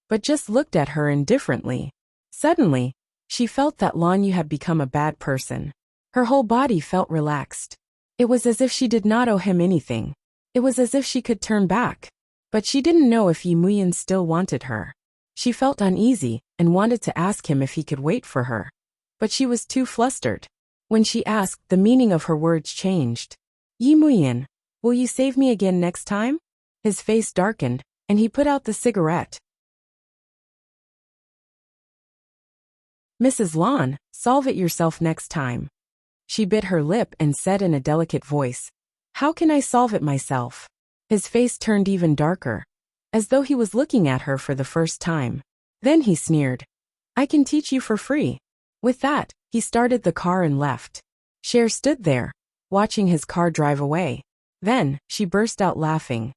but just looked at her indifferently. Suddenly, she felt that Lan Yu had become a bad person. Her whole body felt relaxed. It was as if she did not owe him anything. It was as if she could turn back. But she didn't know if Yi Muyan still wanted her. She felt uneasy and wanted to ask him if he could wait for her. But she was too flustered. When she asked, the meaning of her words changed. Yi Muyan, will you save me again next time? His face darkened, and he put out the cigarette. Mrs. Lan, solve it yourself next time. She bit her lip and said in a delicate voice, how can I solve it myself? His face turned even darker, as though he was looking at her for the first time. Then he sneered. I can teach you for free. With that, he started the car and left. Cher stood there, watching his car drive away. Then, she burst out laughing.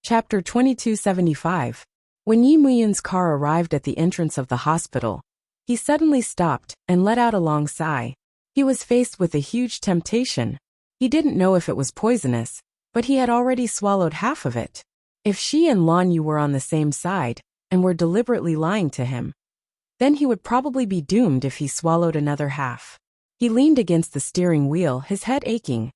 Chapter 2275. When Yi Muyan's car arrived at the entrance of the hospital, he suddenly stopped and let out a long sigh. He was faced with a huge temptation. He didn't know if it was poisonous, but he had already swallowed half of it. If she and Lan Yu were on the same side, and were deliberately lying to him, then he would probably be doomed if he swallowed another half. He leaned against the steering wheel, his head aching.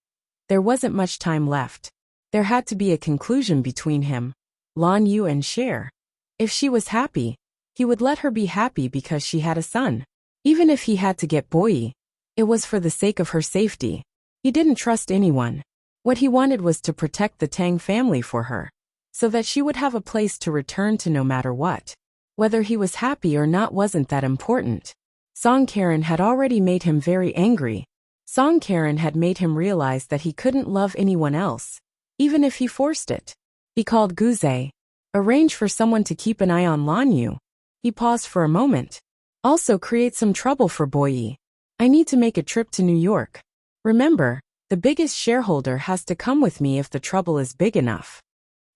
There wasn't much time left. There had to be a conclusion between him, Lan Yu and Cher. If she was happy, he would let her be happy because she had a son. Even if he had to get Boyi, it was for the sake of her safety. He didn't trust anyone. What he wanted was to protect the Tang family for her, so that she would have a place to return to no matter what. Whether he was happy or not wasn't that important. Song Karen had already made him very angry. Song Karen had made him realize that he couldn't love anyone else, even if he forced it. He called Guze. Arrange for someone to keep an eye on Lan Yu. He paused for a moment. Also create some trouble for Boyi. I need to make a trip to New York. Remember, the biggest shareholder has to come with me if the trouble is big enough.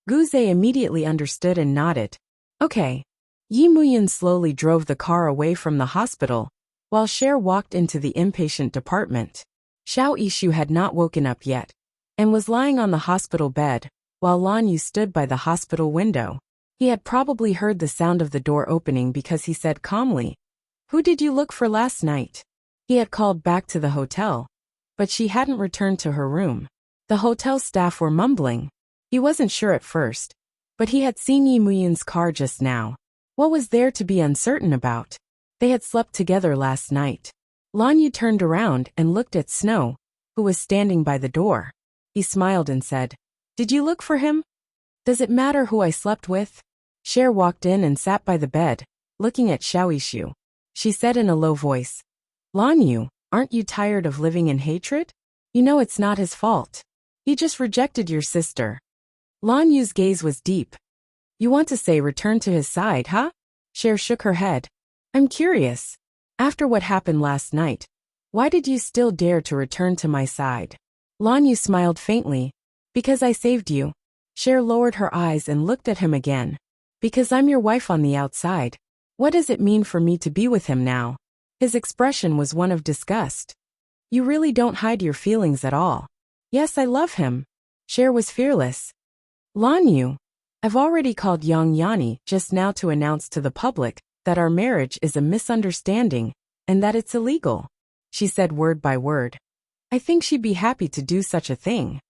Guze immediately understood and nodded. Okay. Yi Muyan slowly drove the car away from the hospital, while Cher walked into the inpatient department. Xiao Yishu had not woken up yet, and was lying on the hospital bed, while Lan Yu stood by the hospital window. He had probably heard the sound of the door opening because he said calmly, who did you look for last night? He had called back to the hotel, but she hadn't returned to her room. The hotel staff were mumbling. He wasn't sure at first, but he had seen Yi Muyan's car just now. What was there to be uncertain about? They had slept together last night. Lan Yu turned around and looked at Snow, who was standing by the door. He smiled and said, did you look for him? Does it matter who I slept with? Cher walked in and sat by the bed, looking at Xiao Yishu. She said in a low voice, Lan Yu, aren't you tired of living in hatred? You know it's not his fault. He just rejected your sister. Lan Yu's gaze was deep. You want to say return to his side, huh? Cher shook her head. I'm curious. After what happened last night, why did you still dare to return to my side? Lan Yu smiled faintly. Because I saved you. Cher lowered her eyes and looked at him again. Because I'm your wife on the outside. What does it mean for me to be with him now? His expression was one of disgust. You really don't hide your feelings at all. Yes, I love him. Cher was fearless. Lan Yu, I've already called Yang Yani just now to announce to the public that our marriage is a misunderstanding and that it's illegal. She said word by word. I think she'd be happy to do such a thing.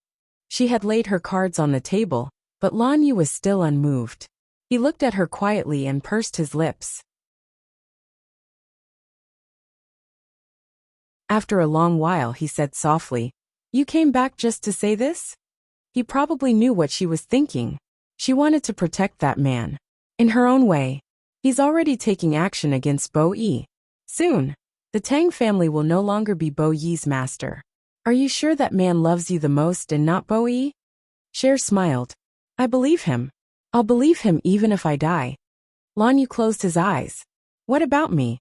She had laid her cards on the table, but Lan Yu was still unmoved. He looked at her quietly and pursed his lips. After a long while he said softly, you came back just to say this? He probably knew what she was thinking. She wanted to protect that man. In her own way. He's already taking action against Bo Yi. Soon, the Tang family will no longer be Bo Yi's master. Are you sure that man loves you the most and not Bo Yi? Cher smiled. I believe him. I'll believe him even if I die. Lan Yu closed his eyes. What about me?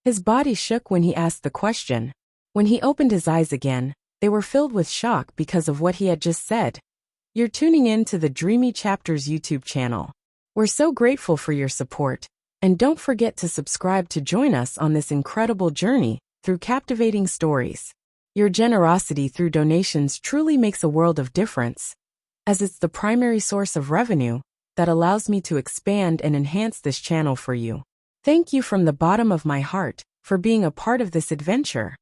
His body shook when he asked the question. When he opened his eyes again, they were filled with shock because of what he had just said. You're tuning in to the Dreamy Chapters YouTube channel. We're so grateful for your support, and don't forget to subscribe to join us on this incredible journey through captivating stories. Your generosity through donations truly makes a world of difference, as it's the primary source of revenue that allows me to expand and enhance this channel for you. Thank you from the bottom of my heart for being a part of this adventure.